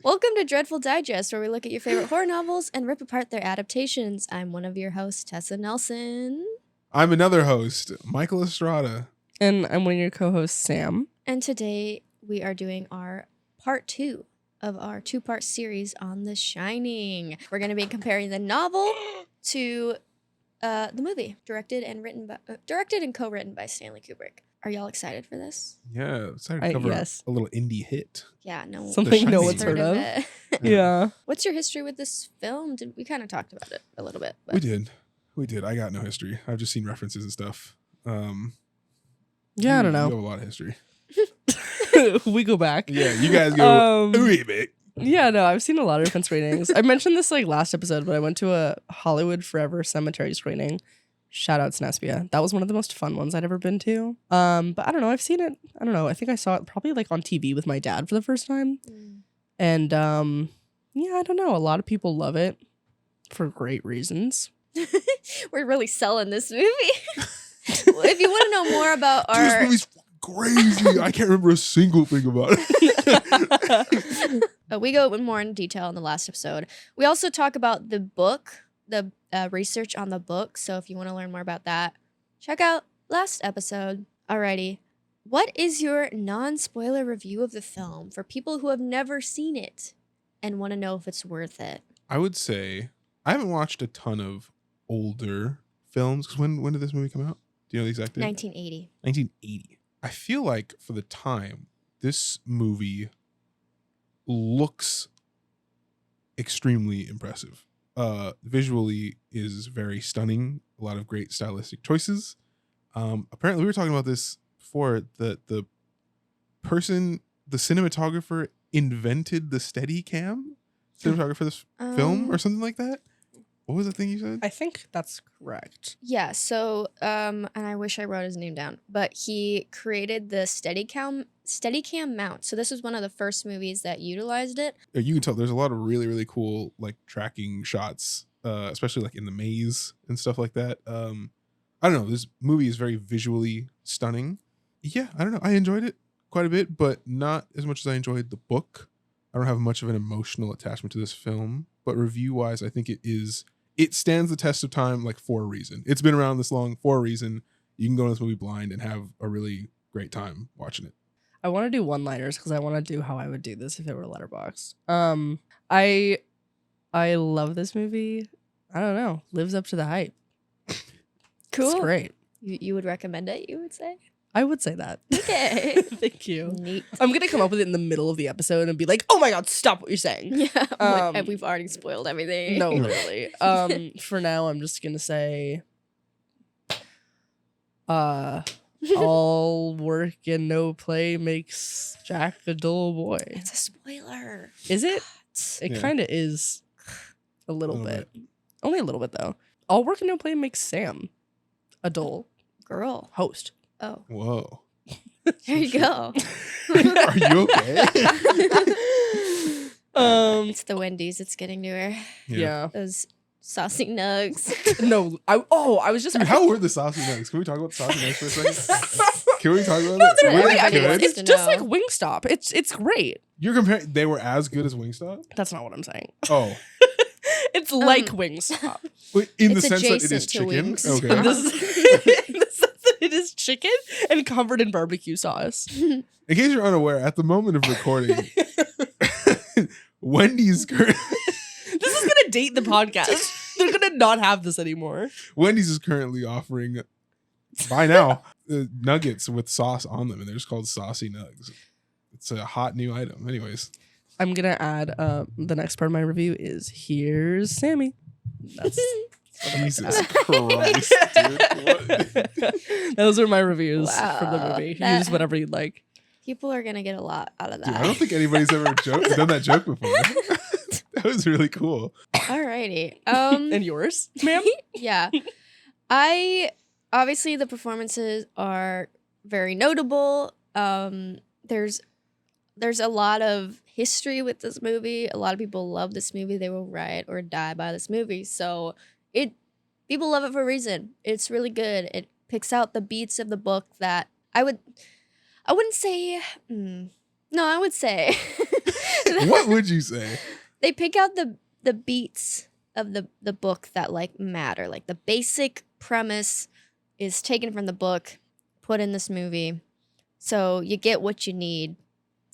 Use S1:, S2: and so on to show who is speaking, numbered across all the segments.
S1: Welcome to Dreadful Digest, where we look at your favorite horror novels and rip apart their adaptations. I'm one of your hosts, Tessa Nelson.
S2: I'm another host, Michael Estrada.
S3: And I'm one of your co-hosts, Sam.
S1: And today we are doing our part 2 of our 2-part series on The Shining. We're going to be comparing the novel to the movie, directed and co-written by Stanley Kubrick. Are y'all excited for this?
S2: Yeah, excited to cover
S3: yes.
S2: a little indie hit.
S1: Yeah, no.
S3: Something no one's
S1: heard
S3: heard of.
S1: it.
S3: Yeah.
S1: What's your history with this film? We kind of talked about it a little bit. But.
S2: We did. I got no history. I've just seen references and stuff.
S3: Yeah, I don't
S2: You
S3: know.
S2: have a lot of history.
S3: We go back.
S2: Yeah, you guys go way back.
S3: Yeah, no, I've seen a lot of different screenings. I mentioned this last episode, but I went to a Hollywood Forever Cemetery screening. Shout out to Sibia. That was one of the most fun ones I'd ever been to. But I don't know. I've seen it. I don't know. I think I saw it probably on TV with my dad for the first time. And yeah, I don't know. A lot of people love it for great reasons.
S1: We're really selling this movie. If you want to know more about
S2: Dude, this movie's crazy. I can't remember a single thing about it.
S1: We go more in detail in the last episode. We also talk about the book, the research on the book. So if you want to learn more about that, check out last episode. Alrighty. What is your non-spoiler review of the film for people who have never seen it and want to know if it's worth it?
S2: I would say I haven't watched a ton of older films. 'Cause when did this movie come out? Do you know the exact date?
S1: 1980.
S2: 1980. I feel like for the time, this movie looks extremely impressive. Visually is very stunning. A lot of great stylistic choices. Apparently, we were talking about this before. The cinematographer invented the Steadicam cinematographer for this film or something like that. What was the thing you said?
S3: I think that's correct.
S1: Yeah, so, and I wish I wrote his name down, but he created the Steadicam mount. So this was one of the first movies that utilized it.
S2: You can tell there's a lot of really, really cool tracking shots, especially in the maze and stuff like that. I don't know. This movie is very visually stunning. Yeah, I don't know. I enjoyed it quite a bit, but not as much as I enjoyed the book. I don't have much of an emotional attachment to this film, but review-wise, I think it stands the test of time for a reason. It's been around this long for a reason. You can go to this movie blind and have a really great time watching it.
S3: I want to do one-liners because I want to do how I would do this if it were Letterboxd. I love this movie. I don't know. Lives up to the hype.
S1: Cool.
S3: It's great.
S1: You would recommend it, you would say?
S3: I would say that.
S1: Okay.
S3: Thank you.
S1: Neat.
S3: I'm going to come up with it in the middle of the episode and be like, oh my God, stop what you're saying.
S1: Yeah. We've already spoiled everything.
S3: No, literally. For now, I'm just going to say, all work and no play makes Jack a dull boy.
S1: It's a spoiler.
S3: Is it? It kind of is a little bit. Only a little bit, though. All work and no play makes Sam a dull
S1: girl
S3: host.
S1: Oh.
S2: Whoa.
S1: There you go.
S2: Are you okay?
S1: It's the Wendy's. It's getting to her.
S3: Yeah.
S1: Those saucy nugs.
S3: No. I was just.
S2: Dude, how were the saucy nugs? Can we talk about the saucy nugs for a second? Can we talk about that?
S3: I mean,
S1: good?
S3: it's just like Wingstop. It's great.
S2: You're comparing. They were as good as Wingstop?
S3: That's not what I'm saying.
S2: Oh.
S3: It's like Wingstop.
S2: Wait, in the
S1: It's
S2: sense that it is
S1: adjacent to
S2: chicken?
S1: wings.
S2: Okay.
S3: In the sense that it is chicken and covered in barbecue sauce.
S2: In case you're unaware, at the moment of recording, Wendy's
S3: This is gonna date the podcast. They're gonna not have this anymore.
S2: Wendy's is currently offering, by now, nuggets with sauce on them, and they're just called saucy nugs. It's a hot new item. Anyways.
S3: I'm gonna add the next part of my review is here's Sammy. That's
S2: Jesus Christ, dude.
S3: Those are my reviews
S1: Wow,
S3: for the movie.
S1: that-
S3: Use whatever you'd like.
S1: People are going to get a lot out of
S2: Dude,
S1: that.
S2: I don't think anybody's ever done that joke before. That was really cool.
S1: Alrighty.
S3: And yours, ma'am?
S1: Yeah. Obviously the performances are very notable. There's a lot of history with this movie. A lot of people love this movie. They will ride or die by this movie. So people love it for a reason. It's really good. It picks out the beats of the book that I would say
S2: What would you say?
S1: They pick out the beats of the book that like matter. Like the basic premise is taken from the book, put in this movie. So you get what you need,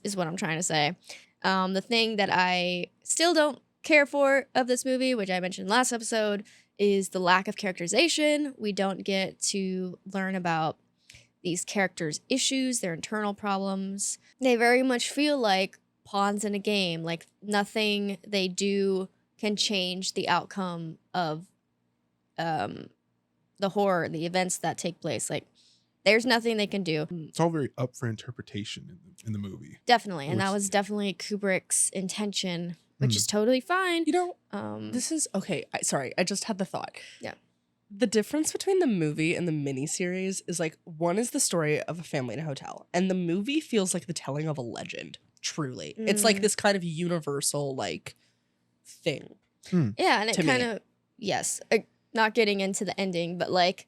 S1: is what I'm trying to say. The thing that I still don't care for of this movie, which I mentioned last episode, is the lack of characterization. We don't get to learn about these characters' issues, their internal problems. They very much feel like pawns in a game. Like nothing they do can change the outcome of the horror, the events that take place. Like there's nothing they can do.
S2: It's all very up for interpretation in the movie.
S1: Definitely. And that was definitely Kubrick's intention, which is totally fine.
S3: You know, this is okay. Sorry, I just had the thought.
S1: Yeah.
S3: The difference between the movie and the miniseries is like one is the story of a family in a hotel, and the movie feels like the telling of a legend. Truly, it's like this kind of universal like thing.
S1: Yeah, and it kind of not getting into the ending, but like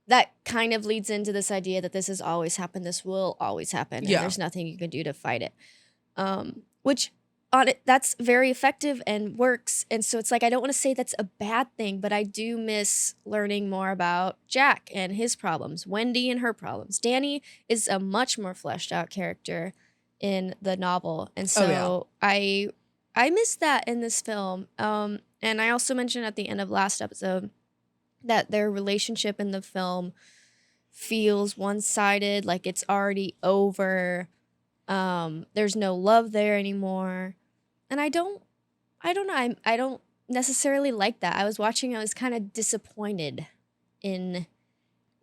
S1: that kind of leads into this idea that this has always happened, this will always happen, and there's nothing you can do to fight it. Which on it, that's very effective and works. And so it's like, I don't want to say that's a bad thing, but I do miss learning more about Jack and his problems, Wendy and her problems. Danny is a much more fleshed out character in the novel. And so I miss that in this film. And I also mentioned at the end of last episode that their relationship in the film feels one-sided, like it's already over. There's no love there anymore. And I don't know. I don't necessarily like that. I was watching, I was kind of disappointed in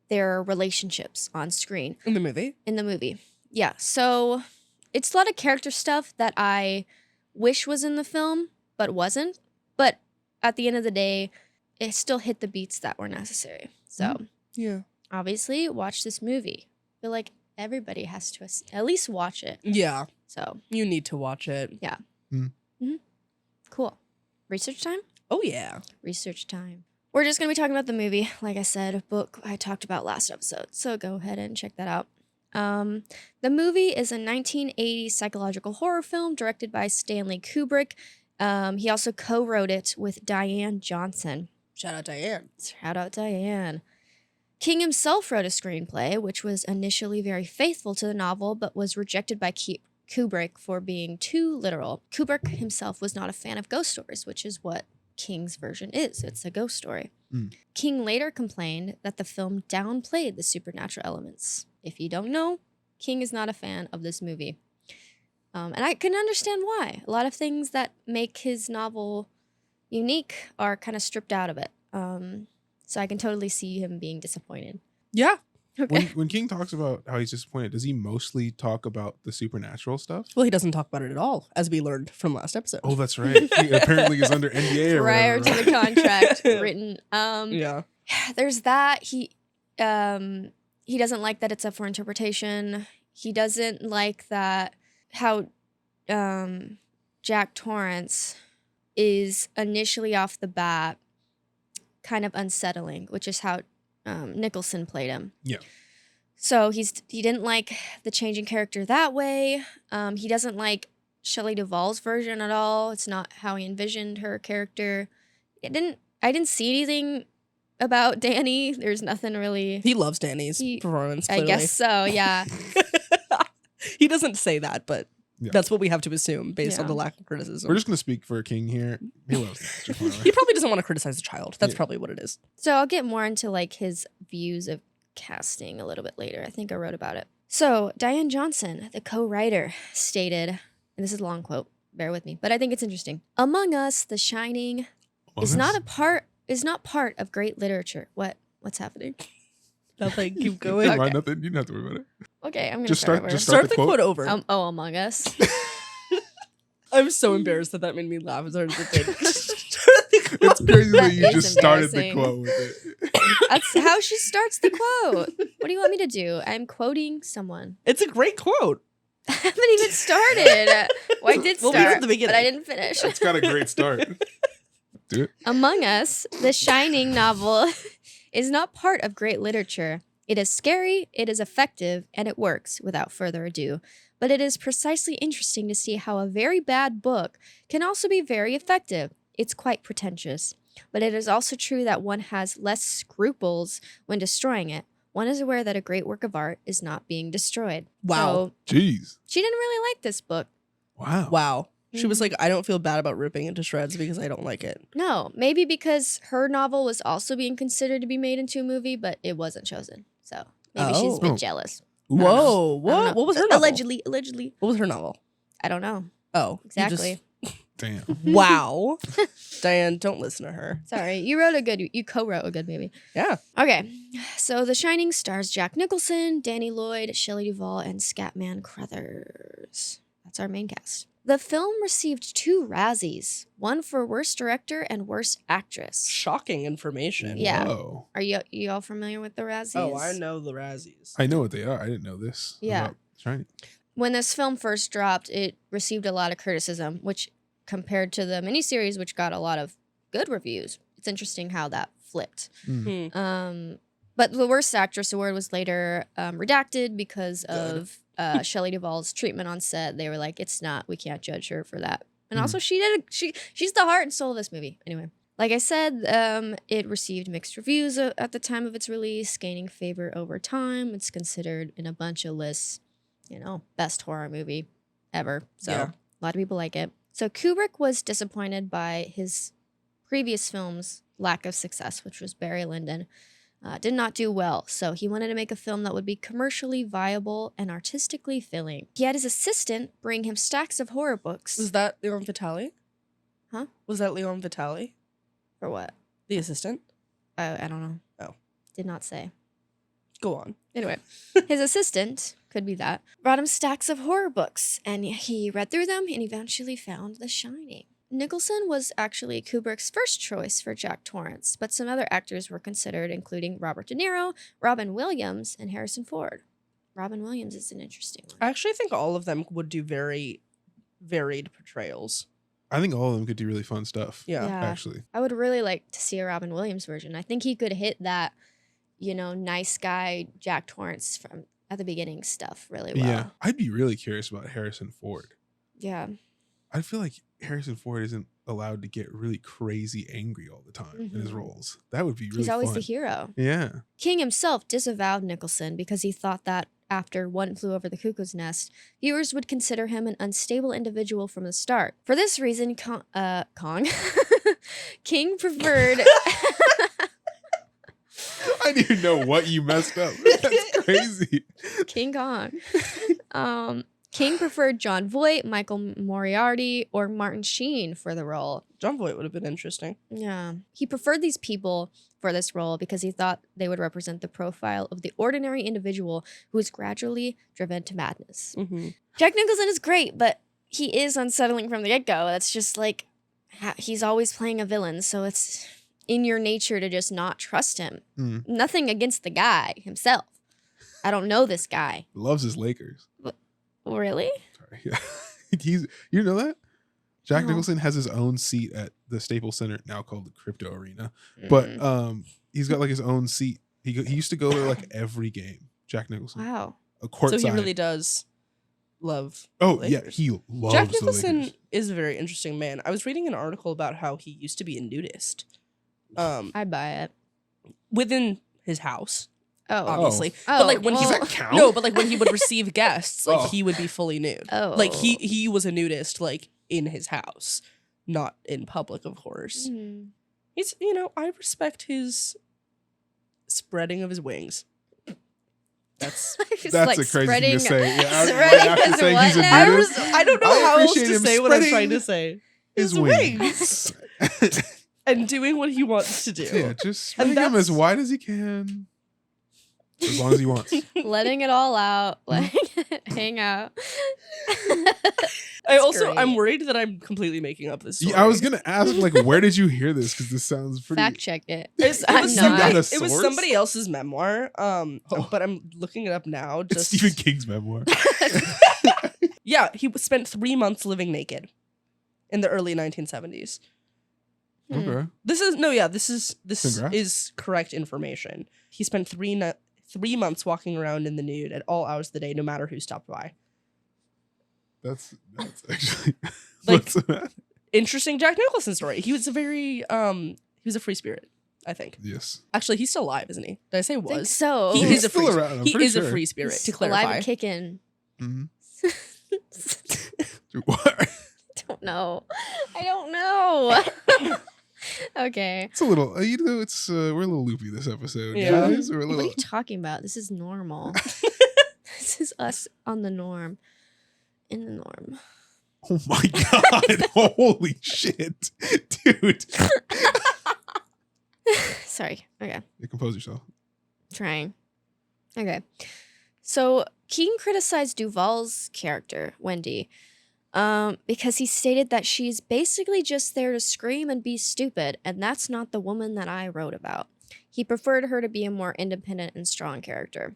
S1: their relationships on screen.
S3: In the movie?
S1: In the movie. Yeah. So it's a lot of character stuff that I wish was in the film, but wasn't. But at the end of the day, it still hit the beats that were necessary. So obviously watch this movie. I feel like everybody has to at least watch it.
S3: Yeah.
S1: So
S3: you need to watch it.
S1: Yeah. Cool. Research time?
S3: Oh, yeah.
S1: Research time. We're just going to be talking about the movie. Like I said, a book I talked about last episode. So go ahead and check that out. The movie is a 1980 psychological horror film directed by Stanley Kubrick. He also co-wrote it with Diane Johnson.
S3: Shout out Diane.
S1: Shout out Diane. King himself wrote a screenplay, which was initially very faithful to the novel, but was rejected by Kubrick for being too literal. Kubrick himself was not a fan of ghost stories, which is what King's version is. It's a ghost story. King later complained that the film downplayed the supernatural elements. If you don't know, King is not a fan of this movie. And I can understand why. A lot of things that make his novel unique are kind of stripped out of it. So I can totally see him being disappointed.
S3: Yeah.
S1: Okay.
S2: When King talks about how he's disappointed, does he mostly talk about the supernatural stuff?
S3: Well, he doesn't talk about it at all, as we learned from last episode.
S2: Oh, that's right. He apparently is under NDA or
S1: prior
S2: whatever,
S1: to the contract written.
S3: Yeah.
S1: There's that. He doesn't like that it's up for interpretation. He doesn't like that how Jack Torrance is initially off the bat kind of unsettling, which is how Nicholson played him.
S2: Yeah.
S1: So he didn't like the changing character that way. He doesn't like Shelley Duvall's version at all. It's not how he envisioned her character. I didn't see anything about Danny. There's nothing really.
S3: He loves Danny's performance, clearly.
S1: I guess so, yeah.
S3: He doesn't say that, but
S2: Yeah.
S3: that's what we have to assume based on the lack of criticism.
S2: We're just going to speak for King here. He loves that.
S3: He probably doesn't want to criticize the child. That's probably what it is.
S1: So I'll get more into like his views of casting a little bit later. I think I wrote about it. So Diane Johnson, the co-writer, stated, and this is a long quote, bear with me, but I think it's interesting. Among Us, The Shining is not part of great literature. What's happening?
S3: Nothing. Keep going.
S2: Never mind, nothing. You don't have to worry about it.
S1: Okay, I'm gonna
S2: Just
S1: start over.
S3: Start the quote over.
S1: Among Us.
S3: I'm so embarrassed that made me laugh. It's hard to think.
S2: It's crazy that you
S1: That
S2: just
S1: is
S2: started the
S1: embarrassing.
S2: quote with it.
S1: That's how she starts the quote. What do you want me to do? I'm quoting someone.
S3: It's a great quote.
S1: I haven't even started. Well, I did
S3: We'll
S1: start,
S3: leave at the beginning.
S1: but I didn't finish.
S2: It's got a great start. Do it.
S1: Among Us, the Shining novel, is not part of great literature. It is scary, it is effective, and it works, without further ado. but it is precisely interesting to see how a very bad book can also be very effective. It's quite pretentious. But it is also true that one has less scruples when destroying it. One is aware that a great work of art is not being destroyed.
S3: Wow.
S1: So
S2: Jeez.
S1: she didn't really like this book.
S2: Wow.
S3: Wow. She was like, I don't feel bad about ripping it to shreds because I don't like it.
S1: No, maybe because her novel was also being considered to be made into a movie, but it wasn't chosen. So maybe she's a bit
S2: Oh.
S1: jealous.
S2: Ooh.
S3: Whoa.
S1: I don't know.
S3: What was her novel?
S1: Allegedly.
S3: What was her novel?
S1: I don't know.
S3: Oh. you just-
S1: Exactly.
S2: Damn.
S3: wow. Diane, don't listen to her.
S1: Sorry. You co-wrote a good movie.
S3: Yeah.
S1: Okay. So The Shining stars Jack Nicholson, Danny Lloyd, Shelley Duvall, and Scatman Crothers. That's our main cast. The film received 2 Razzies, one for Worst Director and Worst Actress.
S3: Shocking information.
S1: Yeah.
S2: Whoa.
S1: Are you all familiar with the Razzies?
S3: Oh, I know the Razzies.
S2: I know what they are. I didn't know this.
S1: Yeah.
S2: About Shining.
S1: When this film first dropped, it received a lot of criticism, which compared to the miniseries, which got a lot of good reviews. It's interesting how that flipped.
S2: Mm.
S1: But the Worst Actress award was later redacted because of Shelley Duvall's treatment on set. They were like, "It's not. We can't judge her for that." And also, she's the heart and soul of this movie. Anyway, like I said, it received mixed reviews at the time of its release, gaining favor over time. It's considered in a bunch of lists, best horror movie ever. So
S3: Yeah.
S1: a lot of people like it. So Kubrick was disappointed by his previous film's lack of success, which was Barry Lyndon. Did not do well, so he wanted to make a film that would be commercially viable and artistically filling. He had his assistant bring him stacks of horror books.
S3: Was that Leon Vitali?
S1: Huh?
S3: Was that Leon Vitali?
S1: For what?
S3: The assistant?
S1: I don't know.
S3: Oh.
S1: Did not say.
S3: Go on.
S1: Anyway, his assistant, could be that, brought him stacks of horror books, and he read through them and eventually found The Shining. Nicholson was actually Kubrick's first choice for Jack Torrance, but some other actors were considered, including Robert De Niro, Robin Williams, and Harrison Ford. Robin Williams is an interesting one.
S3: I actually think all of them would do very varied portrayals.
S2: I think all of them could do really fun stuff.
S3: Yeah.
S2: Actually.
S1: I would really like to see a Robin Williams version. I think he could hit that, nice guy Jack Torrance from at the beginning stuff really well.
S2: Yeah. I'd be really curious about Harrison Ford.
S1: Yeah.
S2: I feel like Harrison Ford isn't allowed to get really crazy angry all the time in his roles. That would be really
S1: He's always
S2: fun.
S1: the hero.
S2: Yeah.
S1: King himself disavowed Nicholson because he thought that after One Flew Over the Cuckoo's Nest, viewers would consider him an unstable individual from the start. For this reason, King preferred...
S2: I didn't even know what you messed up. That's crazy.
S1: King Kong. King preferred John Voight, Michael Moriarty, or Martin Sheen for the role.
S3: John Voight would have been interesting.
S1: Yeah. He preferred these people for this role because he thought they would represent the profile of the ordinary individual who is gradually driven to madness.
S3: Mm-hmm.
S1: Jack Nicholson is great, but he is unsettling from the get-go. That's just like, he's always playing a villain, so it's in your nature to just not trust him. Nothing against the guy himself. I don't know this guy.
S2: Loves his Lakers.
S1: Really?
S2: Sorry. Yeah. You know that? Jack
S1: No.
S2: Nicholson has his own seat at the Staples Center, now called the Crypto Arena. But he's got like his own seat. He used to go there like every game. Jack Nicholson.
S1: Wow.
S2: A courtside.
S3: So he really does love
S2: Oh
S3: the
S2: yeah,
S3: Lakers.
S2: he loves
S3: Jack
S2: the
S3: Nicholson
S2: Lakers.
S3: is a very interesting man. I was reading an article about how he used to be a nudist.
S1: I'd buy it.
S3: Within his house,
S1: Oh.
S3: obviously.
S1: Oh,
S3: But like when
S1: well-
S3: he
S2: Does that count?
S3: No, but like when he would receive guests, like
S2: Oh.
S3: he would be fully nude.
S1: Oh.
S3: Like he was a nudist like in his house, not in public, of course.
S1: Mhm.
S3: He's I respect his spreading of his wings. That's
S1: Just,
S2: That's
S1: like,
S2: a crazy
S1: spreading,
S2: thing to say. Yeah,
S1: spreading
S2: right after
S1: his
S2: saying
S1: what
S2: he's a
S1: now?
S2: nudist.
S3: I don't know
S2: I
S3: how else
S2: appreciate
S3: to
S2: him
S3: say what I'm
S2: spreading
S3: trying to say.
S2: His wings.
S3: And doing what he wants to do.
S2: Yeah, just
S3: And
S2: make him as
S3: that's-
S2: wide as he can. As long as he wants.
S1: Letting it all out, letting it hang out.
S3: I'm worried that I'm completely making up this story.
S2: Yeah, I was gonna ask, like, where did you hear this? Because this sounds pretty.
S1: Fact check it.
S3: It
S1: I'm
S3: was,
S2: You
S1: not.
S2: got a
S3: it was
S2: source?
S3: somebody else's memoir.
S2: Oh.
S3: But I'm looking it up now.
S2: It's
S3: Just
S2: Stephen King's memoir.
S3: yeah, he spent 3 months living naked in the early 1970s.
S1: Hmm.
S2: Okay.
S3: This
S2: Congrats.
S3: is correct information. He spent 3 months walking around in the nude at all hours of the day, no matter who stopped by.
S2: That's actually
S3: Like-
S2: what's that?
S3: Interesting Jack Nicholson story. He was a very he was a free spirit, I think.
S2: Yes.
S3: Actually, he's still alive, isn't he? Did I say
S1: I think
S3: was?
S1: so.
S3: He
S2: He's
S3: is a
S2: still
S3: free
S2: around, I'm
S3: He
S2: pretty
S3: is a
S2: sure.
S3: free spirit,
S1: He's
S3: to clarify.
S1: alive and kicking.
S2: Mhm.
S1: I
S2: What?
S1: don't know. I don't know. Okay.
S2: It's a little, it's we're a little loopy this episode,
S3: Yeah.
S2: guys. We're a
S1: What are
S2: little.
S1: you talking about? This is normal. This is us on the norm. In the norm.
S2: Oh my god! Holy shit, dude!
S1: Sorry. Okay.
S2: You compose yourself.
S1: Trying. Okay. So Keaton criticized Duvall's character, Wendy, because he stated that she's basically just there to scream and be stupid, and that's not the woman that I wrote about. He preferred her to be a more independent and strong character.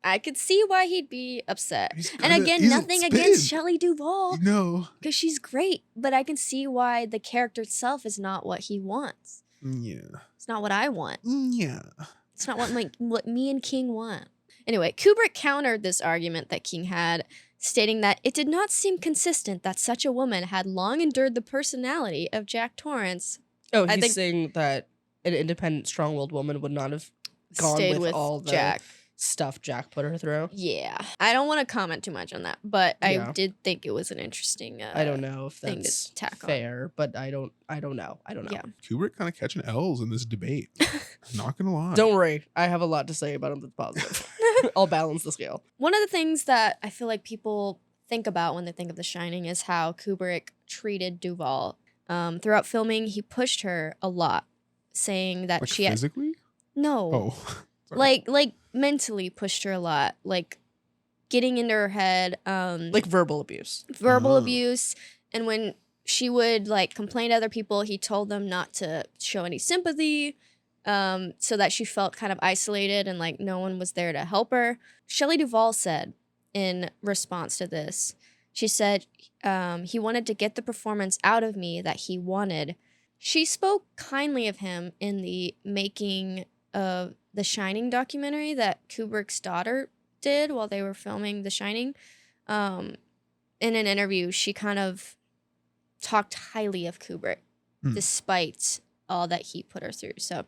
S1: I could see why he'd be upset. And again, nothing against Shelley Duvall,
S2: No.
S1: because she's great, but I can see why the character itself is not what he wants.
S2: Yeah.
S1: It's not what I want.
S2: Yeah.
S1: It's not what me and King want. Anyway, Kubrick countered this argument that King had, stating that it did not seem consistent that such a woman had long endured the personality of Jack Torrance.
S3: Oh,
S1: I
S3: he's
S1: think-
S3: saying that an independent, strong-willed woman would not have gone
S1: Stayed
S3: with
S1: with
S3: all the
S1: Jack.
S3: stuff Jack put her through.
S1: Yeah. I don't want to comment too much on that, but
S3: Yeah.
S1: I did think it was an interesting
S3: I don't know if
S1: thing to
S3: that's
S1: tack on.
S3: fair, but I don't know.
S1: Yeah.
S2: Kubrick kind of catching L's in this debate. Not gonna lie.
S3: Don't worry. I have a lot to say about him that's positive. I'll balance the scale.
S1: One of the things that I feel like people think about when they think of The Shining is how Kubrick treated Duvall. Throughout filming, he pushed her a lot, saying that
S2: Like
S1: she had
S2: physically?
S1: no,
S2: Oh. Sorry.
S1: like mentally pushed her a lot, like getting into her head,
S3: Like verbal abuse.
S1: verbal
S2: Oh.
S1: abuse. And when she would like complain to other people, he told them not to show any sympathy, so that she felt kind of isolated and like no one was there to help her. Shelley Duvall said in response to this, she said he wanted to get the performance out of me that he wanted. She spoke kindly of him in the making of the Shining documentary that Kubrick's daughter did while they were filming The Shining. In an interview, she kind of talked highly of Kubrick, despite all that he put her through. So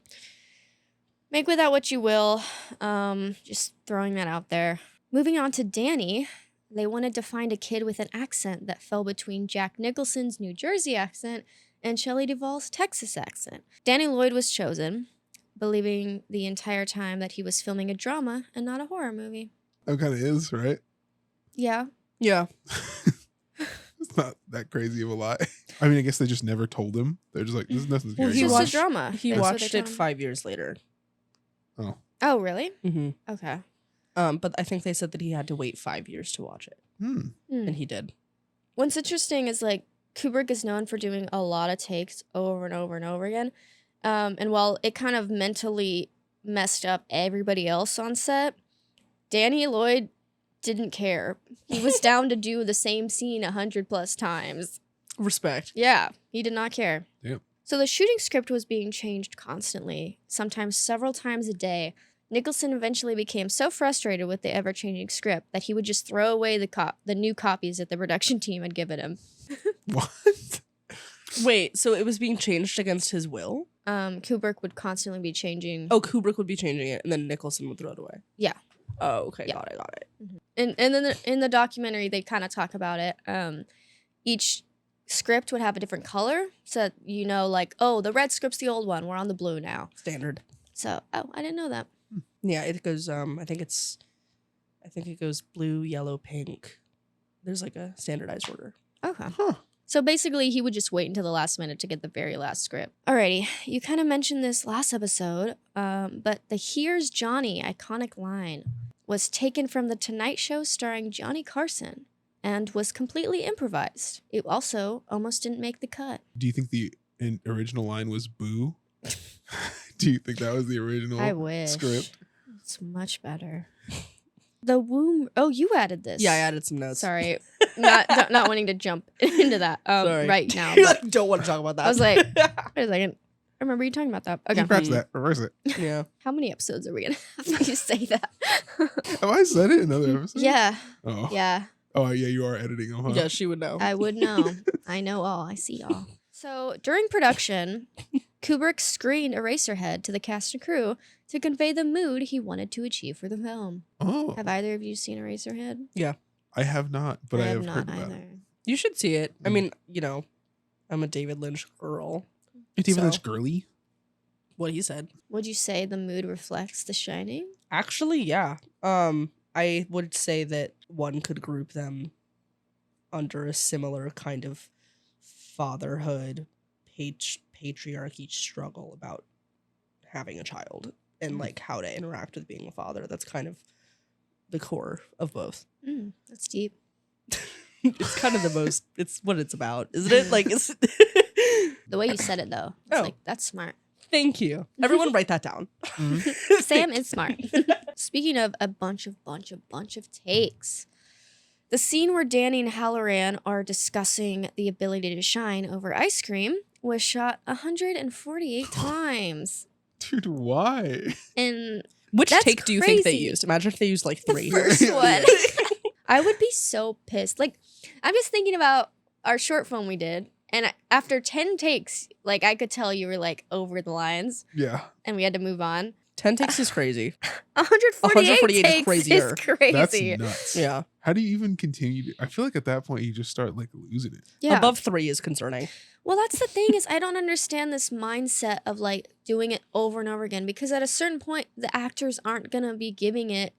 S1: make with that what you will. Just throwing that out there. Moving on to Danny, they wanted to find a kid with an accent that fell between Jack Nicholson's New Jersey accent and Shelley Duvall's Texas accent. Danny Lloyd was chosen, believing the entire time that he was filming a drama and not a horror movie.
S2: That kind of is, right?
S1: Yeah.
S3: Yeah.
S2: It's not that crazy of a lie. I mean, I guess they just never told him. They're just like, this is nothing
S3: Well,
S2: scary.
S3: he
S1: It was
S3: watched-
S1: a drama.
S3: He
S1: That's what
S3: watched
S1: they
S3: it
S1: told him.
S3: 5 years later.
S2: Oh.
S1: Oh, really?
S3: Mm-hmm.
S1: Okay.
S3: But I think they said that he had to wait 5 years to watch it,
S1: Hmm.
S3: and he did.
S1: What's interesting is like Kubrick is known for doing a lot of takes over and over and over again. And while it kind of mentally messed up everybody else on set, Danny Lloyd didn't care. He was down to do the same scene 100+ times.
S3: Respect.
S1: Yeah, he did not care.
S2: Yep.
S1: So the shooting script was being changed constantly, sometimes several times a day. Nicholson eventually became so frustrated with the ever-changing script that he would just throw away the new copies that the production team had given him.
S2: What?
S3: Wait, so it was being changed against his will?
S1: Kubrick would constantly be changing.
S3: Oh, Kubrick would be changing it, and then Nicholson would throw it away.
S1: Yeah.
S3: Oh, okay.
S1: Yeah.
S3: Got it.
S1: And then in the documentary, they kind of talk about it. Each script would have a different color. So, you know, like, oh, the red script's the old one. We're on the blue now.
S3: Standard.
S1: So, oh, I didn't know that.
S3: Yeah, it goes. I think it goes blue, yellow, pink. There's like a standardized order.
S1: Okay.
S2: Huh.
S1: So basically, he would just wait until the last minute to get the very last script. Alrighty, you kind of mentioned this last episode, but the "Here's Johnny" iconic line was taken from The Tonight Show starring Johnny Carson and was completely improvised. It also almost didn't make the cut.
S2: Do you think the original line was boo? Do you think that was the original
S1: I wish.
S2: script?
S1: It's much better. The womb. Oh, you added this.
S3: Yeah, I added some notes.
S1: Sorry, not wanting to jump into that
S3: Sorry.
S1: right now.
S3: You
S1: but
S3: like, don't want to talk about that.
S1: I was like, wait a second. I remember you talking about that. Okay.
S2: Scratch that. Reverse it.
S3: yeah.
S1: How many episodes are we gonna have you say that?
S2: Have I said it in another episode?
S1: Yeah,
S2: Oh.
S1: yeah.
S2: Oh yeah, you are editing them, huh?
S3: Yeah, she would know.
S1: I would know. I know all. I see all. So during production, Kubrick screened Eraserhead to the cast and crew to convey the mood he wanted to achieve for the film.
S2: Oh,
S1: Have either of you seen Eraserhead?
S2: I have not, but I have
S1: not
S2: heard about
S1: either.
S2: it.
S3: You should see it. I
S2: Mm.
S3: mean, you know, I'm a David Lynch girl.
S2: David
S3: So-
S2: Lynch girly.
S3: What he said.
S1: Would you say the mood reflects The Shining?
S3: Actually, yeah. I would say that one could group them under a similar kind of fatherhood, patriarchy struggle about having a child and like how to interact with being a father. That's kind of the core of both.
S1: That's deep.
S3: It's kind of the most. It's what it's about, isn't it? Like, it's.
S1: The way you said it, though, it's
S3: Oh.
S1: like, that's smart.
S3: Thank you. Everyone, write that down.
S1: Sam is smart. Speaking of a bunch of takes, the scene where Danny and Halloran are discussing the ability to shine over ice cream was shot 148 times.
S2: Dude, why?
S1: And
S3: Which
S1: That's
S3: take do you think they
S1: crazy.
S3: used? Imagine if they used like
S1: the
S3: 3.
S1: first one, I would be so pissed. Like, I'm just thinking about our short film we did. And after 10 takes, like, I could tell you were, like, over the lines.
S2: Yeah,
S1: And we had to move on.
S3: 10 takes is crazy.
S1: 148
S3: 148 is
S1: takes
S3: crazier.
S1: is crazy.
S2: that's nuts.
S3: Yeah.
S2: How do you even continue? I feel like at that point you just start like losing it.
S1: Yeah.
S3: Above 3 is concerning.
S1: Well, that's the thing is I don't understand this mindset of, like, doing it over and over again. Because at a certain point, the actors aren't going to be giving it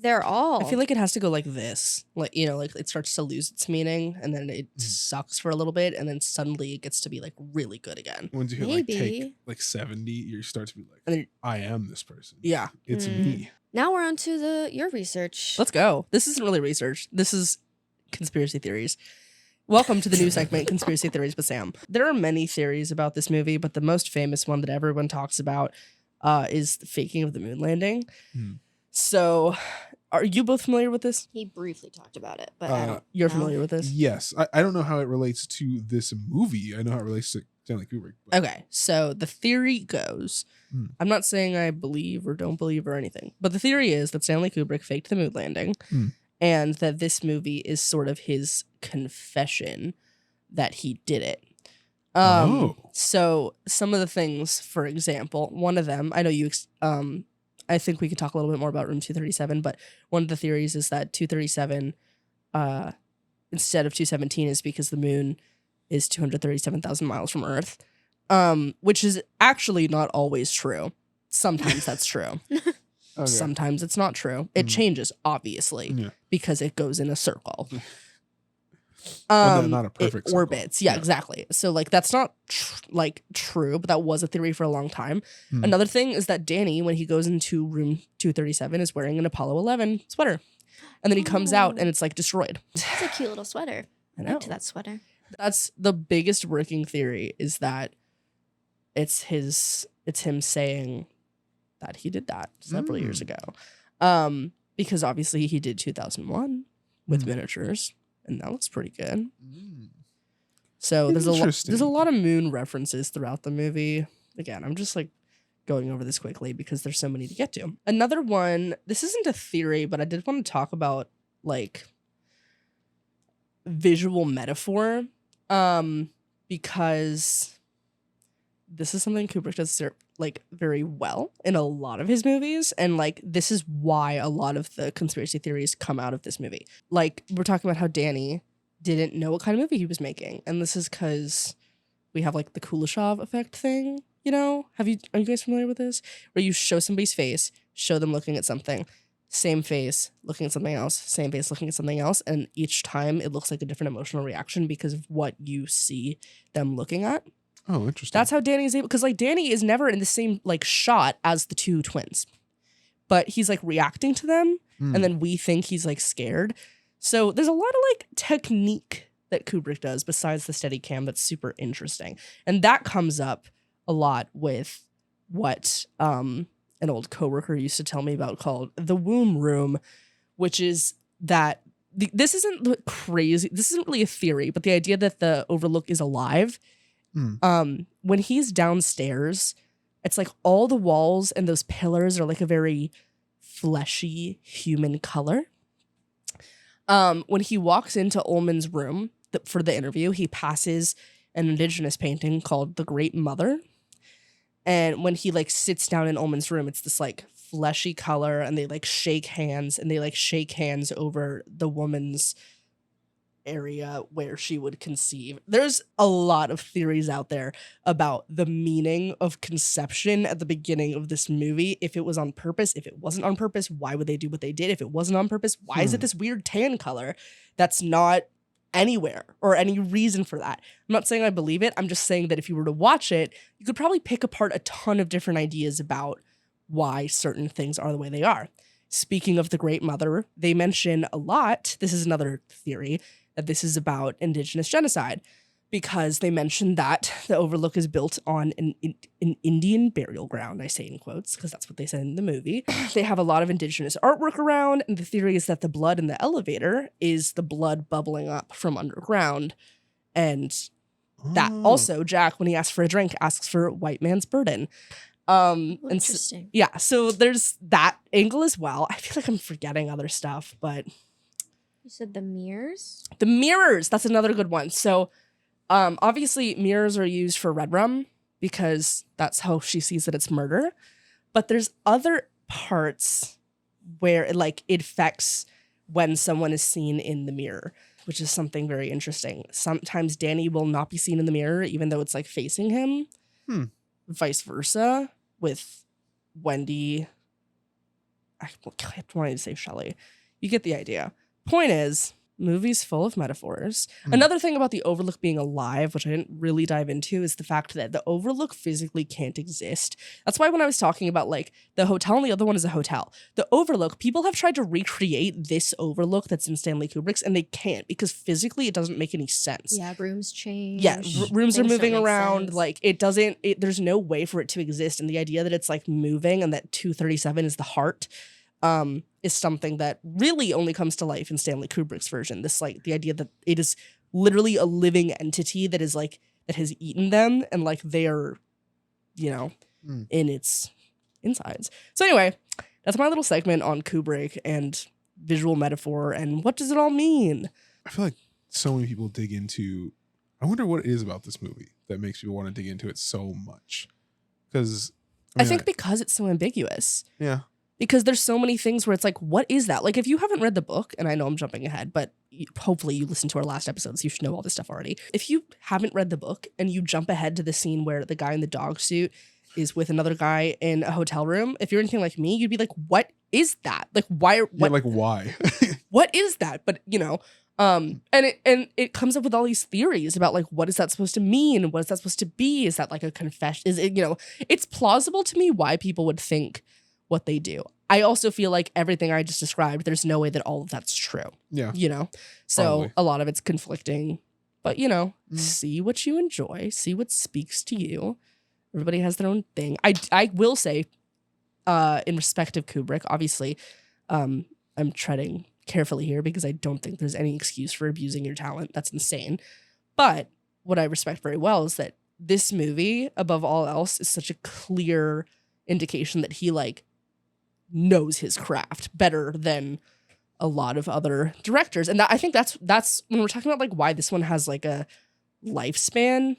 S1: their all.
S3: I feel like it has to go like this. Like, you know, like it starts to lose its meaning and then it sucks for a little bit and then suddenly it gets to be like really good again.
S2: Once you hit like take
S1: Maybe.
S2: like 70, you start to be like,
S3: And then-
S2: I am this person.
S3: Yeah.
S2: It's
S1: Mm.
S2: me.
S1: Now we're on to your research.
S3: Let's go. This isn't really research. This is conspiracy theories. Welcome to the new segment, Conspiracy Theories with Sam. There are many theories about this movie, but the most famous one that everyone talks about is the faking of the moon landing.
S2: Hmm.
S3: So, are you both familiar with this?
S1: He briefly talked about it, but I don't
S3: You're
S1: know.
S3: familiar with this?
S2: Yes. I don't know how it relates to this movie. I know how it relates to Stanley Kubrick. But
S3: Okay, so the theory goes,
S2: Hmm.
S3: I'm not saying I believe or don't believe or anything, but the theory is that Stanley Kubrick faked the moon landing
S2: Hmm.
S3: and that this movie is sort of his confession that he did it. So some of the things, for example, one of them, I know I think we could talk a little bit more about room 237, but one of the theories is that 237 instead of 217 is because the moon is 237,000 miles from Earth, which is actually not always true. Sometimes that's true.
S2: Okay.
S3: Sometimes it's not true. It
S2: Mhm.
S3: changes, obviously,
S2: Yeah.
S3: because it goes in a circle.
S2: Well, not a perfect
S3: It
S2: circle.
S3: orbits. Yeah,
S2: Yeah.
S3: exactly. So like that's not true, but that was a theory for a long time.
S2: Hmm.
S3: Another thing is that Danny, when he goes into room 237, is wearing an Apollo 11 sweater, and then he comes out and it's like destroyed.
S1: It's a cute little sweater.
S3: I
S1: I
S3: know.
S1: liked that sweater.
S3: That's the biggest working theory, is that it's him saying that he did that several years ago. Because obviously he did 2001 with miniatures, and that looks pretty good.
S2: Mm.
S3: So there's
S2: Interesting.
S3: a lot of moon references throughout the movie. Again, I'm just like going over this quickly because there's so many to get to. Another one, this isn't a theory, but I did want to talk about like visual metaphor, because this is something Kubrick does like very well in a lot of his movies, and like this is why a lot of the conspiracy theories come out of this movie. Like we're talking about how Danny didn't know what kind of movie he was making, and this is because we have like the Kuleshov effect thing. You know, are you guys familiar with this? Where you show somebody's face, show them looking at something, same face looking at something else, same face looking at something else, and each time it looks like a different emotional reaction because of what you see them looking at.
S2: Oh, interesting.
S3: That's how Danny is able, because like Danny is never in the same like shot as the two twins, but he's like reacting to them, and then we think he's like scared. So there's a lot of like technique that Kubrick does besides the steady cam that's super interesting, and that comes up a lot with what an old coworker used to tell me about called the womb room, which is that this isn't crazy. This isn't really a theory, but the idea that the Overlook is alive. When he's downstairs, it's like all the walls and those pillars are like a very fleshy human color. When he walks into Ullman's room for the interview, he passes an indigenous painting called The Great Mother. And when he like sits down in Ullman's room, it's this like fleshy color, and they like shake hands, and they like shake hands over the woman's area where she would conceive. There's a lot of theories out there about the meaning of conception at the beginning of this movie. If it was on purpose, if it wasn't on purpose, why would they do what they did? If it wasn't on purpose, why is it this weird tan color that's not anywhere or any reason for that? I'm not saying I believe it. I'm just saying that if you were to watch it, you could probably pick apart a ton of different ideas about why certain things are the way they are. Speaking of the Great Mother, they mention a lot, this is another theory, that this is about indigenous genocide, because they mention that the Overlook is built on an Indian burial ground. I say in quotes because that's what they said in the movie. They have a lot of indigenous artwork around, and the theory is that the blood in the elevator is the blood bubbling up from underground. And that also, Jack, when he asks for a drink, asks for white man's burden.
S1: Interesting.
S3: So there's that angle as well. I feel like I'm forgetting other stuff, but
S1: You said the mirrors?
S3: the mirrors, that's another good one. So obviously mirrors are used for Red Rum because that's how she sees that it's murder. But there's other parts where it affects when someone is seen in the mirror, which is something very interesting. Sometimes Danny will not be seen in the mirror, even though it's like facing him. Vice versa with Wendy. I kept wanting to say Shelley. You get the idea. Point is, movie's full of metaphors. Another thing about the Overlook being alive, which I didn't really dive into, is the fact that the Overlook physically can't exist. That's why when I was talking about like the hotel and the other one is a hotel, the Overlook, people have tried to recreate this Overlook that's in Stanley Kubrick's, and they can't because physically it doesn't make any sense.
S1: Yeah, rooms change.
S3: Yeah, rooms are
S1: Things don't
S3: moving
S1: make
S3: around.
S1: sense.
S3: Like there's no way for it to exist. And the idea that it's like moving and that 237 is the heart is something that really only comes to life in Stanley Kubrick's version. This like the idea that it is literally a living entity that is like that has eaten them and like they're, in its insides. So anyway, that's my little segment on Kubrick and visual metaphor and what does it all mean?
S2: I feel like so many people dig into. I wonder what it is about this movie that makes people want to dig into it so much. Because
S3: I think because it's so ambiguous.
S2: Yeah.
S3: Because there's so many things where it's like, what is that? Like, if you haven't read the book, and I know I'm jumping ahead, but hopefully you listened to our last episodes, you should know all this stuff already. If you haven't read the book and you jump ahead to the scene where the guy in the dog suit is with another guy in a hotel room, if you're anything like me, you'd be like, what is that? Like, why?
S2: Why?
S3: What is that? But, and it comes up with all these theories about like, what is that supposed to mean? What is that supposed to be? Is that like a confession? Is it, it's plausible to me why people would think what they do. I also feel like everything I just described, there's no way that all of that's true.
S2: Yeah.
S3: So
S2: Probably.
S3: a lot of it's conflicting, but see what you enjoy, see what speaks to you. Everybody has their own thing. I will say, in respect of Kubrick, obviously, I'm treading carefully here because I don't think there's any excuse for abusing your talent. That's insane. But what I respect very well is that this movie, above all else, is such a clear indication that he like knows his craft better than a lot of other directors. And I think that's when we're talking about like why this one has like a lifespan,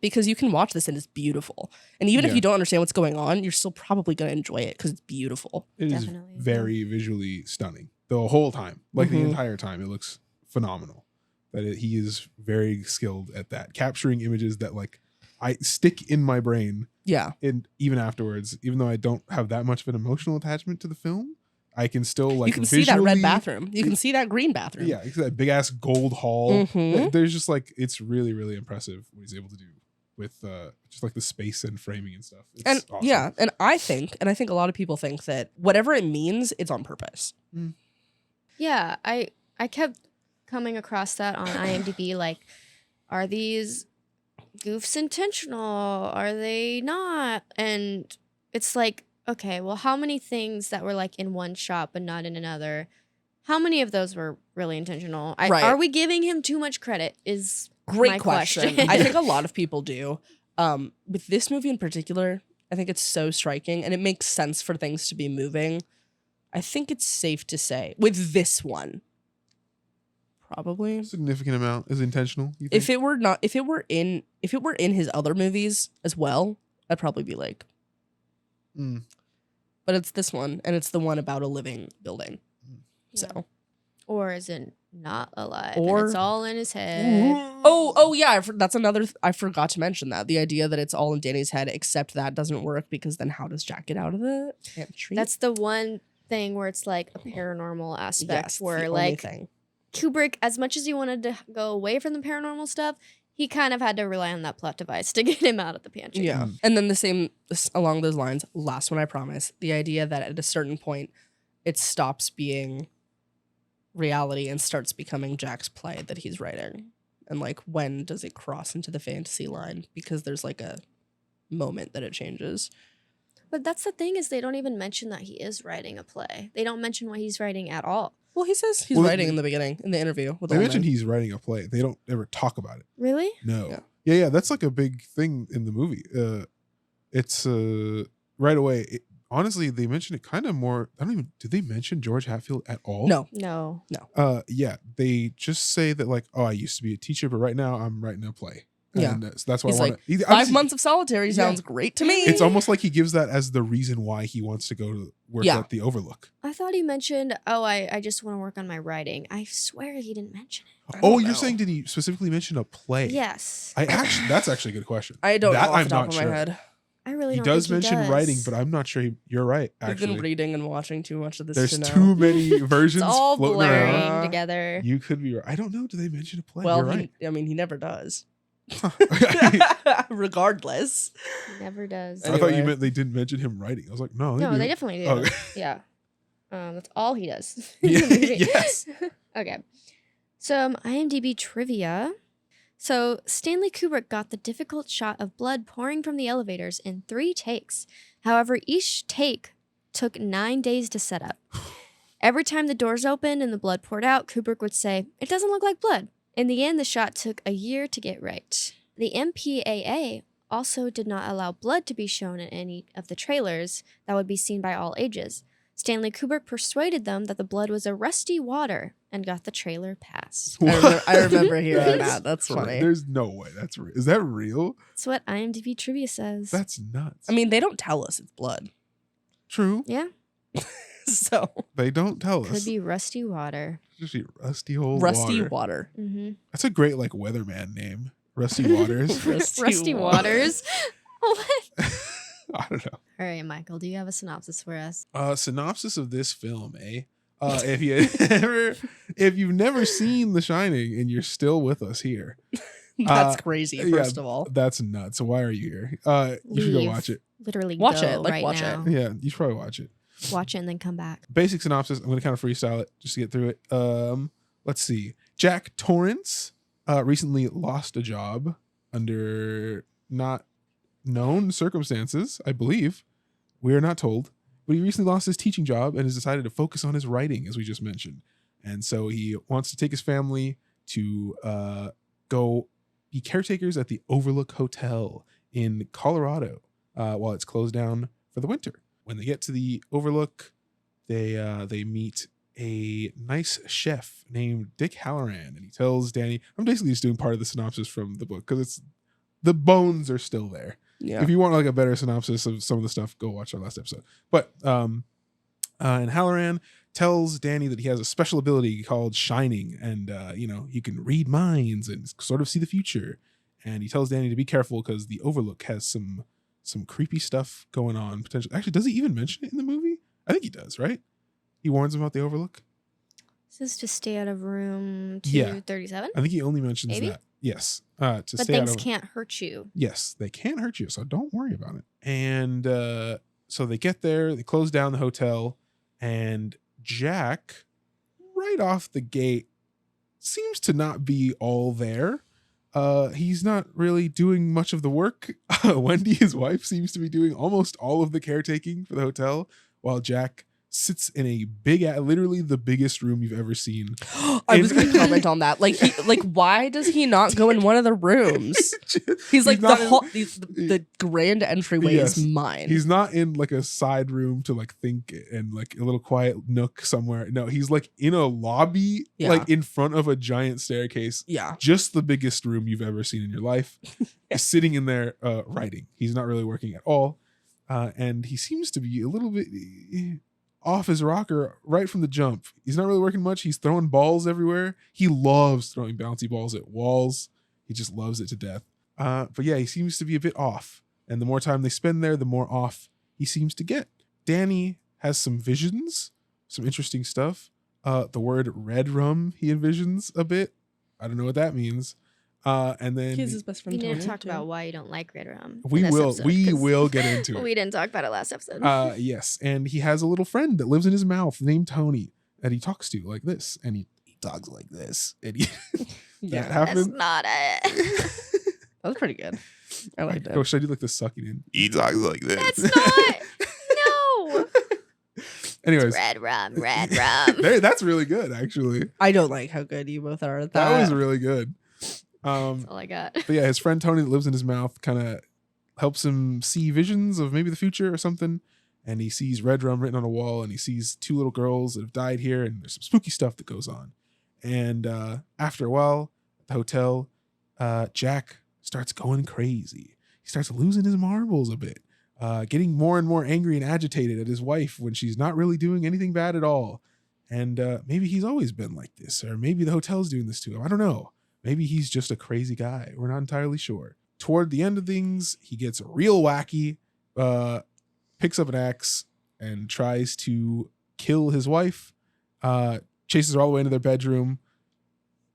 S3: because you can watch this and it's beautiful. And even if you don't understand what's going on, you're still probably going to enjoy it because it's beautiful.
S2: It is
S1: Definitely.
S2: very visually stunning the whole time. Like the entire time, it looks phenomenal. He is very skilled at that, capturing images that like I stick in my brain.
S3: Yeah.
S2: And even afterwards, even though I don't have that much of an emotional attachment to the film, I can still like
S3: you can see that red bathroom. You can see that green bathroom.
S2: Yeah, that big ass gold hall.
S3: Mhm.
S2: There's just like it's really, really impressive what he's able to do with just like the space and framing and stuff. It's awesome.
S3: Yeah, and I think a lot of people think that whatever it means, it's on purpose.
S1: Yeah, I kept coming across that on IMDb. Like, are these goofs intentional? Are they not? And it's like, okay, well, how many things that were like in one shot but not in another? How many of those were really intentional?
S3: Right.
S1: Are we giving him too much credit? Is
S3: Great
S1: my
S3: question. I think a lot of people do. With this movie in particular, I think it's so striking and it makes sense for things to be moving. I think it's safe to say with this one, Probably.
S2: Significant amount is intentional. You think?
S3: If it were in his other movies as well, I'd probably be like,
S2: Mm.
S3: but it's this one, and it's the one about a living building.
S1: Yeah.
S3: So,
S1: Or is it not alive?
S3: Or-
S1: And it's all in his head.
S3: oh yeah, that's another. I forgot to mention that the idea that it's all in Danny's head, except that doesn't work because then how does Jack get out of the pantry?
S1: That's the one thing where it's like a paranormal aspect
S3: Yes,
S1: where
S3: the
S1: like
S3: only thing.
S1: Kubrick, as much as he wanted to go away from the paranormal stuff, he kind of had to rely on that plot device to get him out of the pantry.
S3: Yeah. And then along those lines, last one I promise, the idea that at a certain point it stops being reality and starts becoming Jack's play that he's writing. And like, when does it cross into the fantasy line? Because there's like a moment that it changes.
S1: But that's the thing, is they don't even mention that he is writing a play. They don't mention what he's writing at all.
S3: Well, he says he's
S2: Well,
S3: writing in the beginning, in the interview with
S2: They
S3: the
S2: mentioned
S3: woman.
S2: he's writing a play. They don't ever talk about it.
S1: Really?
S2: No.
S3: Yeah.
S2: Yeah. That's like a big thing in the movie. It's right away. Honestly, they mention it kind of more. I don't even. Did they mention George Hatfield at all?
S3: No.
S1: No.
S2: Yeah. They just say that like, oh, I used to be a teacher, but right now I'm writing a play.
S3: Yeah.
S2: And so that's why
S3: He's
S2: I want
S3: like,
S2: to.
S3: 5 months of solitary sounds great to me.
S2: It's almost like he gives that as the reason why he wants to go to work
S3: Yeah.
S2: at the Overlook.
S1: I thought he mentioned, I just want to work on my writing. I swear he didn't mention it.
S3: I
S2: Oh,
S3: don't
S2: you're
S3: know.
S2: saying did he specifically mention a play?
S1: Yes.
S2: That's actually a good question.
S3: I don't
S2: That
S3: know off
S2: I'm
S3: the top
S2: not
S3: of my
S2: sure.
S3: head.
S1: I really
S2: He
S1: don't
S2: does
S1: think
S2: mention
S1: does.
S2: writing, but I'm not sure. You're right.
S3: I've
S2: Actually,
S3: been reading and watching too much of this
S2: there's
S3: to know.
S2: too many versions
S1: It's all
S2: floating
S1: blurring
S2: around.
S1: together.
S2: You could be right. I don't know. Do they mention a play?
S3: Well,
S2: You're right.
S3: I mean, he never does.
S2: I
S3: Regardless.
S1: He never does.
S2: thought you
S3: Anyway.
S2: meant they didn't mention him writing. I was like, no.
S1: No,
S2: do.
S1: they definitely do.
S2: Oh.
S1: Yeah. That's all he does.
S2: Yeah, yes.
S1: Okay. So IMDb trivia. So Stanley Kubrick got the difficult shot of blood pouring from the elevators in 3 takes. However, each take took 9 days to set up. Every time the doors opened and the blood poured out, Kubrick would say, "It doesn't look like blood." In the end, the shot took a year to get right. The MPAA also did not allow blood to be shown in any of the trailers that would be seen by all ages. Stanley Kubrick persuaded them that the blood was a rusty water and got the trailer passed.
S3: I remember hearing
S2: That's
S3: that. That's
S2: correct.
S3: funny.
S2: There's no way that's real. Is that real?
S1: That's what IMDb trivia says.
S2: That's nuts.
S3: I mean, they don't tell us it's blood.
S2: true.
S1: yeah,
S3: So,
S2: They don't tell
S1: could
S2: us.
S1: be rusty water.
S2: Just be rusty old
S3: rusty
S2: water.
S3: water.
S1: Mm-hmm.
S2: That's a great like weatherman name. Rusty Waters.
S1: Rusty waters. What?
S2: I don't know.
S1: All right, Michael, do you have a synopsis for us?
S2: Synopsis of this film, eh? If you've never seen The Shining and you're still with us here,
S3: That's crazy,
S2: yeah,
S3: first of all.
S2: that's nuts. So why are you here? You should go
S1: Leave.
S2: watch it.
S1: Literally
S3: Watch
S1: go
S3: it, like,
S1: right
S3: watch it.
S1: now.
S2: Yeah, you should probably watch it.
S1: Watch it and then come back.
S2: Basic synopsis. I'm going to kind of freestyle it just to get through it. Let's see. Jack Torrance recently lost a job under not known circumstances, I believe. We are not told. But he recently lost his teaching job and has decided to focus on his writing, as we just mentioned. And so he wants to take his family to go be caretakers at the Overlook Hotel in Colorado while it's closed down for the winter. When they get to the Overlook, they meet a nice chef named Dick Halloran, and he tells Danny, I'm basically just doing part of the synopsis from the book because it's the bones are still there.
S3: Yeah.
S2: If you want like a better synopsis of some of the stuff, go watch our last episode. But and Halloran tells Danny that he has a special ability called shining, and he can read minds and sort of see the future. And he tells Danny to be careful because the Overlook has some creepy stuff going on. Potentially, actually, does he even mention it in the movie? I think he does, right? He warns him about the Overlook.
S1: This is to stay out of room
S2: Yeah.
S1: 237.
S2: I think he only mentions
S1: Maybe?
S2: that. Yes. To
S1: But
S2: stay out
S1: things
S2: of.
S1: can't hurt you.
S2: Yes, they can't hurt you, so don't worry about it. And so they get there, they close down the hotel, and Jack, right off the gate, seems to not be all there. He's not really doing much of the work. Wendy, his wife, seems to be doing almost all of the caretaking for the hotel, while Jack sits in a literally the biggest room you've ever seen.
S3: I was going to comment on that. Like, why does he not go in one of the rooms? He's like the grand entryway is mine.
S2: He's not in like a side room to like think and like a little quiet nook somewhere. No, he's like in a lobby, like in front of a giant staircase.
S3: Yeah,
S2: just the biggest room you've ever seen in your life. Sitting in there writing. He's not really working at all, and he seems to be a little bit off his rocker right from the jump. He's not really working much. He's throwing balls everywhere. He loves throwing bouncy balls at walls. He just loves it to death. But yeah, he seems to be a bit off. And the more time they spend there, the more off he seems to get. Danny has some visions, some interesting stuff. The word red rum he envisions a bit. I don't know what that means. And then
S3: he's his best friend.
S1: We need to talk
S3: too.
S1: about why you don't like red rum.
S2: We will get into it.
S1: We didn't talk about it last episode.
S2: Yes, and he has a little friend that lives in his mouth named Tony that he talks to like this, and he talks like this, and he that happened.
S1: That's not it.
S3: That was pretty good. I liked it.
S2: Oh, should I do like the sucking in? He talks like this.
S1: That's not. No.
S2: Anyways,
S1: it's red rum.
S2: That's really good, actually.
S3: I don't like how good you both are at
S2: that. That was really good.
S1: That's all I got.
S2: But yeah, his friend Tony that lives in his mouth kind of helps him see visions of maybe the future or something. And he sees red rum written on a wall, and he sees 2 little girls that have died here, and there's some spooky stuff that goes on. And after a while, at the hotel, Jack starts going crazy. He starts losing his marbles a bit, getting more and more angry and agitated at his wife when she's not really doing anything bad at all. And maybe he's always been like this, or maybe the hotel's doing this to him. I don't know. Maybe he's just a crazy guy. We're not entirely sure. Toward the end of things, he gets real wacky, picks up an axe and tries to kill his wife, chases her all the way into their bedroom,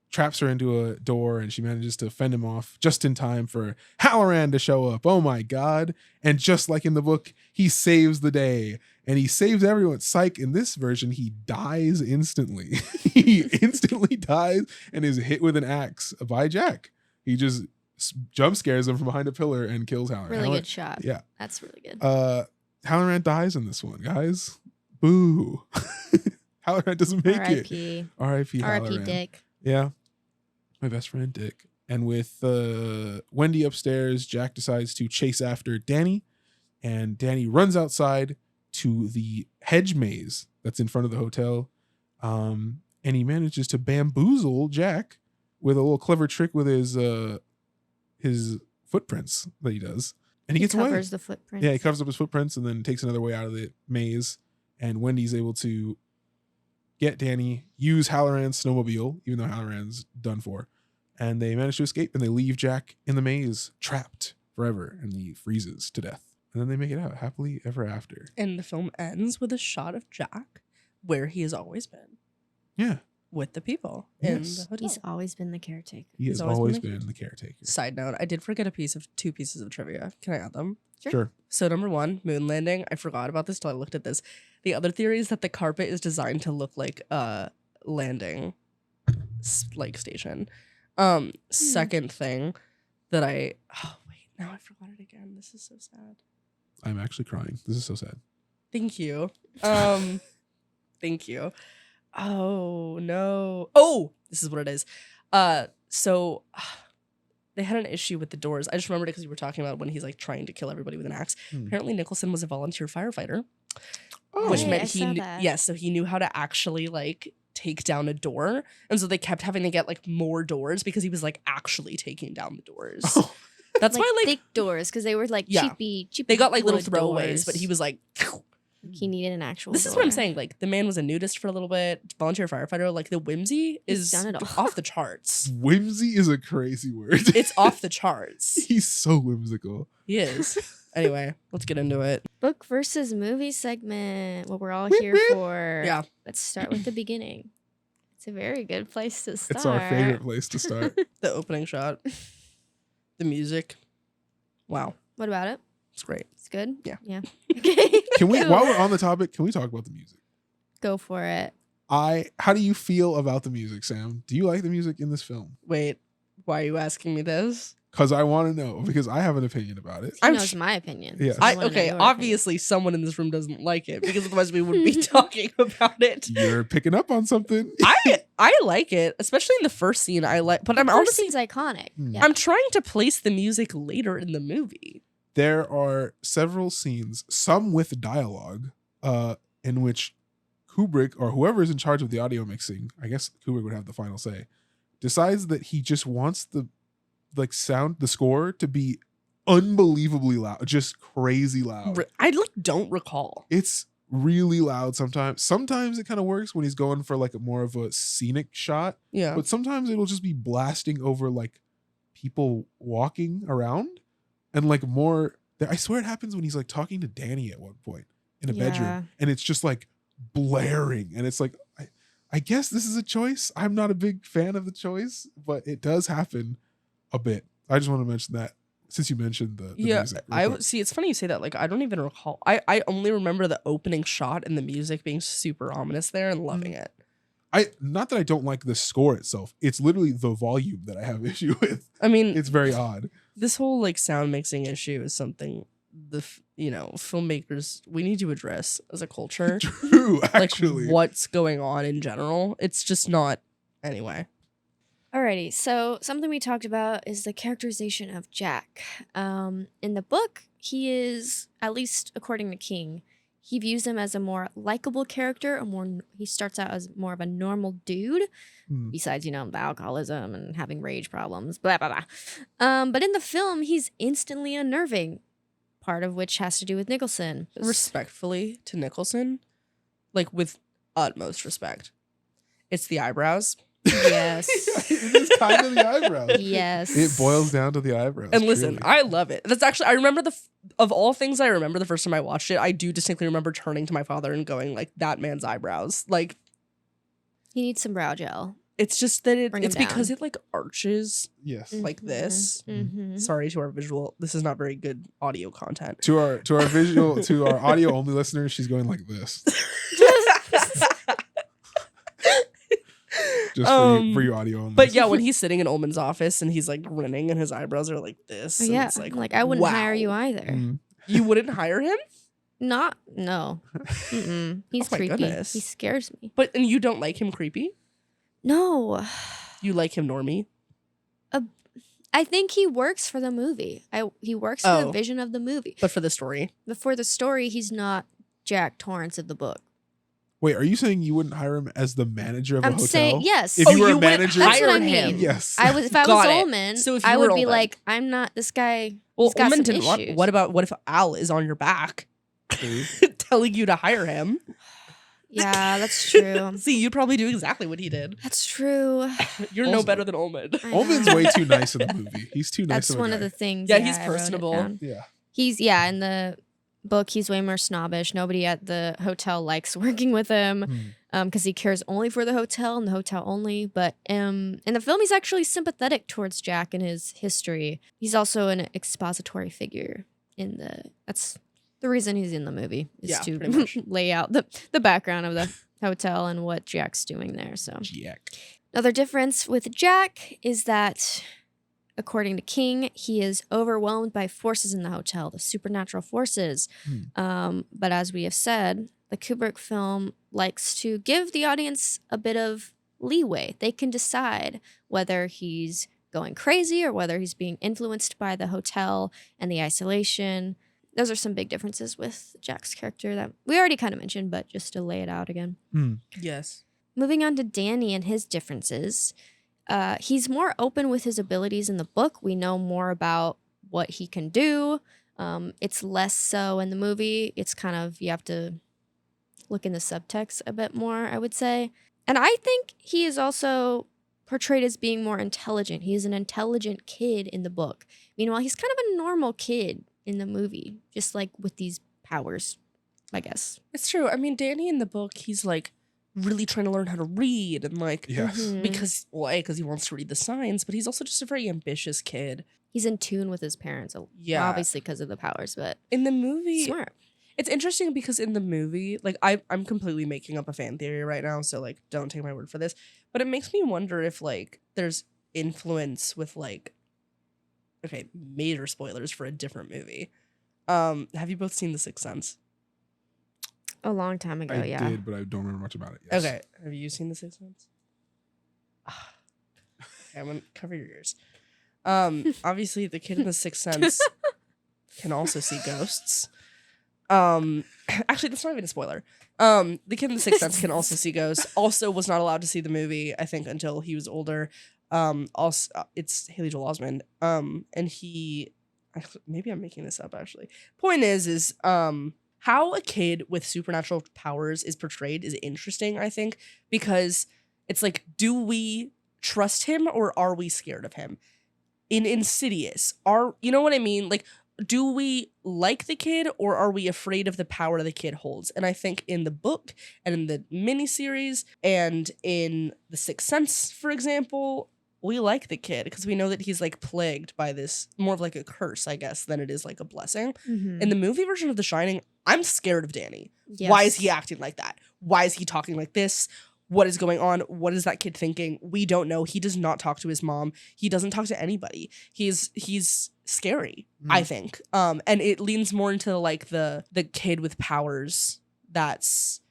S2: traps her into a door, and she manages to fend him off just in time for Halloran to show up. Oh my God. And just like in the book, he saves the day. And he saves everyone. Psych, in this version, he dies instantly. He instantly dies and is hit with an axe by Jack. He just jump scares him from behind a pillar and kills Halloran.
S1: Really good shot.
S2: Yeah.
S1: That's really good.
S2: Halloran dies in this one, guys. Boo. Halloran doesn't make it. R.I.P.
S1: R.I.P. Dick.
S2: Yeah. My best friend, Dick. And with Wendy upstairs, Jack decides to chase after Danny. And Danny runs outside to the hedge maze that's in front of the hotel. And he manages to bamboozle Jack with a little clever trick with his footprints that he does. And he gets away. He covers
S1: the footprints.
S2: Yeah, he covers up his footprints and then takes another way out of the maze. And Wendy's able to get Danny, use Halloran's snowmobile, even though Halloran's done for. And they manage to escape, and they leave Jack in the maze, trapped forever, and he freezes to death. And then they make it out happily ever after.
S3: And the film ends with a shot of Jack where he has always been.
S2: Yeah.
S3: With the people in the hotel.
S1: He's always been the caretaker.
S2: He has always been the caretaker.
S3: Side note, I did forget 2 pieces of trivia. Can I add them?
S2: Sure.
S3: So number 1, moon landing. I forgot about this till I looked at this. The other theory is that the carpet is designed to look like a landing like station. Second thing that now I forgot it again. This is so sad.
S2: I'm actually crying. This is so sad.
S3: Thank you. Thank you. Oh no. Oh, this is what it is. So they had an issue with the doors. I just remembered it because you were talking about when he's like trying to kill everybody with an axe. Apparently Nicholson was a volunteer firefighter. Which meant so he knew how to actually like take down a door. And so they kept having to get like more doors because he was like actually taking down the doors.
S2: Oh.
S3: That's why like
S1: thick doors, because they were like cheapy.
S3: They got like little throwaways,
S1: doors.
S3: but he was like
S1: he needed an actual
S3: This
S1: door.
S3: is what I'm saying. Like the man was a nudist for a little bit, volunteer firefighter. Like the whimsy is off the charts.
S2: Whimsy is a crazy word.
S3: It's off the charts.
S2: He's so whimsical.
S3: He is. Anyway, let's get into it.
S1: Book versus movie segment. What we're all here for.
S3: Yeah.
S1: Let's start with the beginning. It's a very good place to start.
S2: It's our favorite place to start.
S3: The opening shot. The music. Wow.
S1: What about it?
S3: It's great.
S1: It's good?
S3: Yeah.
S1: Yeah. Okay.
S2: Can we, while we're on the topic, can we talk about the music?
S1: Go for it.
S2: How do you feel about the music, Sam? Do you like the music in this film?
S3: Wait, why are you asking me this?
S2: Because I want to know, because I have an opinion about it.
S1: He
S3: I'm
S1: knows
S3: sh-
S1: my opinion.
S2: Yes.
S1: so I wanna know
S3: Okay,
S1: your
S3: obviously someone in this room doesn't like it because otherwise we wouldn't be talking about it.
S2: You're picking up on something.
S3: I like it, especially in the first scene. I like, but I'm
S1: opinion. First
S3: honestly
S1: scene's iconic.
S2: Hmm.
S1: Yeah.
S3: I'm trying to place the music later in the movie.
S2: There are several scenes, some with dialogue, in which Kubrick or whoever is in charge of the audio mixing, I guess Kubrick would have the final say, decides that he just wants the the score to be unbelievably loud, just crazy loud.
S3: I don't recall.
S2: It's really loud sometimes. Sometimes it kind of works when he's going for like a more of a scenic shot,
S3: Yeah,
S2: but sometimes it'll just be blasting over like people walking around and like more. I swear it happens when he's like talking to Danny at one point in a
S1: Yeah.
S2: bedroom, and it's just like blaring, and it's like I guess this is a choice. I'm not a big fan of the choice, but it does happen a bit. I just want to mention that since you mentioned the music. real
S3: I
S2: quick.
S3: see. It's funny you say that. Like, I don't even recall. I only remember the opening shot and the music being super ominous there and loving it.
S2: Not that I don't like the score itself. It's literally the volume that I have issue with.
S3: I mean,
S2: It's very odd.
S3: this whole like sound mixing issue is something filmmakers we need to address as a culture.
S2: True,
S3: Like
S2: actually.
S3: what's going on in general. It's just not. Anyway,
S1: Alrighty, so something we talked about is the characterization of Jack. In the book, he is, at least according to King, he views him as a more likable character. He starts out as more of a normal dude,
S2: Hmm.
S1: besides the alcoholism and having rage problems, blah blah blah. But in the film, he's instantly unnerving, part of which has to do with Nicholson.
S3: respectfully to Nicholson, like with utmost respect, it's the eyebrows.
S1: Yes.
S2: It is kind of the eyebrows.
S1: Yes.
S2: It boils down to the eyebrows.
S3: And listen,
S2: truly.
S3: I love it. That's actually, I remember of all things I remember the first time I watched it, I do distinctly remember turning to my father and going like, that man's eyebrows. Like,
S1: He needs some brow gel.
S3: it's just that
S1: Bring 'em
S3: it's because
S1: down.
S3: it like arches
S2: Yes.
S3: like this.
S1: Mm-hmm.
S3: Sorry to our visual. This is not very good audio content.
S2: To our visual, to our audio only listeners, she's going like this. Just for you audio only.
S3: But yeah, when he's sitting in Ullman's office and he's like grinning and his eyebrows are like this. and
S1: Yeah.
S3: It's
S1: Like, I wouldn't hire
S3: wow.
S1: you either.
S2: Mm.
S3: You wouldn't hire him?
S1: No. Mm-mm. He's
S3: Oh my
S1: creepy.
S3: goodness.
S1: He scares me.
S3: And you don't like him creepy?
S1: No.
S3: You like him normie?
S1: I think he works for the movie. He works for the
S3: Oh.
S1: vision of the movie.
S3: But for the story.
S1: But for the story, he's not Jack Torrance of the book.
S2: Wait, are you saying you wouldn't hire him as the manager of a
S1: I'm
S2: hotel?
S1: saying yes.
S2: If you were a
S3: you wouldn't
S2: manager,
S1: That's what I
S3: hire
S1: mean.
S3: him.
S2: yes.
S1: If I was
S3: Got it.
S1: Ullman,
S3: So if
S1: I
S3: you
S1: would
S3: were
S1: be
S3: Ullman.
S1: like, I'm not this guy.
S3: Well,
S1: He's got
S3: Ullman
S1: some
S3: didn't want.
S1: issues.
S3: What if Al is on your back
S2: True.
S3: telling you to hire him?
S1: Yeah, that's true.
S3: See, you'd probably do exactly what he did.
S1: That's true.
S3: You're no
S2: Also-
S3: better than Ullman.
S1: I
S2: Ullman's
S1: know.
S2: way too nice in the movie. He's too nice.
S1: That's
S2: of a
S1: one of
S2: guy.
S1: the things.
S3: Yeah, he's
S1: I wrote it
S3: personable.
S1: down.
S2: Yeah.
S1: In the book, he's way more snobbish. Nobody at the hotel likes working with him
S2: Hmm.
S1: because he cares only for the hotel and the hotel only. But in the film, he's actually sympathetic towards Jack and his history. He's also an expository figure that's the reason he's in the movie is
S3: Yeah,
S1: to
S3: pretty much.
S1: lay out the background of the hotel and what Jack's doing there. So
S2: Jack.
S1: another difference with Jack is that, according to King, he is overwhelmed by forces in the hotel, the supernatural forces. But as we have said, the Kubrick film likes to give the audience a bit of leeway. They can decide whether he's going crazy or whether he's being influenced by the hotel and the isolation. Those are some big differences with Jack's character that we already kind of mentioned, but just to lay it out again.
S3: Yes.
S1: Moving on to Danny and his differences. He's more open with his abilities in the book. We know more about what he can do. It's less so in the movie. It's kind of, you have to look in the subtext a bit more, I would say. And I think he is also portrayed as being more intelligent. He is an intelligent kid in the book. Meanwhile, he's kind of a normal kid in the movie, just like with these powers, I guess.
S3: It's true. I mean, Danny in the book, he's like really trying to learn how to read and like
S2: Yes.
S1: Mhm.
S3: because he wants to read the signs, but he's also just a very ambitious kid.
S1: He's in tune with his parents,
S3: Yeah.
S1: obviously because of the powers, but
S3: In the movie,
S1: smart.
S3: it's interesting because in the movie, like I'm completely making up a fan theory right now, so like don't take my word for this. But it makes me wonder if like there's influence with like okay, major spoilers for a different movie. Have you both seen The Sixth Sense?
S1: A long time ago,
S2: I
S1: yeah.
S2: did, but I don't remember much about it. Yes.
S3: Okay, have you seen The Sixth Sense? Okay, I'm gonna cover your ears. Obviously, the kid in The Sixth Sense can also see ghosts. Actually, that's not even a spoiler. The kid in The Sixth Sense can also see ghosts. Also, was not allowed to see the movie, I think, until he was older. Also, it's Haley Joel Osment. And he, maybe I'm making this up. Actually, point is how a kid with supernatural powers is portrayed is interesting. I think because it's like, do we trust him or are we scared of him? In Insidious, you know what I mean? Like, do we like the kid or are we afraid of the power the kid holds? And I think in the book and in the miniseries and in The Sixth Sense, for example, we like the kid because we know that he's like plagued by this, more of like a curse, I guess, than it is like a blessing.
S1: Mhm.
S3: In the movie version of The Shining, I'm scared of Danny.
S1: Yes.
S3: Why is he acting like that? Why is he talking like this? What is going on? What is that kid thinking? We don't know. He does not talk to his mom. He doesn't talk to anybody. He's scary, I think. And it leans more into like the kid with powers that's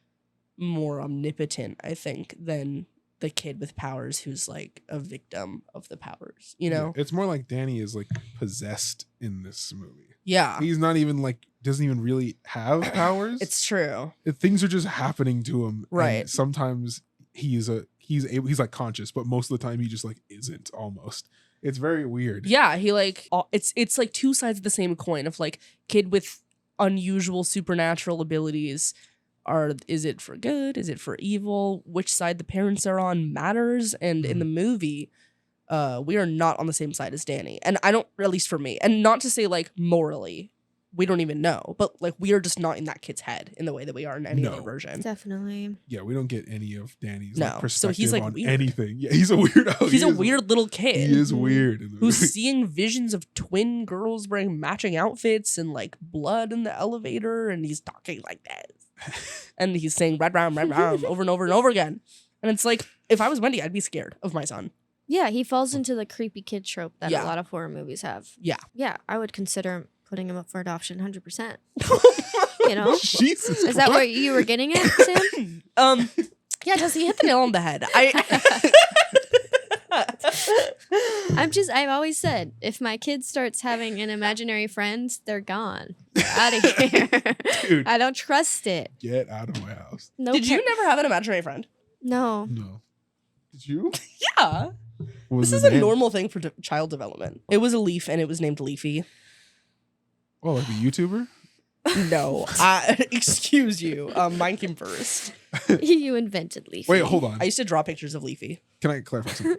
S3: more omnipotent, I think, than the kid with powers who's like a victim of the powers, you know?
S2: Yeah, it's more like Danny is like possessed in this movie.
S3: Yeah.
S2: He's not even like, doesn't even really have powers.
S3: It's true.
S2: Things are just happening to him.
S3: Right.
S2: And sometimes he's like conscious, but most of the time he just like isn't almost. It's very weird.
S3: Yeah, he like it's like two sides of the same coin of like kid with unusual supernatural abilities. Is it for good? Is it for evil? Which side the parents are on matters. And in the movie, we are not on the same side as Danny. And I don't, at least for me, and not to say like morally, we don't even know, but like we are just not in that kid's head in the way that we are in any other version.
S1: Definitely.
S2: Yeah, we don't get any of Danny's
S3: No.
S2: like,
S3: So
S2: perspective
S3: he's, like,
S2: on
S3: weird.
S2: anything. Yeah, he's a weirdo.
S3: He's a weird little kid.
S2: He is weird in the
S3: Who's
S2: movie.
S3: seeing visions of twin girls wearing matching outfits and like blood in the elevator, and he's talking like this. And he's saying red round over and over and over again. And it's like, if I was Wendy, I'd be scared of my son.
S1: Yeah, he falls into the creepy kid trope that
S3: Yeah.
S1: a lot of horror movies have.
S3: Yeah.
S1: Yeah, I would consider putting him up for adoption 100%. You know?
S2: Jesus.
S1: Is that what you were getting at, Sam?
S3: Yeah, Tessa, you hit the nail on the head.
S1: I've always said, if my kid starts having an imaginary friend, they're gone. They're out of here.
S2: Dude.
S1: I don't trust it.
S2: Get out of my house.
S1: No.
S3: Did you never have an imaginary friend?
S1: No.
S2: No. Did you?
S3: Yeah.
S2: What was
S3: This is
S2: his
S3: a
S2: name?
S3: normal thing for child development. It was a leaf and it was named Leafy.
S2: Oh, like a YouTuber?
S3: No. Excuse you. Mine came first.
S1: You invented Leafy.
S2: Wait, hold on.
S3: I used to draw pictures of Leafy.
S2: Can I clarify something?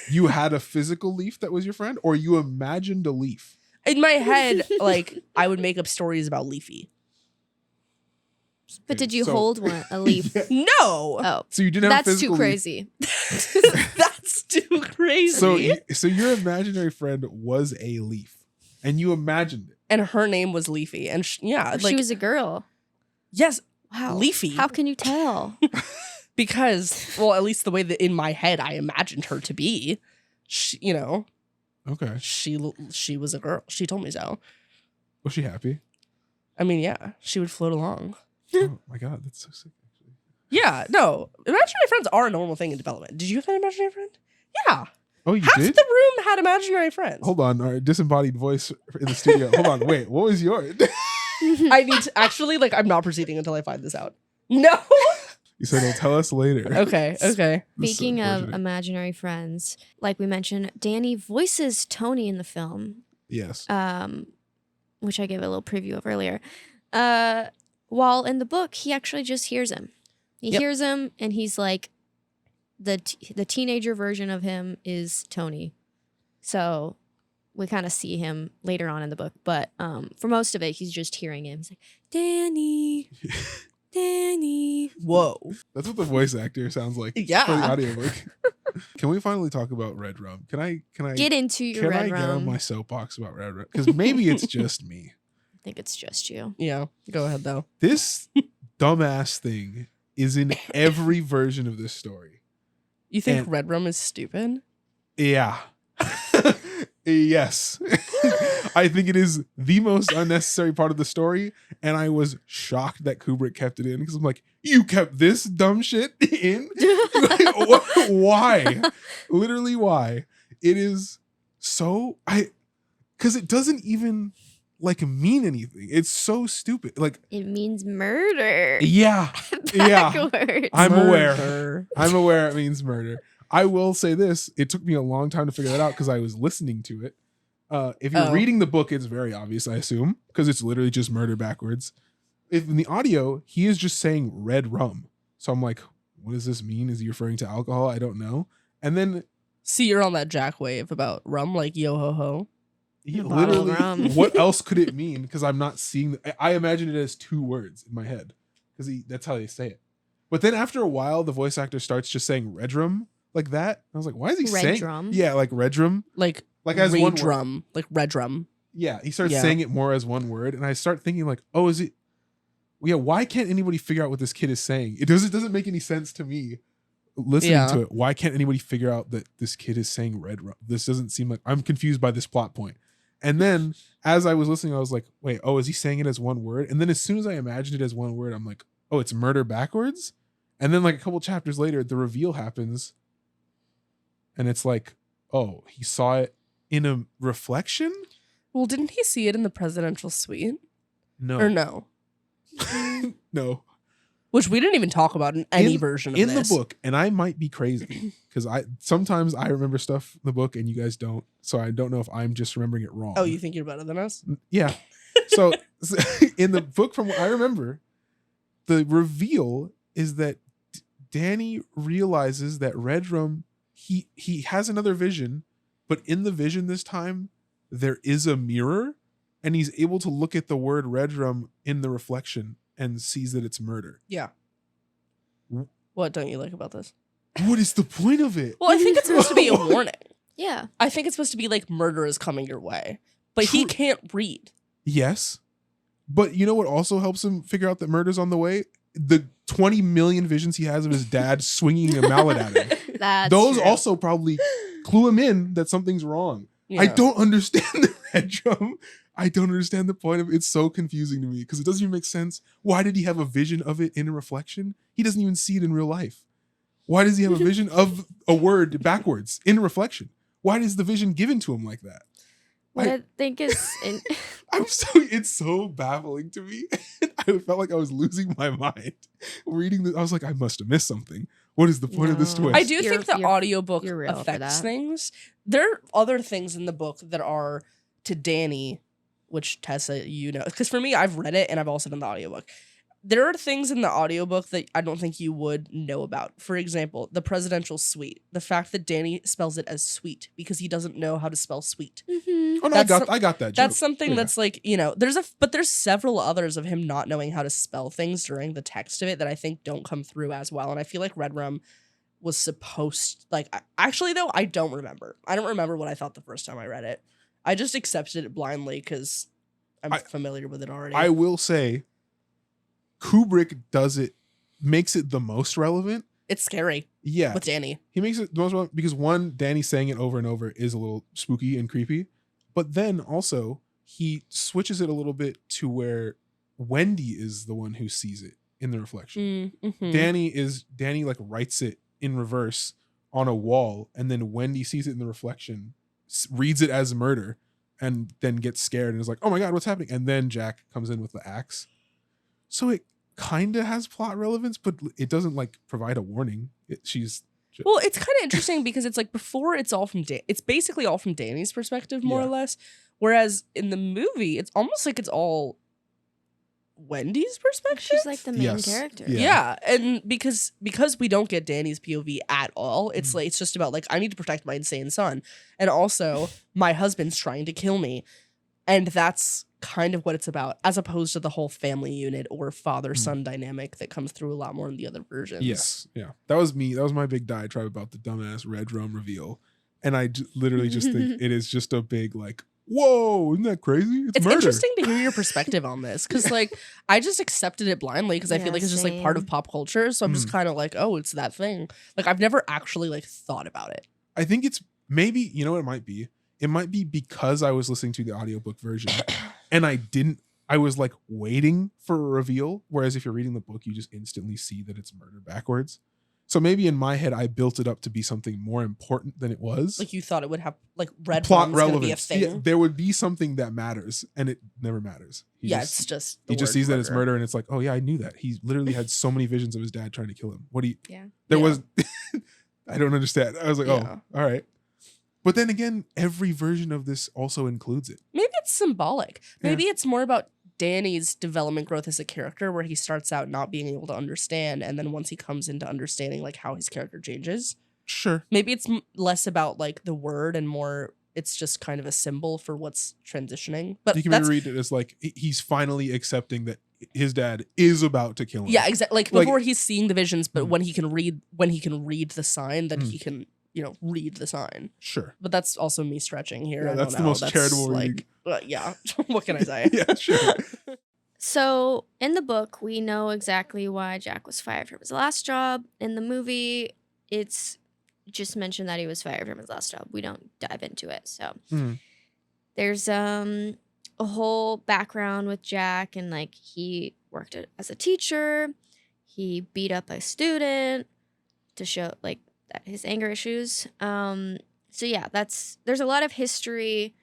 S2: You had a physical leaf that was your friend, or you imagined a leaf?
S3: In my head, like, I would make up stories about Leafy.
S1: But did you
S2: So-
S1: hold a leaf?
S3: No.
S1: Oh,
S2: So you didn't have a
S1: that's
S2: physical
S1: too
S2: leaf.
S1: crazy.
S3: That's too crazy.
S2: So your imaginary friend was a leaf, and you imagined it.
S3: And her name was Leafy. And yeah,
S1: She
S3: like,
S1: was a girl.
S3: yes,
S1: Wow.
S3: Leafy.
S1: How can you tell?
S3: Because, well, at least the way that in my head I imagined her to be, she, you know,
S2: Okay.
S3: she was a girl. She told me so.
S2: Was she happy?
S3: I mean, yeah, she would float along.
S2: Oh my god, that's so sick. Actually.
S3: Yeah, no, imaginary friends are a normal thing in development. Did you have an imaginary friend? Yeah,
S2: Oh, you
S3: half
S2: did?
S3: the room had imaginary friends.
S2: Hold on, our disembodied voice in the studio. Hold on, wait. What was yours?
S3: I need to actually, like, I'm not proceeding until I find this out. No.
S2: You said they'll tell us later.
S3: Okay. Okay.
S2: This is
S1: Speaking of
S2: unfortunate.
S1: imaginary friends, like we mentioned, Danny voices Tony in the film,
S2: Yes.
S1: which I gave a little preview of earlier. While in the book, he actually just hears him. He
S3: Yep.
S1: hears him, and he's like, the teenager version of him is Tony. So we kind of see him later on in the book, but for most of it, he's just hearing him. He's like, Danny, Danny.
S3: Whoa.
S2: That's what the voice actor sounds like
S3: Yeah.
S2: for the audiobook. Can we finally talk about Red Rum? Can I
S1: Get into your
S2: can
S1: red
S2: I get on
S1: rum.
S2: my soapbox about Red Rum? Because maybe it's just me.
S1: I think it's just you.
S3: Yeah. Go ahead though.
S2: This dumbass thing is in every version of this story.
S3: You think
S2: And-
S3: Red Rum is stupid?
S2: Yeah. Yes. I think it is the most unnecessary part of the story, and I was shocked that Kubrick kept it in because I'm like, you kept this dumb shit in? Why? Literally, why? It is so because it doesn't even like mean anything. It's so stupid. Like,
S1: It means murder.
S2: yeah, yeah.
S1: Backwards.
S2: I'm aware.
S3: Murder.
S2: I'm aware it means murder. I will say this: it took me a long time to figure that out because I was listening to it. If you're reading the book, it's very obvious, I assume, because it's literally just murder backwards. If in the audio, he is just saying red rum. So I'm like, what does this mean? Is he referring to alcohol? I don't know. And then
S3: See, you're on that Jack wave about rum, like yo ho ho.
S2: he
S1: A bottle of
S2: literally,
S1: rum.
S2: what else could it mean? Because I'm not seeing. I imagine it as two words in my head because that's how they say it. But then after a while, the voice actor starts just saying red rum like that. I was like, why is he
S1: Red
S2: saying?
S1: drum?
S2: Yeah, like red drum.
S3: Like
S2: As one word.
S3: drum, like red drum.
S2: Yeah, he starts
S3: Yeah.
S2: saying it more as one word, and I start thinking like, oh, is it? Yeah, why can't anybody figure out what this kid is saying? It doesn't make any sense to me listening to it. Why can't anybody figure out that this kid is saying red rum? This doesn't seem like I'm confused by this plot point. And then as I was listening, I was like, wait, oh, is he saying it as one word? And then as soon as I imagined it as one word, I'm like, oh, it's murder backwards. And then like a couple chapters later, the reveal happens, and it's like, oh, he saw it in a reflection.
S3: Well, didn't he see it in the presidential suite?
S2: No,
S3: Or no?
S2: no.
S3: Which we didn't even talk about in any version of
S2: in
S3: this.
S2: the book, and I might be crazy because I sometimes I remember stuff in the book and you guys don't, so I don't know if I'm just remembering it wrong.
S3: Oh, you think you're better than us?
S2: Yeah. So in the book, from what I remember, the reveal is that Danny realizes that red rum. He has another vision, but in the vision this time there is a mirror, and he's able to look at the word red rum in the reflection and sees that it's murder.
S3: Yeah. What don't you like about this?
S2: What is the point of it?
S3: Well, I think it's supposed to be a warning.
S1: Yeah.
S3: I think it's supposed to be like murder is coming your way. But he
S2: True.
S3: can't read.
S2: Yes. But you know what also helps him figure out that murder's on the way? The 20 million visions he has of his dad swinging a mallet at him.
S1: That's
S2: Those
S1: true.
S2: also probably clue him in that something's wrong.
S3: Yeah.
S2: I don't understand the red drum. I don't understand the point of it. It's so confusing to me because it doesn't even make sense. Why did he have a vision of it in a reflection? He doesn't even see it in real life. Why does he have a vision of a word backwards in a reflection? Why is the vision given to him like that?
S1: What I think is
S2: It's so baffling to me. I felt like I was losing my mind reading this. I was like, I must have missed something. What is the point of this
S1: No.
S2: twist?
S3: I do think the audiobook
S1: you're real for
S3: affects
S1: that.
S3: things. There are other things in the book that are to Danny, which Tessa, you know. Because for me, I've read it and I've also done the audiobook. There are things in the audiobook that I don't think you would know about. For example, the presidential suite. The fact that Danny spells it as sweet because he doesn't know how to spell sweet.
S1: Mhm.
S2: Oh no, I got that.
S3: That's
S2: joke.
S3: something
S2: Yeah.
S3: that's like, you know, there's several others of him not knowing how to spell things during the text of it that I think don't come through as well. And I feel like Red Rum was supposed, like, actually though, I don't remember. I don't remember what I thought the first time I read it. I just accepted it blindly because I'm familiar with it already.
S2: I will say, Kubrick makes it the most relevant.
S3: It's scary
S2: Yeah,
S3: with Danny.
S2: he makes it the most relevant because one, Danny saying it over and over is a little spooky and creepy, but then also he switches it a little bit to where Wendy is the one who sees it in the reflection.
S3: Mm-hmm.
S2: Danny like writes it in reverse on a wall, and then Wendy sees it in the reflection, reads it as murder, and then gets scared and is like, "Oh my god, what's happening?" And then Jack comes in with the axe. So it kind of has plot relevance, but it doesn't like provide a warning.
S3: Well, it's kind of interesting because it's like before it's all from it's basically all from Danny's perspective more or less, whereas in the movie it's almost like it's all Wendy's perspective.
S1: She's like the main
S2: Yes.
S1: character.
S2: Yeah.
S3: Yeah, and because we don't get Danny's POV at all, it's like it's just about like I need to protect my insane son, and also my husband's trying to kill me, and that's kind of what it's about, as opposed to the whole family unit or father-son dynamic that comes through a lot more in the other versions.
S2: Yes, yeah, that was me. That was my big diatribe about the dumbass Red Rum reveal, and I literally just think it is just a big like, whoa, isn't that crazy?
S3: It's
S2: murder.
S3: interesting to hear your perspective on this because, like, I just accepted it blindly because I feel
S1: Yeah,
S3: like it's just like part of
S1: same.
S3: pop culture. So I'm just kind of like, oh, it's that thing. Like, I've never actually like thought about it.
S2: I think it's maybe, you know what it might be? it might be because I was listening to the audiobook version and I was like waiting for a reveal. Whereas if you're reading the book, you just instantly see that it's murder backwards. So maybe in my head, I built it up to be something more important than it was.
S3: Like you thought it would have like red
S2: Plot
S3: rum's gonna be a
S2: relevance.
S3: thing.
S2: Yeah, there would be something that matters, and it never matters.
S3: It's just
S2: He just sees that it's murder, and it's like, oh yeah, I knew that. He literally had so many visions of his dad trying to kill him. What do you?
S1: Yeah.
S2: There
S3: Yeah.
S2: was. I don't understand. I was like,
S3: Yeah.
S2: oh, all right. But then again, every version of this also includes it.
S3: Maybe it's symbolic.
S2: Yeah.
S3: Maybe it's more about Danny's development growth as a character, where he starts out not being able to understand, and then once he comes into understanding like how his character changes.
S2: Sure.
S3: Maybe it's less about like the word and more it's just kind of a symbol for what's transitioning. But
S2: You can maybe read it as like he's finally accepting that his dad is about to kill him.
S3: yeah, exactly. Like
S2: Like-
S3: before he's seeing the visions, but
S2: Mhm.
S3: when he can read the sign, then he can, read the sign.
S2: Sure.
S3: But that's also me stretching here.
S2: Yeah,
S3: I
S2: that's
S3: don't
S2: the
S3: know.
S2: most charitable reading.
S3: Yeah. What can I say?
S2: Yeah, sure.
S1: So in the book, we know exactly why Jack was fired from his last job. In the movie, it's just mentioned that he was fired from his last job. We don't dive into it. So
S2: Mhm.
S1: there's a whole background with Jack, and like he worked as a teacher. He beat up a student to show like that his anger issues. So yeah, there's a lot of history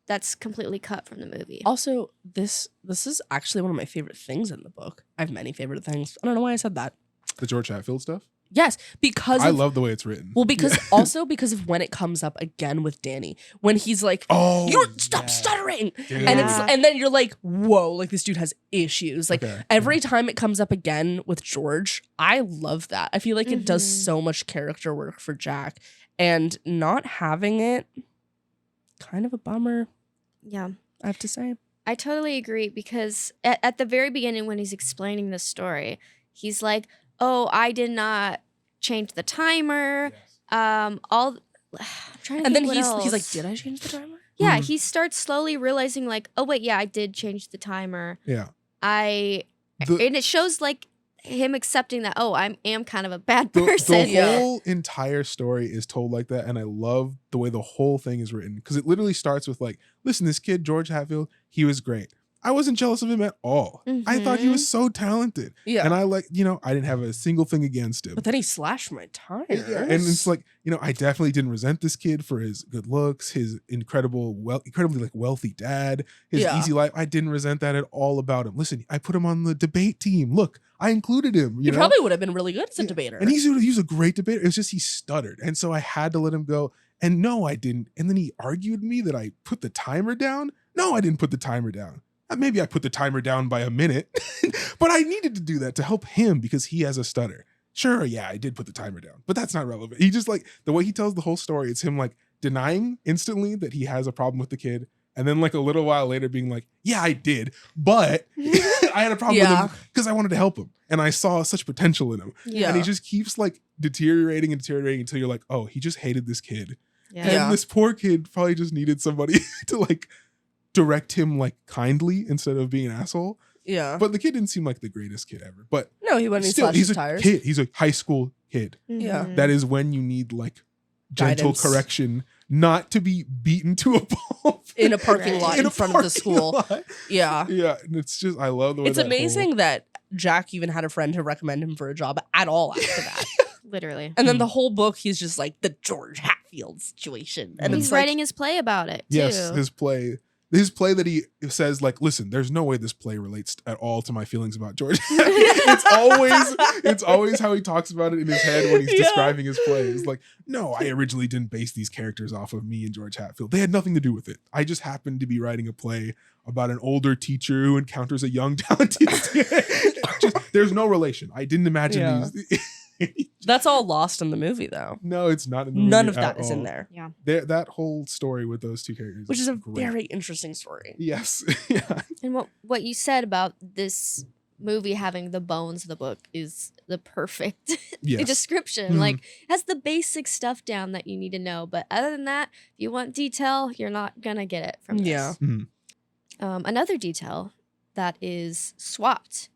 S1: that's completely cut from the movie.
S3: Also, this is actually one of my favorite things in the book. I have many favorite things. I don't know why I said that.
S2: The George Hatfield stuff.
S3: Yes, because
S2: I love the way it's written.
S3: well, because
S2: Yeah.
S3: also because of when it comes up again with Danny, when he's like,
S2: Oh,
S3: "You stop
S2: yeah.
S3: stuttering,"
S2: Dude.
S3: and
S1: Yeah.
S3: and then you're like, "Whoa!" Like this dude has issues. Like
S2: Okay.
S3: every time it comes up again with George, I love that. I feel like it does
S1: Mhm.
S3: so much character work for Jack, and not having it, kind of a bummer.
S1: Yeah.
S3: I have to say.
S1: I totally agree, because at the very beginning when he's explaining the story, he's like, "Oh, I did not change the timer." I'm trying to
S3: And then
S1: think what
S3: he's
S1: else.
S3: like, "Did I change the timer?"
S1: Yeah,
S2: Mhm.
S1: he starts slowly realizing like, "Oh wait, yeah, I did change the timer."
S2: Yeah.
S1: And it shows like him accepting that, "Oh, I am kind of a bad
S2: The
S1: person."
S3: Yeah.
S2: whole entire story is told like that, and I love the way the whole thing is written, because it literally starts with like, listen, this kid George Hatfield, he was great. I wasn't jealous of him at all. I thought he was so talented,
S3: Yeah.
S2: and I didn't have a single thing against him.
S3: But then he slashed my tires.
S2: And it's like, I definitely didn't resent this kid for his good looks, his incredibly like wealthy dad, his
S3: Yeah.
S2: easy life. I didn't resent that at all about him. Listen, I put him on the debate team. Look, I included him.
S3: He probably would have been really good as a debater.
S2: And he's a great debater. It's just he stuttered. And so I had to let him go. And no, I didn't. And then he argued me that I put the timer down. No, I didn't put the timer down. Maybe I put the timer down by a minute, but I needed to do that to help him because he has a stutter. Sure, yeah, I did put the timer down, but that's not relevant. He just like the way he tells the whole story, it's him like denying instantly that he has a problem with the kid. And then like a little while later being like, yeah, I did, but I had a problem with him because I wanted to help him. And I saw such potential in him.
S3: Yeah.
S2: And he just keeps like deteriorating until you're like, oh, he just hated this kid.
S1: Yeah.
S2: And this poor kid probably just needed somebody to like direct him like kindly instead of being an asshole.
S3: Yeah.
S2: But the kid didn't seem like the greatest kid ever. But
S3: no, he went and he
S2: still,
S3: slashed
S2: he's
S3: his
S2: a
S3: tires.
S2: kid. He's a high school kid.
S3: Yeah.
S1: Mhm.
S2: That is when you need like gentle
S3: Guidance.
S2: correction, not to be beaten to a pulp
S3: In a parking
S1: Right.
S3: lot
S2: in
S3: in
S2: a
S3: front of the
S2: parking
S3: school.
S2: lot.
S3: Yeah.
S2: Yeah, and it's just I love the way
S3: It's
S2: that
S3: amazing that Jack even had a friend to recommend him for a job at all after that.
S1: Literally.
S3: And then the whole book, he's just like the George Hatfield situation. And
S1: He's
S3: it's like,
S1: writing his play about it too.
S2: Yes, his play that he says like, listen, there's no way this play relates at all to my feelings about George. it's always how he talks about it in his head when he's
S3: Yeah.
S2: describing his play. It's like, no, I originally didn't base these characters off of me and George Hatfield. They had nothing to do with it. I just happened to be writing a play about an older teacher who encounters a young talented student. There's no relation. I didn't imagine
S3: Yeah.
S2: these.
S3: that's all lost in the movie, though.
S2: No, it's not in the
S3: None
S2: movie
S3: of that
S2: at
S3: is in
S2: all.
S3: there,
S2: That whole story with those two characters,
S3: which is a
S2: great.
S3: very interesting story.
S2: Yes. Yeah.
S1: And what you said about this movie having the bones of the book is the perfect
S2: Yes.
S1: description.
S2: Mhm.
S1: Like, it has the basic stuff down that you need to know. But other than that, if you want detail, you're not gonna get it from this.
S3: Yeah.
S2: Mhm.
S1: Another detail that is swapped.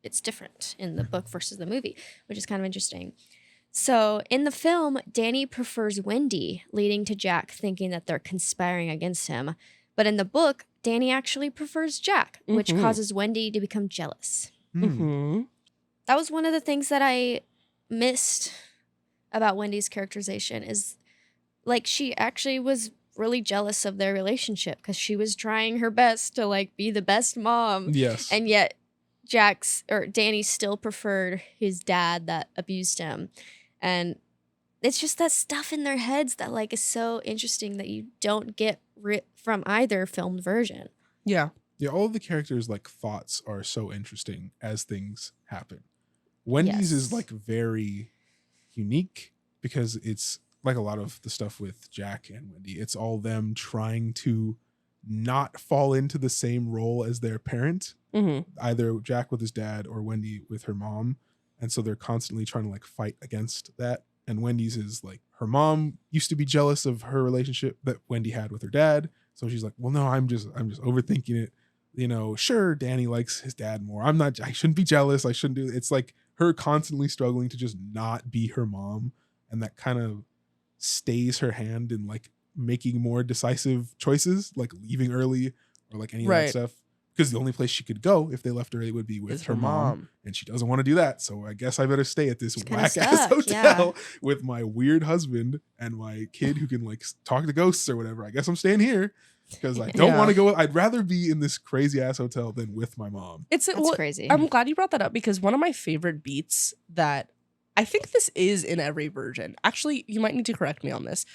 S1: It's different in the book versus the movie, which is kind of interesting. So in the film, Danny prefers Wendy, leading to Jack thinking that they're conspiring against him. But in the book, Danny actually prefers Jack, which causes Wendy to become jealous. That was one of the things that I missed about Wendy's characterization is like she actually was really jealous of their relationship because she was trying her best to like be the best mom.
S2: Yes.
S1: And yet Danny still preferred his dad that abused him. And it's just that stuff in their heads that like is so interesting that you don't get from either filmed version.
S3: Yeah.
S2: Yeah, all of the characters' like thoughts are so interesting as things happen. Wendy's is like very unique because it's like a lot of the stuff with Jack and Wendy. It's all them trying to not fall into the same role as their parent, either Jack with his dad or Wendy with her mom. And so they're constantly trying to like fight against that. And Wendy's is like her mom used to be jealous of her relationship that Wendy had with her dad. So she's like, well, no, I'm just overthinking it. You know, sure, Danny likes his dad more. I shouldn't be jealous. I shouldn't do it. It's like her constantly struggling to just not be her mom. And that kind of stays her hand in like making more decisive choices, like leaving early or like any of that stuff. Because the only place she could go if they left early would be with her mom. And she doesn't want to do that. So I guess I better stay at this whack ass hotel with my weird husband and my kid who can like talk to ghosts or whatever. I guess I'm staying here. Because I don't want to go. I'd rather be in this crazy ass hotel than with my mom.
S1: That's crazy.
S3: I'm glad you brought that up because one of my favorite beats that I think this is in every version. Actually, you might need to correct me on this.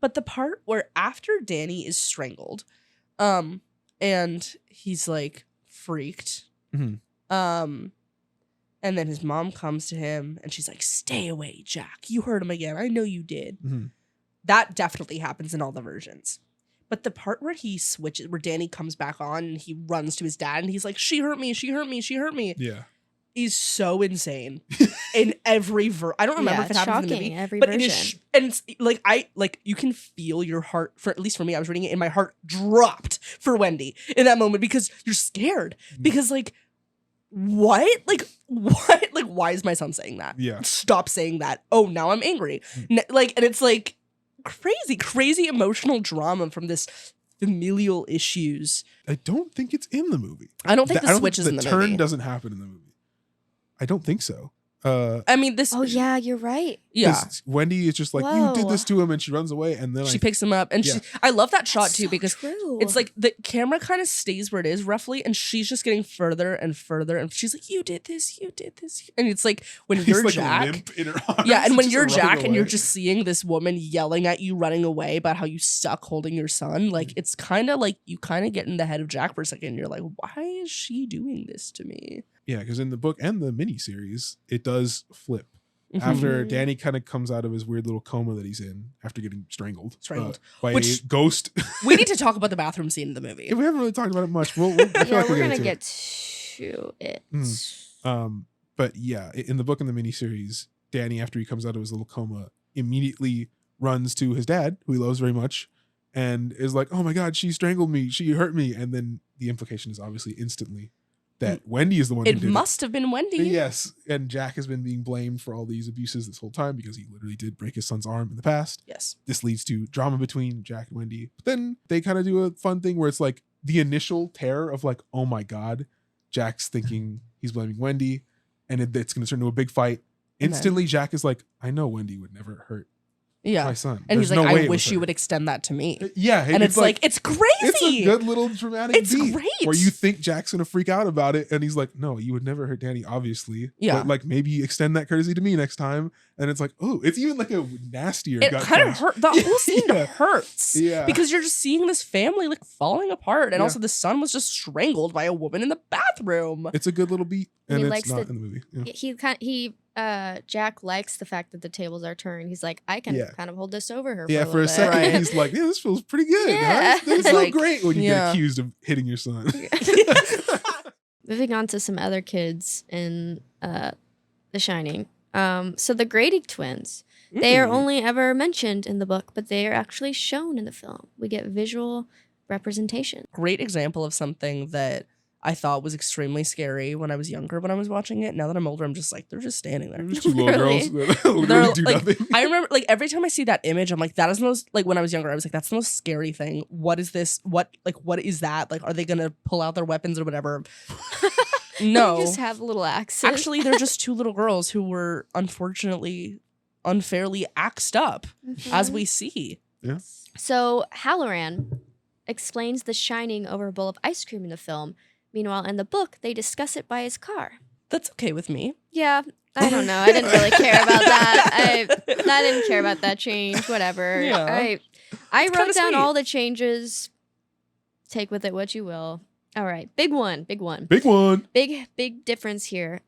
S3: But the part where after Danny is strangled, and he's like freaked, and then his mom comes to him and she's like, "Stay away, Jack. You hurt him again. I know you did." That definitely happens in all the versions. But the part where he switches, where Danny comes back on and he runs to his dad and he's like, "She hurt me, she hurt me, she hurt me."
S2: Yeah.
S3: Is so insane in every I don't remember if it happens in the movie.
S1: Every
S3: but
S1: version.
S3: It is and it's like you can feel your heart, for at least for me, I was reading it and my heart dropped for Wendy in that moment because you're scared. Because like what? Like why is my son saying that?
S2: Yeah.
S3: Stop saying that. Oh, now I'm angry. Like, and it's like crazy emotional drama from this familial issues.
S2: I don't think it's in the movie.
S3: I don't think the switch is in the movie.
S2: The turn doesn't happen in the movie. I don't think so.
S3: I mean, this.
S1: Oh yeah, you're right.
S3: Yeah,
S2: Wendy is just like, "You did this to him," and she runs away, and then
S3: she picks him up, and I love that shot too
S1: so
S3: because
S1: true.
S3: it's like the camera kind of stays where it is roughly, and she's just getting further and further, and she's like, "You did this, and it's like when you're
S2: like
S3: Jack,
S2: limp in her arms,
S3: yeah, and when you're
S2: just
S3: Jack
S2: running
S3: and you're
S2: away.
S3: just seeing this woman yelling at you, running away about how you suck holding your son, like it's kind of like you kind of get in the head of Jack for a second. And you're like, why is she doing this to me?
S2: Yeah, because in the book and the miniseries, it does flip. After Danny kind of comes out of his weird little coma that he's in after getting strangled by a ghost.
S3: We need to talk about the bathroom scene in the movie.
S2: Yeah, we haven't really talked about it much. I feel like
S1: we're
S2: we'll
S1: gonna
S2: get
S1: to it.
S2: But yeah, in the book and the miniseries, Danny, after he comes out of his little coma, immediately runs to his dad, who he loves very much, and is like, "Oh my God, she strangled me. She hurt me." And then the implication is obviously instantly that Wendy is the one who did it.
S3: It must have been Wendy.
S2: Yes. And Jack has been being blamed for all these abuses this whole time because he literally did break his son's arm in the past.
S3: Yes.
S2: This leads to drama between Jack and Wendy. But then they kind of do a fun thing where it's like the initial terror of like, oh my God, Jack's thinking he's blaming Wendy and it's going to turn into a big fight. Instantly, Jack is like, I know Wendy would never hurt my son.
S3: And
S2: There's
S3: he's like,
S2: no way
S3: I
S2: it
S3: wish
S2: was
S3: you
S2: her.
S3: would extend that to me.
S2: Yeah.
S3: And it's like, it's crazy.
S2: It's a good little dramatic beat.
S3: Great.
S2: Where you think Jack's going to freak out about it. And he's like, no, you would never hurt Danny, obviously.
S3: Yeah.
S2: But like maybe extend that courtesy to me next time. And it's like, oh, it's even like a nastier
S3: It
S2: gut
S3: kind of
S2: punch.
S3: hurt. The whole scene hurts.
S2: Yeah.
S3: Because you're just seeing this family like falling apart. And also the son was just strangled by a woman in the bathroom.
S2: It's a good little beat. And
S1: He
S2: it's
S1: likes
S2: not in the movie. Yeah.
S1: Jack likes the fact that the tables are turned. He's like, I can kind of hold this over her.
S2: Yeah, for a
S1: bit.
S2: second, he's like, yeah, this feels pretty good.
S1: Yeah.
S2: Huh? This feels
S3: Like,
S2: great when you get accused of hitting your son.
S1: Moving on to some other kids in The Shining. So the Grady twins, they are only ever mentioned in the book, but they are actually shown in the film. We get visual representation.
S3: Great example of something that I thought was extremely scary when I was younger when I was watching it. Now that I'm older, I'm just like, they're just standing there.
S2: There's two little girls
S1: Really?
S2: that literally
S3: They're
S2: do
S3: like,
S2: nothing.
S3: I remember like every time I see that image, I'm like, that is the most, like when I was younger, I was like, that's the most scary thing. What is this? What is that? Like, are they gonna pull out their weapons or whatever? No.
S1: They just have little axes.
S3: Actually, they're just two little girls who were unfortunately unfairly axed up, as we see.
S2: Yeah.
S1: So Halloran explains the shining over a bowl of ice cream in the film. Meanwhile, in the book, they discuss it by his car.
S3: That's okay with me.
S1: Yeah, I don't know. I didn't really care about that. I didn't care about that change. Whatever.
S3: Yeah.
S1: I
S3: It's
S1: wrote
S3: kinda
S1: down
S3: sweet.
S1: all the changes. Take with it what you will. All right, big one.
S2: Big one.
S1: Big difference here.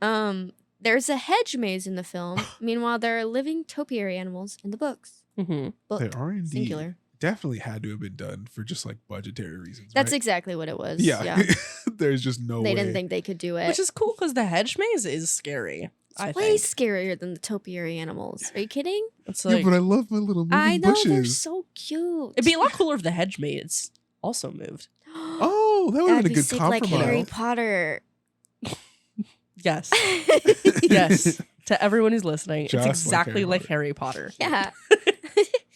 S1: There's a hedge maze in the film. Meanwhile, there are living topiary animals in the books.
S3: Mm-hmm.
S1: Book,
S2: They are indeed.
S1: singular.
S2: Definitely had to have been done for just like budgetary reasons.
S1: That's
S2: right?
S1: exactly what it was.
S2: Yeah. There's just no
S1: They
S2: way.
S1: didn't think they could do it.
S3: Which is cool because the hedge maze is scary. I
S1: It's way
S3: think.
S1: scarier than the topiary animals. Are you kidding?
S3: It's
S2: Yeah,
S3: like,
S2: but I love my little moving
S1: I know, they're
S2: bushes.
S1: so cute.
S3: it'd be a lot cooler if the hedge maze also moved.
S2: Oh, that would have
S1: That'd
S2: been a
S1: be
S2: good
S1: sick,
S2: compromise.
S1: like Harry Potter.
S3: Yes. Yes. To everyone who's listening,
S2: Just like
S3: it's exactly
S2: Harry
S3: like
S2: Potter.
S3: Harry Potter.
S1: Yeah.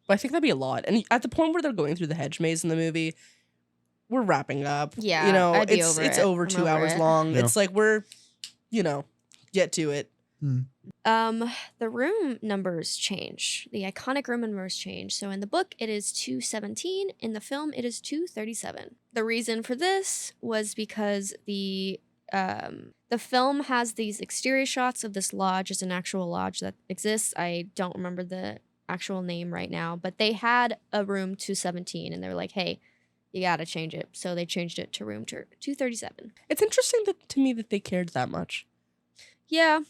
S3: But I think that'd be a lot. And at the point where they're going through the hedge maze in the movie, we're wrapping up.
S1: Yeah,
S3: You know,
S1: I'd be
S3: it's
S1: over
S3: it's
S1: it.
S3: over
S1: I'm
S3: 2
S1: over
S3: hours
S1: it.
S3: long.
S2: Yeah.
S3: It's like we're, get to it.
S1: The room numbers change. The iconic room numbers change. So in the book, it is 217. In the film, it is 237. The reason for this was because the film has these exterior shots of this lodge. It's an actual lodge that exists. I don't remember the actual name right now, but they had a room 217, and they were like, "Hey, you gotta change it." So they changed it to room 237.
S3: It's interesting to me that they cared that much.
S1: Yeah.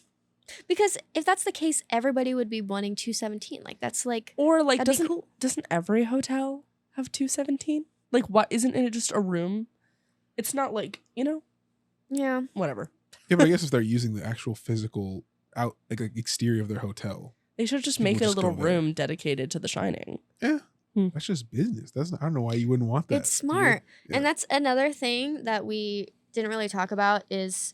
S1: Because if that's the case, everybody would be wanting 217. Like, that's like,
S3: Or like
S1: that'd be cool.
S3: doesn't every hotel have 217? Like what isn't it just a room? It's not like,
S1: Yeah.
S3: whatever.
S2: Yeah, but I guess if they're using the actual physical exterior of their hotel,
S3: They should just
S2: People
S3: make it a
S2: just
S3: little
S2: go there.
S3: room dedicated to The Shining.
S2: that's just business. I don't know why you wouldn't want that.
S1: It's smart.
S2: Yeah.
S1: And that's another thing that we didn't really talk about is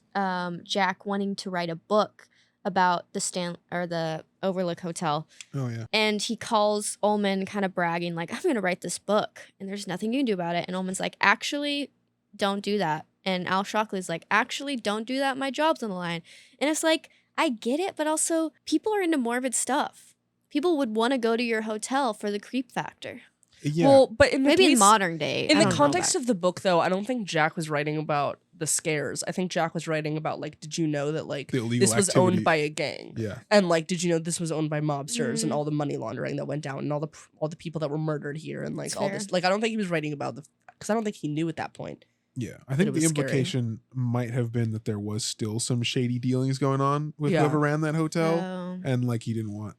S1: Jack wanting to write a book about the Overlook Hotel.
S2: Oh yeah.
S1: And he calls Ullman kind of bragging, like, I'm going to write this book and there's nothing you can do about it. And Ullman's like, actually, don't do that. And Al Shockley's like, actually, don't do that. My job's on the line. And it's like, I get it, but also people are into morbid stuff. People would want to go to your hotel for the creep factor.
S2: Yeah.
S3: Well, but in the
S1: Maybe in
S3: case-
S1: modern day.
S3: in
S1: I
S3: the
S1: don't know
S3: context
S1: about-
S3: of the book, though, I don't think Jack was writing about the scares. I think Jack was writing about, like, did you know that, like,
S2: The illegal
S3: this was
S2: activity.
S3: owned by a gang?
S2: yeah.
S3: And, like, did you know this was owned by mobsters and
S1: Mhm.
S3: all the money laundering that went down and all the people that were murdered here and, like,
S1: That's
S3: all
S1: fair.
S3: this. Like, I don't think he was writing about because I don't think he knew at that point.
S2: Yeah. I
S3: it
S2: think the
S3: was scary.
S2: implication might have been that there was still some shady dealings going on with
S3: Yeah.
S2: whoever ran that hotel.
S1: Oh.
S2: And like he didn't want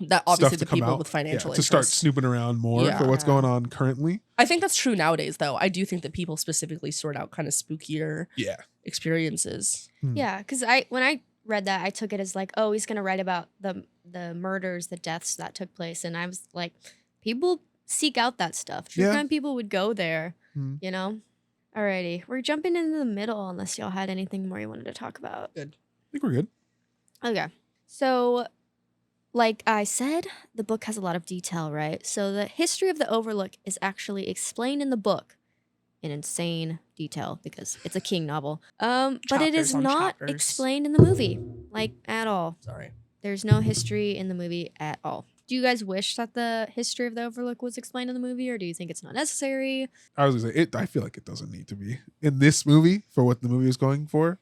S3: That obviously
S2: stuff to
S3: the
S2: come
S3: people
S2: out.
S3: with financial
S2: to start
S3: interests.
S2: snooping around more
S3: Yeah.
S2: for what's going on currently.
S3: I think that's true nowadays, though. I do think that people specifically sort out kind of spookier
S2: Yeah.
S3: experiences.
S1: Yeah, because when I read that, I took it as like, oh, he's gonna write about the murders, the deaths that took place, and I was like, people seek out that stuff. True
S2: Yeah.
S1: crime people would go there,
S2: Hmm.
S1: you know. Alrighty, we're jumping into the middle unless y'all had anything more you wanted to talk about.
S2: I think we're good.
S1: Okay, so like I said, the book has a lot of detail, right? So the history of the Overlook is actually explained in the book in insane detail because it's a King novel. But it is
S3: Chapters on
S1: not
S3: chapters.
S1: explained in the movie, like at all.
S3: Sorry.
S1: There's no history in the movie at all. Do you guys wish that the history of the Overlook was explained in the movie, or do you think it's not necessary?
S2: I was gonna say I feel like it doesn't need to be in this movie for what the movie is going for.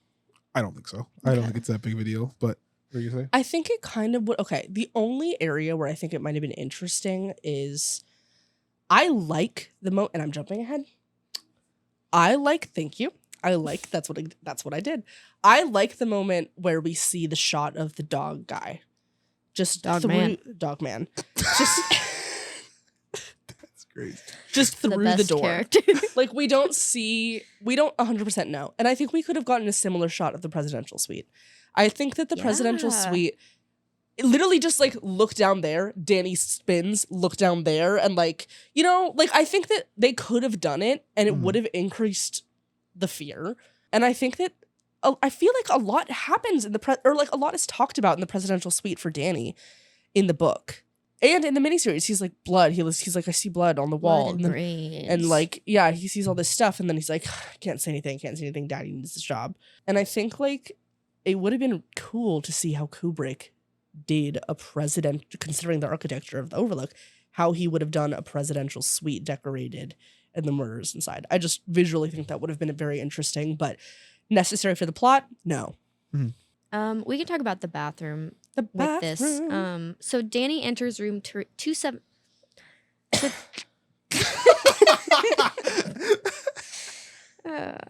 S2: I don't think so. I don't
S1: Okay.
S2: think it's that big of a deal. But what are you gonna say?
S3: I think it kind of would. Okay, the only area where I think it might have been interesting is I like the and I'm jumping ahead. Thank you. That's what I did. I like the moment where we see the shot of the dog guy. Just
S1: Dog
S3: through
S1: man.
S3: dog man. Just
S2: That's great.
S3: just
S1: The
S3: through the
S1: best
S3: door.
S1: character.
S3: Like we don't 100% know. And I think we could have gotten a similar shot of the presidential suite. I think that the presidential
S1: Yeah.
S3: suite it literally just like look down there, Danny spins, look down there, and like, I think that they could have done it and it
S2: Mhm.
S3: would have increased the fear. And I think that I feel like a lot happens in or like a lot is talked about in the presidential suite for Danny in the book. And in the miniseries, he's like, blood. He's like, I see blood on the wall.
S1: Blood and brains.
S3: And like, yeah, he sees all this stuff. And then he's like, can't say anything. Daddy needs this job. And I think like it would have been cool to see how Kubrick did a president, considering the architecture of the Overlook, how he would have done a presidential suite decorated and the murders inside. I just visually think that would have been very interesting, but necessary for the plot? No.
S1: We can talk about the bathroom.
S3: The
S1: with this. So Danny enters room 27.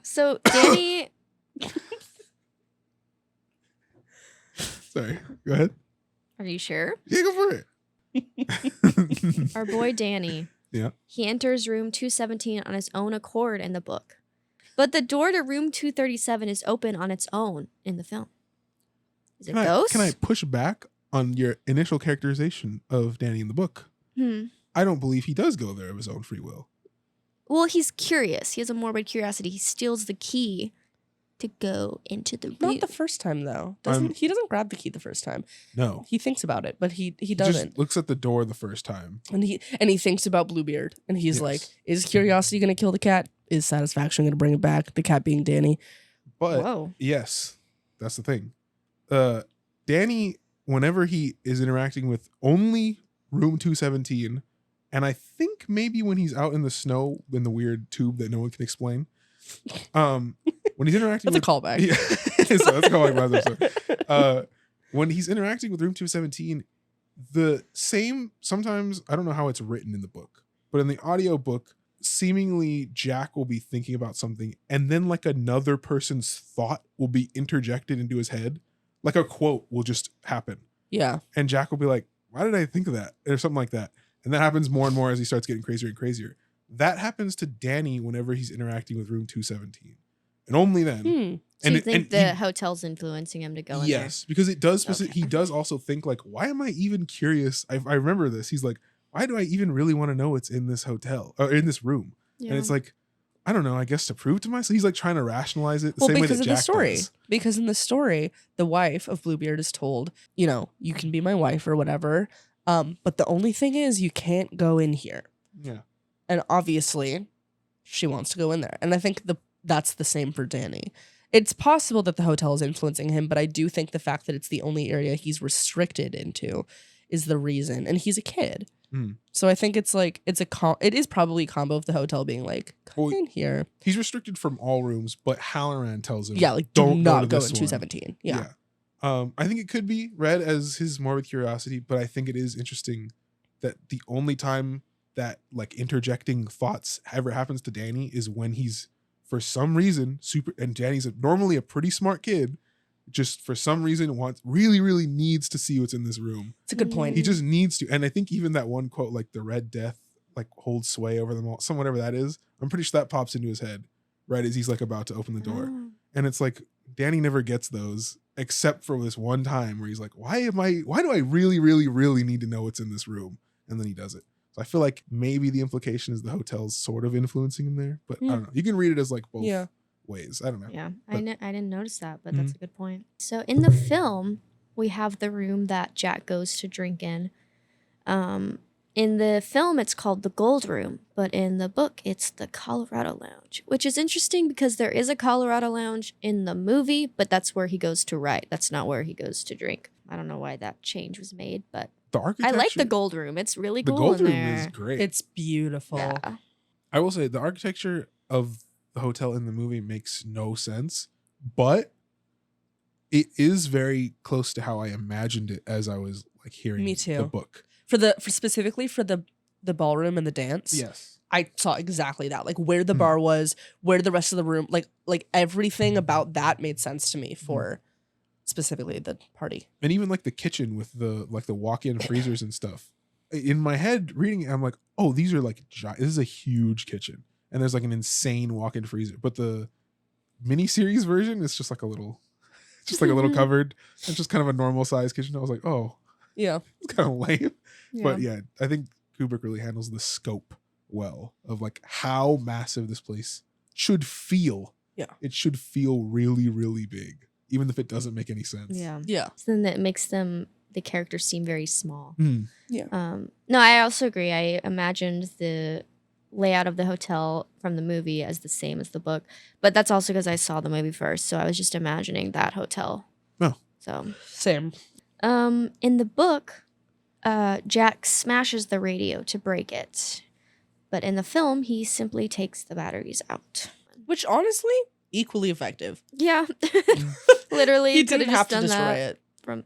S1: So Danny.
S2: Sorry, go ahead.
S1: Are you sure?
S2: Yeah, go for it.
S1: Our boy Danny.
S2: Yeah.
S1: He enters room 217 on his own accord in the book. But the door to room 237 is open on its own in the film. Is it ghosts?
S2: Can I push back on your initial characterization of Danny in the book? I don't believe he does go there of his own free will.
S1: Well, he's curious. He has a morbid curiosity. He steals the key to go into the room.
S3: Not the first time though. He doesn't grab the key the first time.
S2: No.
S3: He thinks about it, but he
S2: He
S3: doesn't.
S2: just looks at the door the first time.
S3: And he thinks about Bluebeard. And he's like, is curiosity gonna kill the cat? Is satisfaction gonna bring it back? The cat being Danny.
S2: But
S1: Whoa.
S2: yes, that's the thing. Danny, whenever he is interacting with only room 217, and I think maybe when he's out in the snow in the weird tube that no one can explain, when he's interacting
S3: That's a callback.
S2: Yeah, so that's a callback. When he's interacting with room 217, the same, sometimes, I don't know how it's written in the book, but in the audio book, seemingly Jack will be thinking about something and then like another person's thought will be interjected into his head. Like a quote will just happen.
S3: Yeah.
S2: And Jack will be like, why did I think of that? Or something like that. And that happens more and more as he starts getting crazier and crazier. That happens to Danny whenever he's interacting with room 217. And only then.
S1: So you think the hotel's influencing him to go in there?
S2: Yes, because it does. He does also think like, why am I even curious? I remember this. He's like, why do I even really want to know what's in this hotel or in this room? Yeah. And it's like, I don't know, I guess to prove to myself. He's like trying to rationalize it the same way that Jack
S3: the story.
S2: does.
S3: Because in the story, the wife of Bluebeard is told, you can be my wife or whatever. But the only thing is you can't go in here.
S2: Yeah.
S3: And obviously she wants to go in there. And I think that's the same for Danny. It's possible that the hotel is influencing him, but I do think the fact that it's the only area he's restricted into is the reason. And he's a kid. So I think it's like it is probably a combo of the hotel being like, come in here.
S2: He's restricted from all rooms, but Halloran tells him,
S3: like do not go in 217. Yeah.
S2: I think it could be read as his morbid curiosity, but I think it is interesting that the only time that like interjecting thoughts ever happens to Danny is when he's for some reason and Danny's normally a pretty smart kid, just for some reason really needs to see what's in this room.
S3: It's a good point.
S2: He just needs to. And I think even that one quote, like the Red Death, like holds sway over them all, whatever that is, I'm pretty sure that pops into his head right as he's like about to open the door. And it's like, Danny never gets those except for this one time where he's like, why do I really need to know what's in this room? And then he does it. So I feel like maybe the implication is the hotel's sort of influencing him there, but I don't know. You can read it as like both ways. I don't know.
S1: Yeah, but, I didn't notice that, but that's a good point. So in the film, we have the room that Jack goes to drink in. In the film, it's called the Gold Room, but in the book, it's the Colorado Lounge, which is interesting because there is a Colorado Lounge in the movie, but that's where he goes to write. That's not where he goes to drink. I don't know why that change was made, but
S2: the architecture,
S1: I like the Gold Room. It's really cool.
S2: The Gold Room
S1: there.
S2: is great.
S3: It's beautiful.
S1: Yeah.
S2: I will say the architecture of the hotel in the movie makes no sense, but it is very close to how I imagined it as I was like hearing the book.
S3: Specifically for the ballroom and the dance.
S2: Yes.
S3: I saw exactly that. Like where the bar was, where the rest of the room, like everything about that made sense to me for specifically the party.
S2: And even like the kitchen with the walk-in freezers and stuff. In my head reading it, I'm like, oh, these are like this is a huge kitchen. And there's like an insane walk-in freezer. But the miniseries version is just like a little cupboard. It's just kind of a normal size kitchen. I was like, oh,
S3: yeah,
S2: it's kind of lame.
S1: Yeah.
S2: But yeah, I think Kubrick really handles the scope well of like how massive this place should feel
S3: Yeah.
S2: it should feel really, really big, even if it doesn't make any sense.
S1: Yeah.
S3: Yeah.
S1: So then that makes the characters seem very small.
S3: Yeah.
S1: No, I also agree. I imagined the layout of the hotel from the movie as the same as the book, but that's also because I saw the movie first, so I was just imagining that hotel.
S2: Oh.
S1: So
S3: Same.
S1: in the book, Jack smashes the radio to break it, but in the film, he simply takes the batteries out.
S3: Which honestly, equally effective.
S1: Yeah, literally,
S3: He
S1: could've
S3: didn't
S1: just
S3: have to
S1: done
S3: destroy
S1: that
S3: it.
S1: from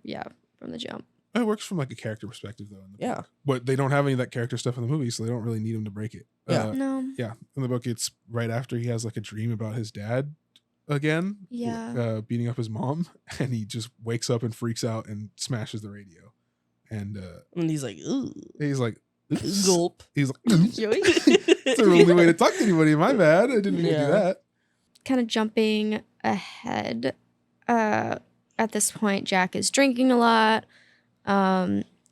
S1: the jump.
S2: It works from like a character perspective though. In the
S3: Yeah.
S2: book. But they don't have any of that character stuff in the movie, so they don't really need him to break it.
S3: Yeah.
S1: No.
S2: Yeah. In the book, it's right after he has like a dream about his dad again.
S1: Yeah.
S2: Beating up his mom, and he just wakes up and freaks out and smashes the radio. And
S3: And he's like, ooh.
S2: he's like, "Oops."
S3: Gulp.
S2: He's like, "Oops." It's the only way to talk to anybody. My bad. I didn't mean to do that.
S1: Kind of jumping ahead. At this point, Jack is drinking a lot.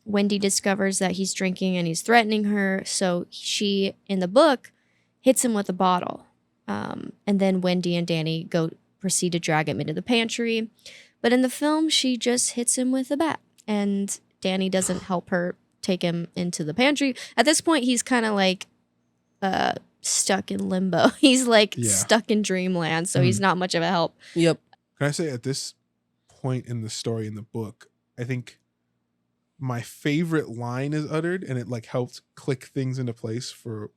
S1: Wendy discovers that he's drinking and he's threatening her. So she, in the book, hits him with a bottle. And then Wendy and Danny proceed to drag him into the pantry. But in the film, she just hits him with a bat. And Danny doesn't help her take him into the pantry. At this point, he's kind of like stuck in limbo. He's like stuck in dreamland. So he's not much of a help.
S3: Yep.
S2: Can I say at this point in the story in the book, I think my favorite line is uttered, and it like helped click things into place for.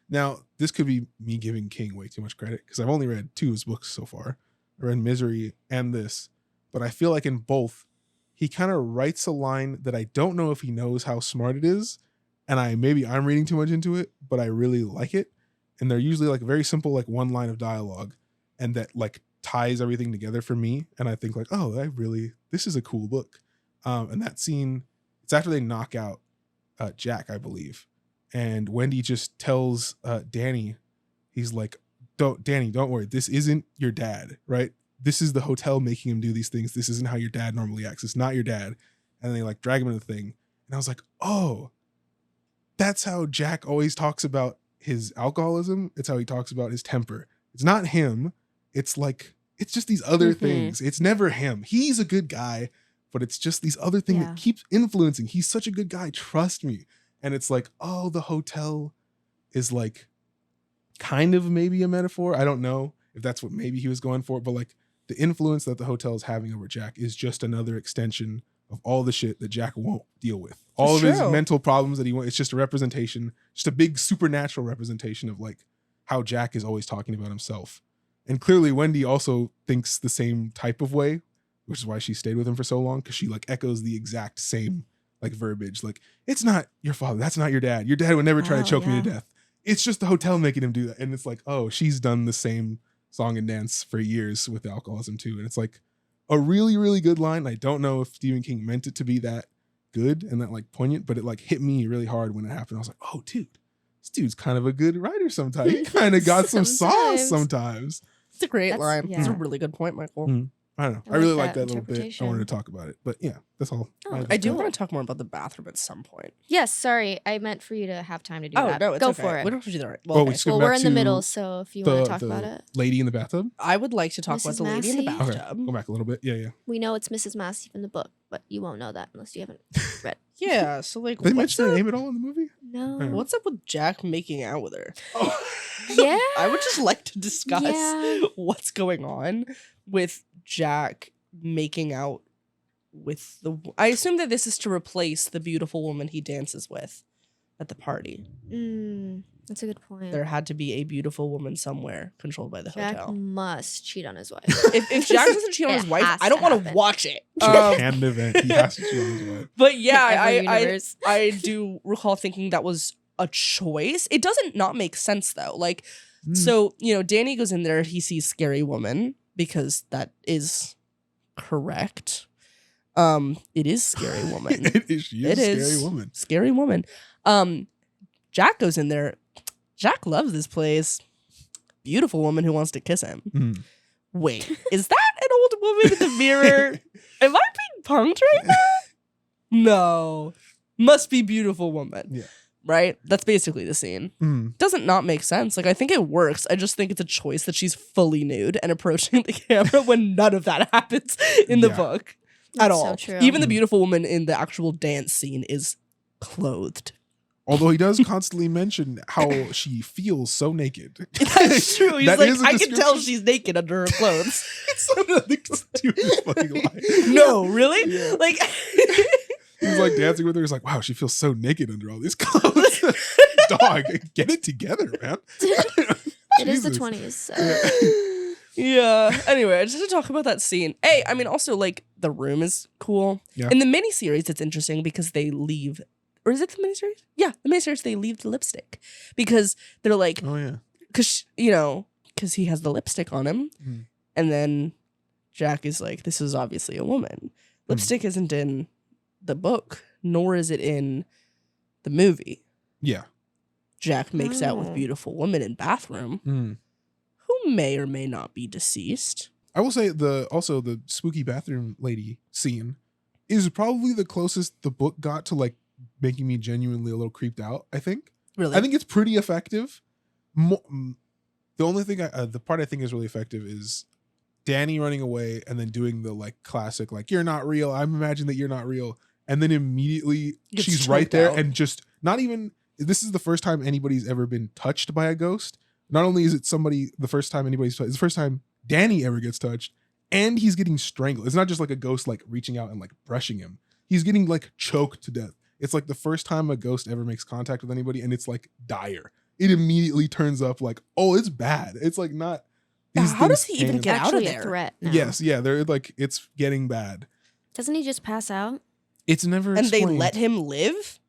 S2: Now, this could be me giving King way too much credit because I've only read 2 of his books so far. I read Misery and this, but I feel like in both, he kind of writes a line that I don't know if he knows how smart it is, and I'm reading too much into it, but I really like it. And they're usually like very simple, like one line of dialogue, and that like ties everything together for me. And I think like, oh, this is a cool book. And that scene, it's after they knock out Jack, I believe. And Wendy just tells Danny, he's like, Danny, don't worry. This isn't your dad, right? This is the hotel making him do these things. This isn't how your dad normally acts. It's not your dad. And they like drag him into the thing. And I was like, oh, that's how Jack always talks about his alcoholism. It's how he talks about his temper. It's not him. It's like, it's just these other things. It's never him. He's a good guy, but it's just these other things that keeps influencing. He's such a good guy. Trust me. And it's like, oh, the hotel is like kind of maybe a metaphor. I don't know if that's what maybe he was going for, but like the influence that the hotel is having over Jack is just another extension of all the shit that Jack won't deal with. All of his mental problems that he wants. It's just a representation, just a big supernatural representation of like how Jack is always talking about himself. And clearly Wendy also thinks the same type of way, which is why she stayed with him for so long, because she like echoes the exact same like verbiage. Like, it's not your father. That's not your dad. Your dad would never try to choke me to death. It's just the hotel making him do that. And it's like, oh, she's done the same song and dance for years with alcoholism too. And it's like a really, really good line. I don't know if Stephen King meant it to be that good and that like poignant, but it like hit me really hard when it happened. I was like, oh, dude, this dude's kind of a good writer sometimes. He kind of got some sauce sometimes.
S3: It's a great line.
S1: Yeah.
S3: It's a really good point, Michael.
S2: Mm-hmm. I don't know.
S1: I
S2: I really
S1: like
S2: like
S1: that
S2: that little bit. I
S1: interpretation.
S2: wanted to talk about it. But yeah, that's all.
S1: Oh,
S3: I do want to talk more about the bathroom at some point.
S1: Yes, sorry. I meant for you to have time to do
S3: Oh,
S1: that.
S3: no, it's
S1: Go
S3: okay.
S1: for it.
S3: We don't have to do that right.
S2: Well,
S3: okay.
S2: we skip
S1: Well,
S2: back
S1: we're in the
S2: to
S1: middle, so if you want to talk about it.
S2: Lady in the bathtub.
S3: I would like to talk about
S1: Mrs.
S3: the lady in the
S1: Massey?
S2: Okay,
S3: bathtub.
S2: go back a little bit. Yeah, yeah.
S1: We know it's Mrs. Massey from the book, but you won't know that unless you haven't read.
S3: Yeah, so like,
S2: Did they
S3: what's
S2: mention her
S3: up?
S2: name at all in the movie?
S1: No.
S3: What's up with Jack making out with her?
S1: Yeah.
S3: I would just like to discuss
S1: Yeah.
S3: what's going on with Jack making out with the. I assume that this is to replace the beautiful woman he dances with at the party.
S1: That's a good point.
S3: There had to be a beautiful woman somewhere controlled by the
S1: Jack
S3: hotel.
S1: must cheat on his wife.
S3: If Jack doesn't cheat on his
S1: It
S3: wife,
S1: has
S3: I don't
S1: to
S3: want to
S1: happen.
S3: watch it.
S2: Canned event. He has to choose his wife.
S3: But yeah,
S1: Every
S3: I
S1: universe.
S3: I do recall thinking that was a choice. It doesn't not make sense though. Like, so Danny goes in there. He sees Scary Woman because that is correct. It is Scary Woman.
S2: She is a scary woman.
S3: Scary Woman. Jack goes in there. Jack loves this place. Beautiful woman who wants to kiss him. Wait, is that an old woman in the mirror? Am I being punked right now? No. Must be beautiful woman.
S2: Yeah.
S3: right? That's basically the scene.
S2: Mm.
S3: Doesn't not make sense. Like, I think it works. I just think it's a choice that she's fully nude and approaching the camera when none of that happens in the
S2: Yeah.
S3: book
S1: That's
S3: at
S1: so
S3: all.
S1: true.
S3: Even the beautiful woman in the actual dance scene is clothed.
S2: Although he does constantly mention how she feels so naked.
S3: That's true. He's
S2: That
S3: like,
S2: is a
S3: I can tell
S2: description.
S3: she's naked under her clothes.
S2: It's the stupidest fucking lie.
S3: No, really?
S2: Yeah.
S3: Like,
S2: He's like dancing with her. He's like, wow, she feels so naked under all these clothes. Dog, get it together, man.
S1: It is the
S2: Jesus.
S1: 20s. So.
S3: yeah. Anyway, I just had to talk about that scene. Hey, I mean, also, like, the room is cool.
S2: Yeah.
S3: In the miniseries, it's interesting because they leave, or is it the miniseries? Yeah, the miniseries, they leave the lipstick because they're like,
S2: Oh, yeah.
S3: because he has the lipstick on him.
S2: Mm.
S3: And then Jack is like, this is obviously a woman. Lipstick isn't in the book, nor is it in the movie.
S2: Yeah.
S3: Jack makes out with
S1: Oh.
S3: beautiful women in bathroom
S2: Mm.
S3: who may or may not be deceased.
S2: I will say the spooky bathroom lady scene is probably the closest the book got to like making me genuinely a little creeped out. I think
S3: Really?
S2: I think it's pretty effective. The only thing the part I think is really effective is Danny running away and then doing the like classic like you're not real. I'm imagining that you're not real, and then immediately
S3: Gets
S2: she's right
S3: choked
S2: there
S3: out.
S2: and just not even. This is the first time anybody's ever been touched by a ghost. Not only is it the first time anybody's touched, it's the first time Danny ever gets touched, and he's getting strangled. It's not just like a ghost like reaching out and like brushing him. He's getting like choked to death. It's like the first time a ghost ever makes contact with anybody, and it's like dire. It immediately turns up like, oh, it's bad. It's like not. these
S3: How does
S2: things
S3: he even
S2: can-
S3: get out of
S1: Actually
S3: there?
S1: a threat now.
S2: Yes, yeah, they're like it's getting bad.
S1: Doesn't he just pass out?
S2: It's never
S3: And they
S2: explained.
S3: let him live?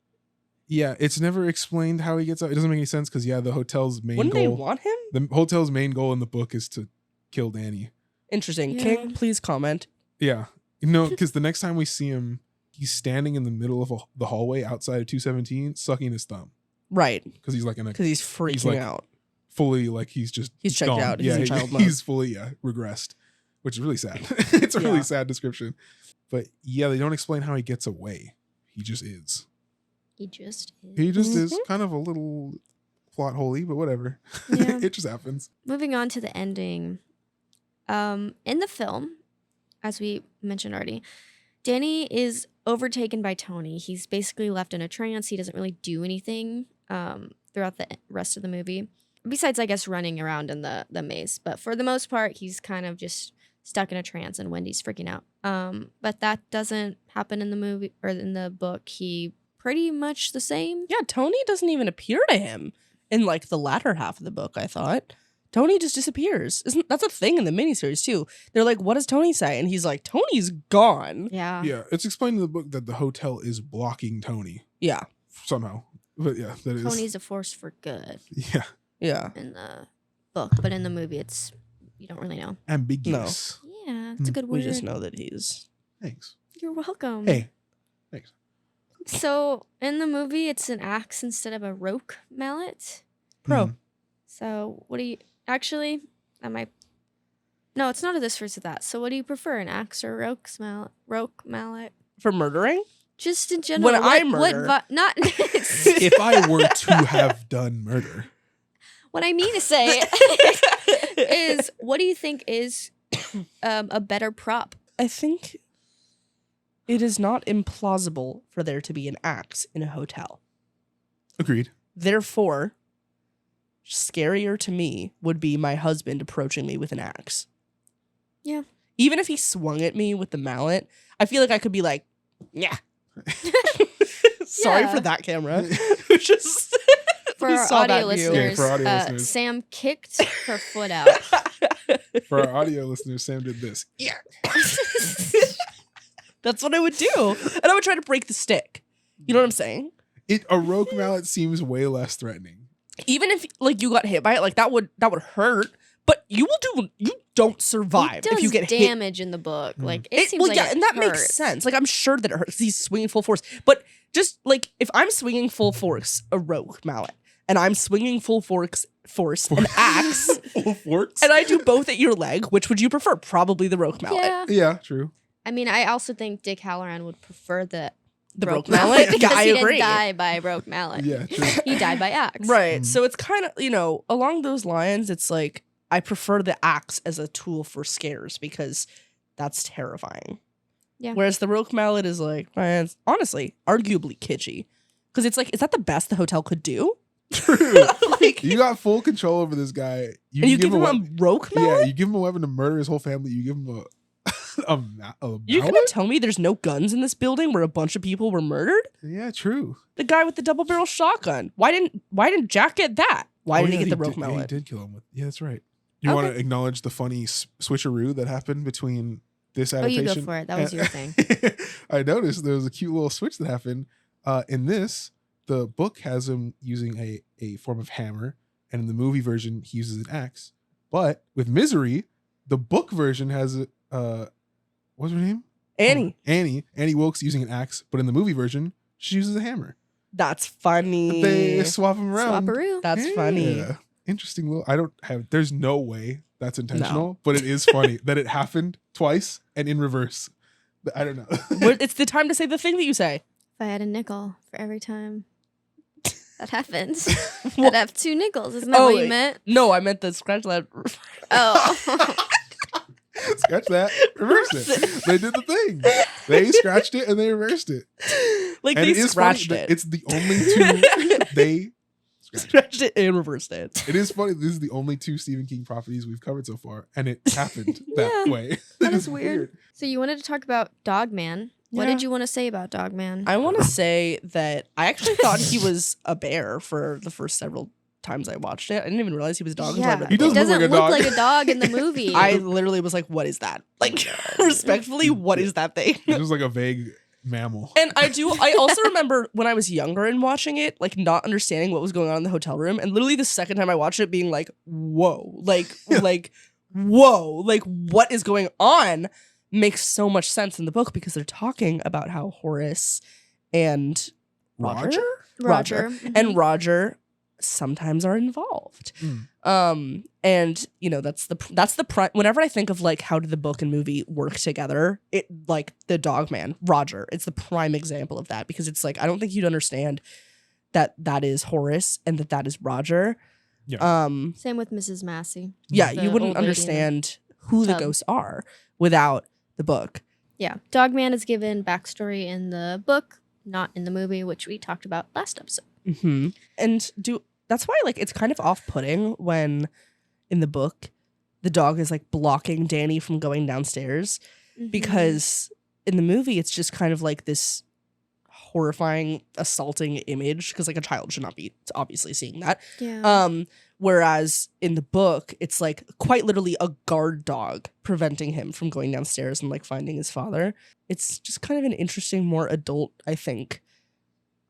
S2: Yeah, it's never explained how he gets out. It doesn't make any sense because the hotel's main
S3: Wouldn't they
S2: goal.
S3: want him?
S2: The hotel's main goal in the book is to kill Danny.
S3: Interesting.
S1: Yeah.
S3: King, please comment.
S2: Yeah. No, because the next time we see him, he's standing in the middle of the hallway outside of 217, sucking his thumb.
S3: Right.
S2: Because he's like in a
S3: Because he's freaking
S2: like-
S3: out.
S2: fully, like he's just
S3: He's checked
S2: gone.
S3: out. He's
S2: Yeah,
S3: in child mode.
S2: he's fully, regressed, which is really sad. It's a
S3: Yeah.
S2: really sad description. But yeah, they don't explain how he gets away. He just is.
S1: He just is.
S2: He just is
S3: Mhm.
S2: kind of a little plot holy, but whatever.
S1: Yeah.
S2: It just happens.
S1: Moving on to the ending. In the film, as we mentioned already, Danny is overtaken by Tony. He's basically left in a trance. He doesn't really do anything throughout the rest of the movie. Besides, I guess, running around in the maze. But for the most part, he's kind of just stuck in a trance and Wendy's freaking out. But that doesn't happen in the movie or in the book. He pretty much the same.
S3: Yeah, Tony doesn't even appear to him in like the latter half of the book, I thought. Tony just disappears. That's a thing in the miniseries too. They're like, what does Tony say? And he's like, Tony's gone.
S1: Yeah.
S2: Yeah, it's explained in the book that the hotel is blocking Tony
S3: Yeah.
S2: somehow. But yeah, that is.
S1: Tony's a force for good
S2: Yeah,
S3: Yeah.
S1: in the book, but in the movie, it's you don't really know.
S2: ambiguous.
S1: Yeah, it's a good word.
S3: We just know that he's
S2: Thanks.
S1: You're welcome.
S2: Hey, thanks.
S1: So in the movie, it's an axe instead of a roque mallet.
S3: pro.
S2: Mhm.
S1: So what do you actually? That might. No, it's not a this versus that. So what do you prefer, an axe or roque mallet?
S3: For murdering?
S1: Just in general.
S3: When I murder.
S1: Not.
S2: If I were to have done murder,
S1: What I mean to say is, what do you think is a better prop?
S3: I think it is not implausible for there to be an axe in a hotel.
S2: agreed.
S3: Therefore, scarier to me would be my husband approaching me with an axe.
S1: Yeah.
S3: Even if he swung at me with the mallet, I feel like I could be like, yeah. Sorry
S1: Yeah.
S3: for that camera. Just
S1: For
S3: we
S1: our
S3: saw
S1: audio
S3: that view.
S1: listeners,
S2: Yeah, for audio listeners.
S1: Sam kicked her foot out.
S2: For our audio listeners, Sam did this. Yeah.
S3: That's what I would do. And I would try to break the stick. You know what I'm saying?
S2: A rogue mallet seems way less threatening.
S3: Even if like you got hit by it, like that would hurt. But you don't survive
S1: It does
S3: if you get hit.
S1: damage in the book. Like it seems like it
S3: and that
S1: hurts.
S3: makes sense. Like I'm sure that it hurts. He's swinging full force, but just like if I'm swinging full force a rogue mallet, and I'm swinging full force an axe,
S2: Full forks.
S3: and I do both at your leg, which would you prefer? Probably the rogue mallet.
S1: Yeah.
S2: Yeah, true.
S1: I mean, I also think Dick Halloran would prefer the
S3: The
S1: broke
S3: broke mallet?
S1: because
S3: Yeah, I
S1: he
S3: agree.
S1: didn't die by a broke mallet.
S2: Yeah, true.
S1: He died by axe.
S3: Right.
S2: Mhm.
S3: So it's kind of, along those lines, it's like I prefer the axe as a tool for scares because that's terrifying.
S1: Yeah.
S3: Whereas the broke mallet is like, it's honestly, arguably kitschy. Because it's like, is that the best the hotel could do?
S2: True.
S3: Like,
S2: You got full control over this guy.
S3: and you give him a broke mallet?
S2: Yeah, you give him a weapon to murder his whole family. You give him a
S3: You're
S2: mallet?
S3: gonna tell me there's no guns in this building where a bunch of people were murdered?
S2: Yeah, true.
S3: The guy with the double barrel shotgun. Why didn't Jack get that? Why
S2: Oh,
S3: didn't
S2: yeah,
S3: he get the broke
S2: did, yeah,
S3: mallet?
S2: he did kill him with. Yeah, that's right. You want to acknowledge the funny switcheroo that happened between this
S1: Oh,
S2: adaptation?
S1: you go for it. That was your thing.
S2: I noticed there was a cute little switch that happened. In this, the book has him using a form of hammer, and in the movie version, he uses an axe. But with Misery, the book version has what's her name?
S3: Annie.
S2: Annie Wilkes using an axe, but in the movie version, she uses a hammer.
S3: That's funny.
S2: They swap them around.
S1: Swapperoo.
S3: That's funny.
S2: Yeah. Interesting little. I don't have. There's no way that's intentional, but it is funny that it happened twice and in reverse. I don't know.
S3: It's the time to say the thing that you say.
S1: If I had a nickel for every time that happens, I'd have 2 nickels. Isn't that what you meant?
S3: No, I meant the scratch that.
S1: Oh.
S2: Scratch that. Reverse it. They did the thing. They scratched it and they reversed it.
S3: Like
S2: And
S3: they
S2: it is
S3: scratched
S2: funny
S3: it.
S2: that it's the only two they
S3: Scratched it and reversed it.
S2: It is funny. This is the only 2 Stephen King properties we've covered so far, and it happened that
S1: Yeah,
S2: way.
S1: that
S2: It's
S1: is weird. So you wanted to talk about Dogman. What
S3: Yeah.
S1: did you want to say about Dogman?
S3: I want to say that I actually thought he was a bear for the first several times I watched it. I didn't even realize he was a dog until I
S1: Yeah,
S3: read
S2: He
S3: the
S2: does
S3: book.
S1: it
S2: look
S1: doesn't
S2: like a
S1: look
S2: dog.
S1: like a dog in the movie.
S3: I literally was like, what is that? Like, respectfully, what is that thing?
S2: It was like a vague mammal.
S3: And I also remember when I was younger and watching it, like not understanding what was going on in the hotel room. And literally the second time I watched it being like, whoa, whoa, like what is going on makes so much sense in the book because they're talking about how Horace and Roger
S1: Mhm.
S3: and Roger sometimes are involved. And that's the whenever I think of like how did the book and movie work together, it like the dog man Roger, it's the prime example of that because it's like I don't think you'd understand that is Horace and that is Roger.
S2: Yeah.
S1: Same with Mrs. Massey.
S3: Yeah,
S1: The
S3: you wouldn't
S1: old lady in the
S3: understand who the
S1: tub.
S3: ghosts are without the book.
S1: Yeah. Dogman is given backstory in the book, not in the movie, which we talked about last episode.
S3: Mm-hmm. And that's why like it's kind of off-putting when in the book the dog is like blocking Danny from going downstairs because in the movie it's just kind of like this horrifying assaulting image because like a child should not be obviously seeing that.
S1: Yeah.
S3: Whereas in the book it's like quite literally a guard dog preventing him from going downstairs and like finding his father. It's just kind of an interesting, more adult, I think,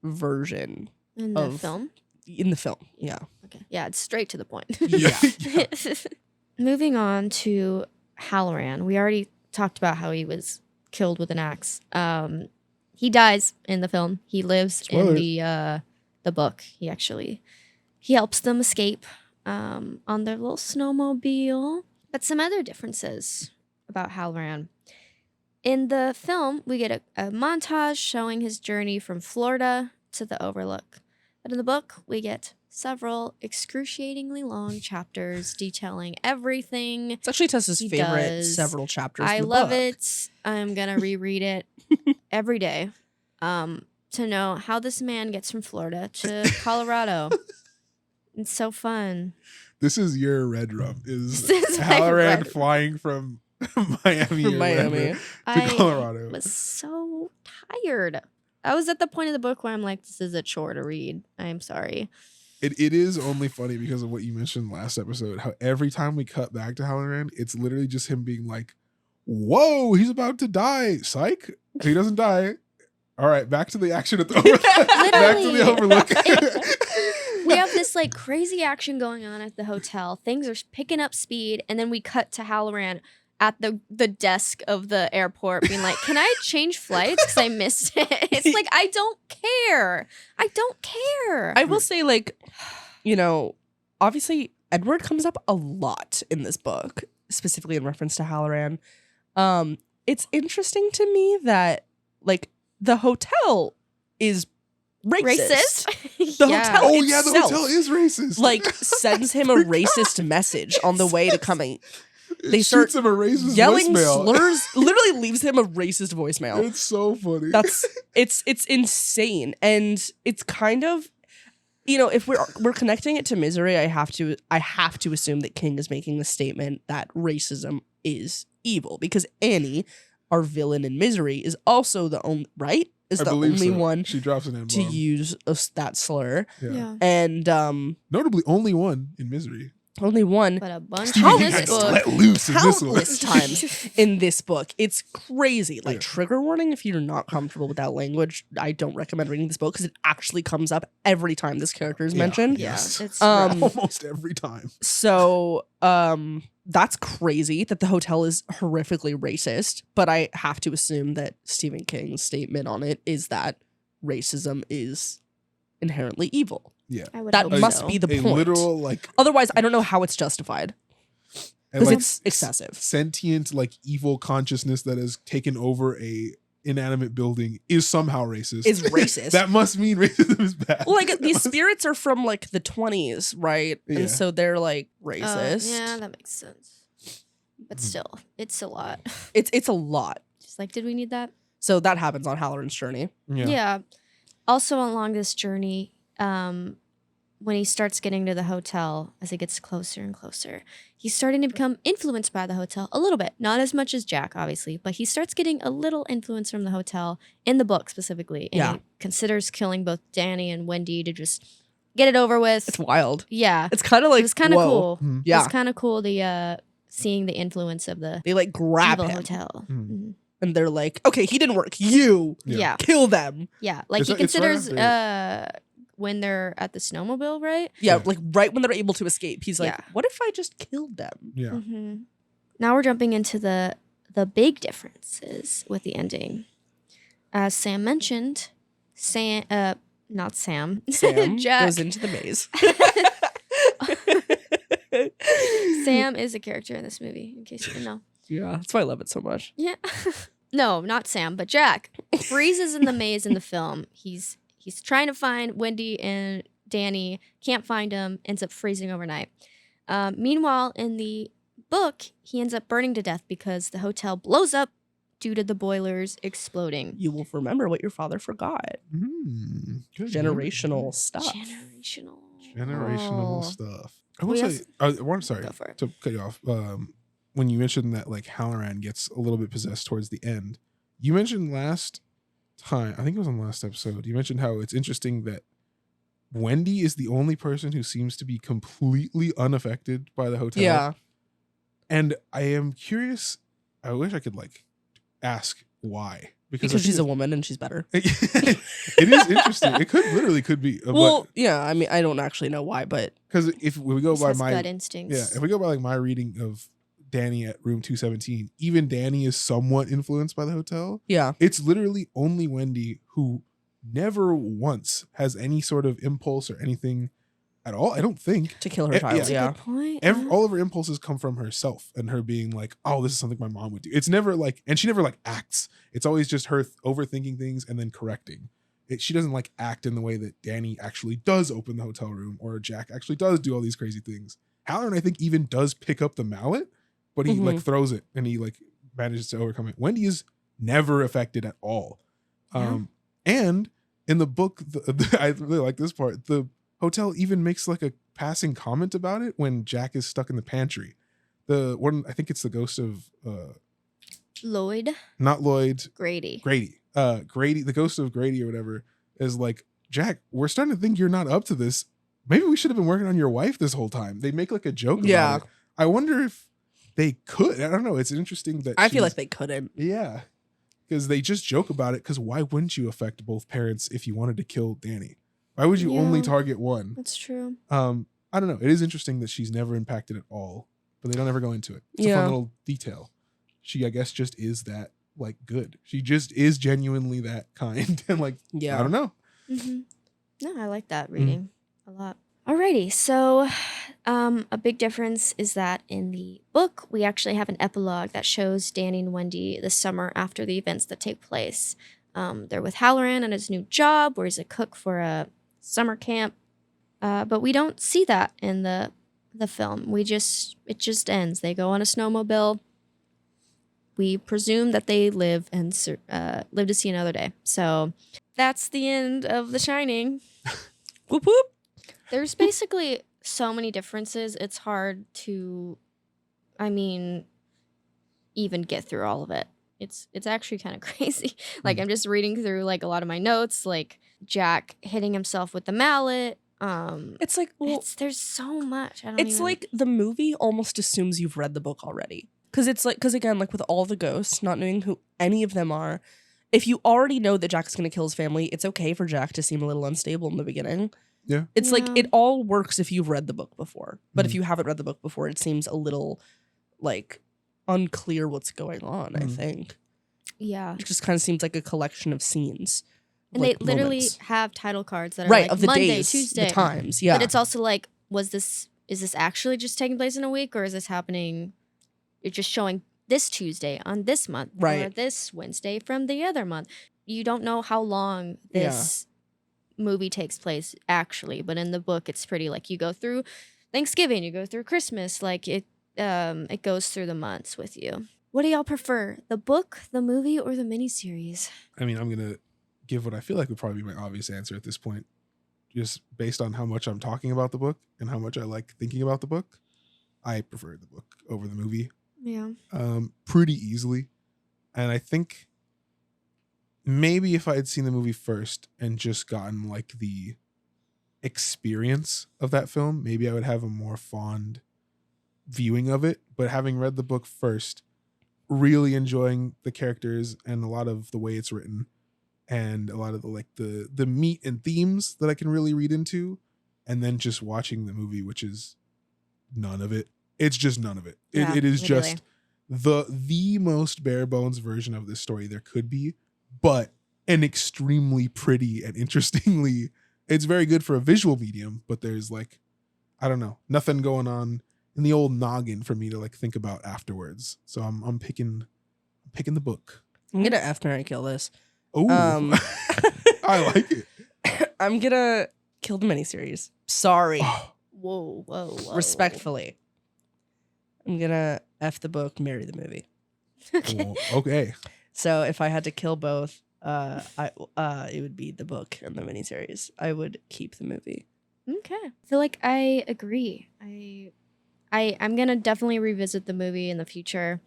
S3: version
S1: in the
S3: of-
S1: film.
S3: in the film. Yeah.
S1: Okay. Yeah, it's straight to the point.
S3: Yeah.
S1: Moving on to Halloran. We already talked about how he was killed with an axe. He dies in the film. He lives
S2: Spoilers.
S1: in the book. He helps them escape on their little snowmobile. But some other differences about Halloran. In the film, we get a montage showing his journey from Florida to the Overlook. But in the book, we get several excruciatingly long chapters detailing everything.
S3: It's actually Tessa's
S1: He
S3: favorite
S1: does.
S3: several chapters.
S1: I
S3: in the
S1: love
S3: book.
S1: it. I'm going to reread it every day to know how this man gets from Florida to Colorado. It's so fun.
S2: This is your red rum. Is
S1: This is my
S2: Halloran
S1: red-
S2: flying from Miami
S3: From
S2: or
S3: Miami.
S2: whatever to
S1: I
S2: Colorado?
S1: was so tired. I was at the point of the book where I'm like, this is a chore to read. I'm sorry.
S2: It is only funny because of what you mentioned last episode. How every time we cut back to Halloran, it's literally just him being like, "Whoa, he's about to die!" Psych. He doesn't die. All right, back to the action at the Overlook. Back to the Overlook.
S1: We have this like crazy action going on at the hotel. Things are picking up speed, and then we cut to Halloran at the desk of the airport being like, can I change flights because I missed it? It's like, I don't care.
S3: I will say, like, obviously Edward comes up a lot in this book, specifically in reference to Halloran. It's interesting to me that, like, the hotel is racist.
S1: Racist?
S3: The
S1: Yeah.
S3: hotel
S2: Oh yeah, the
S3: itself,
S2: hotel is racist.
S3: like sends him a racist message on the way to coming.
S2: It
S3: They start
S2: shoots him a racist
S3: yelling
S2: voicemail.
S3: slurs, literally leaves him a racist voicemail.
S2: It's so funny.
S3: It's insane, and it's kind of, if we're connecting it to Misery, I have to assume that King is making the statement that racism is evil, because Annie, our villain in Misery, is also the only
S2: I believe
S3: only
S2: so.
S3: one
S2: She drops an
S3: to
S2: M-bomb.
S3: use that slur,
S1: Yeah.
S3: and
S2: Notably, only one in Misery.
S3: only one.
S1: But a bunch
S2: Stephen
S1: in
S2: King
S1: this
S2: got
S1: book.
S2: let loose in this one.
S3: Countless times in this book. It's crazy. Like,
S2: Yeah.
S3: trigger warning if you're not comfortable with that language. I don't recommend reading this book because it actually comes up every time this character is mentioned.
S1: Yeah,
S2: Yes.
S1: it's
S2: Almost every time.
S3: So, that's crazy that the hotel is horrifically racist, but I have to assume that Stephen King's statement on it is that racism is inherently evil.
S2: Yeah.
S1: I would
S3: That
S1: hope
S3: must
S1: so.
S3: be the
S2: A
S3: point.
S2: literal like
S3: Otherwise, I don't know how it's justified
S2: and,
S3: because
S2: like,
S3: it's excessive.
S2: sentient like evil consciousness that has taken over a inanimate building is somehow racist.
S3: Is racist.
S2: That must mean racism is bad.
S3: Well, like
S2: That
S3: these
S2: must-
S3: spirits are from like the 20s, right?
S2: Yeah.
S3: And so they're like racist.
S1: Yeah, that makes sense. But still, it's a lot.
S3: It's a lot.
S1: Just like, did we need that?
S3: So that happens on Halloran's journey.
S1: Yeah. Also, along this journey, when he starts getting to the hotel, as it gets closer and closer, he's starting to become influenced by the hotel a little bit. Not as much as Jack, obviously, but he starts getting a little influence from the hotel in the book specifically. And
S3: Yeah.
S1: he considers killing both Danny and Wendy to just get it over with.
S3: It's wild.
S1: Yeah.
S3: It's kind of like
S1: It was kind of
S3: whoa.
S1: cool.
S2: Mhm.
S1: It
S3: Yeah.
S1: was kind of cool seeing the influence of the
S3: They like grab
S1: evil
S3: him
S1: hotel.
S2: Mhm.
S1: Mhm.
S3: and they're like, okay, he didn't work. You
S2: Yeah.
S1: Yeah.
S3: kill them.
S1: Yeah. Like
S2: It's
S1: he
S2: right
S1: considers
S2: after-
S1: when they're at the snowmobile, right?
S3: Yeah,
S2: Yeah.
S3: like right when they're able to escape, he's like,
S1: Yeah.
S3: what if I just killed them?
S2: Yeah.
S1: Mm-hmm. Now we're jumping into the big differences with the ending. As Sam mentioned, not Sam,
S3: Sam
S1: Jack.
S3: goes into the maze.
S1: Sam is a character in this movie, in case you didn't know.
S3: Yeah, that's why I love it so much.
S1: Yeah. No, not Sam, but Jack freezes in the maze in the film. He's trying to find Wendy and Danny, can't find him, ends up freezing overnight. Meanwhile, in the book, he ends up burning to death because the hotel blows up due to the boilers exploding.
S3: You will remember what your father forgot.
S2: Good
S3: Generational stuff.
S1: Generational
S2: stuff. I will
S1: We
S2: say, sorry
S1: Go for it.
S2: to cut you off. When you mentioned that like Halloran gets a little bit possessed towards the end, you mentioned last time, I think it was on the last episode, you mentioned how it's interesting that Wendy is the only person who seems to be completely unaffected by the hotel.
S3: Yeah.
S2: And I am curious, I wish I could like ask why.
S3: Because she's a woman and she's better.
S2: it is interesting. It could be.
S3: Well, yeah, I mean, I don't actually know why, but
S2: because if we go
S1: Just
S2: by
S1: has
S2: my
S1: gut instincts.
S2: yeah, if we go by like my reading of Danny at room 217, even Danny is somewhat influenced by the hotel.
S3: yeah.
S2: It's literally only Wendy who never once has any sort of impulse or anything at all. I don't think.
S3: To kill her
S2: Yeah.
S3: child,
S1: That's a
S3: yeah.
S1: good point.
S2: All of her impulses come from herself and her being like, oh, this is something my mom would do. It's never like, and she never like acts. It's always just her overthinking things and then correcting. She doesn't like act in the way that Danny actually does open the hotel room or Jack actually does do all these crazy things. Halloran, I think, even does pick up the mallet, but he like throws it and he like manages to overcome it. Wendy is never affected at all.
S1: Yeah.
S2: And in the book, I really like this part. The hotel even makes like a passing comment about it when Jack is stuck in the pantry. The one, I think it's the ghost of
S1: Lloyd
S2: not Lloyd,
S1: Grady.
S2: Grady. Grady, the ghost of Grady or whatever, is like, Jack, we're starting to think you're not up to this. Maybe we should have been working on your wife this whole time. They make like a joke
S3: Yeah.
S2: about it. I wonder if they could. I don't know. It's interesting that
S3: I feel
S2: she's-
S3: like they couldn't.
S2: yeah, because they just joke about it. Because why wouldn't you affect both parents if you wanted to kill Danny? Why would you only
S1: Yeah.
S2: target one?
S1: That's true.
S2: I don't know. It is interesting that she's never impacted at all, but they don't ever go into it. It's a
S3: Yeah.
S2: fun little detail. She, I guess, just is that like good. She just is genuinely that kind, and like
S3: Yeah.
S2: I don't know.
S1: Mm-hmm. No, I like that
S2: Mm-hmm.
S1: reading a lot. Alrighty, so a big difference is that in the book, we actually have an epilogue that shows Danny and Wendy the summer after the events that take place. They're with Halloran at his new job, where he's a cook for a summer camp. But we don't see that in the film. It just ends. They go on a snowmobile. We presume that they live to see another day. So that's the end of The Shining.
S3: Whoop whoop.
S1: There's basically so many differences. It's hard to, even get through all of it. It's actually kind of crazy. Like I'm just reading through like a lot of my notes, like Jack hitting himself with the mallet.
S3: It's like, well,
S1: there's so much.
S3: Like the movie almost assumes you've read the book already. Because again, like with all the ghosts, not knowing who any of them are, if you already know that Jack's going to kill his family, it's okay for Jack to seem a little unstable in the beginning.
S2: Yeah.
S3: It's like, it all works if you've read the book before. But if you haven't read the book before, it seems a little, like, unclear what's going on, I think.
S1: Yeah.
S3: It just kind of seems like a collection of scenes.
S1: And
S3: like,
S1: they literally
S3: moments.
S1: have title cards that are
S3: Right,
S1: like
S3: of the
S1: Monday,
S3: days,
S1: Tuesday.
S3: the times, yeah.
S1: But it's also like, is this actually just taking place in a week, or is this happening, you're just showing this Tuesday on this month, or
S3: Right.
S1: this Wednesday from the other month? You don't know how long this movie takes place actually, but in the book it's pretty like you go through Thanksgiving, you go through Christmas, like it goes through the months with you. What do y'all prefer, the book, the movie, or the miniseries?
S2: I mean, I'm gonna give what I feel like would probably be my obvious answer at this point, just based on how much I'm talking about the book and how much I like thinking about the book. I prefer the book over the movie.
S1: Yeah.
S2: Pretty easily. And I think maybe if I had seen the movie first and just gotten like the experience of that film, maybe I would have a more fond viewing of it. But having read the book first, really enjoying the characters and a lot of the way it's written and a lot of the meat and themes that I can really read into, and then just watching the movie, which is none of it. It's just none of it.
S1: Yeah,
S2: It is
S1: literally.
S2: just the most bare bones version of this story there could be, but an extremely pretty and interestingly, it's very good for a visual medium, but there's like, I don't know, nothing going on in the old noggin for me to like think about afterwards. So I'm picking the book.
S3: I'm gonna F, Marry, kill this.
S2: Oh, I like it.
S3: I'm gonna kill the miniseries. Sorry.
S2: Oh,
S1: Whoa.
S3: Respectfully. I'm gonna F the book, marry the movie.
S1: Okay.
S2: well, okay.
S3: So if I had to kill both, it would be the book and the miniseries. I would keep the movie.
S1: Okay. I feel like I agree. I'm gonna definitely revisit the movie in the future.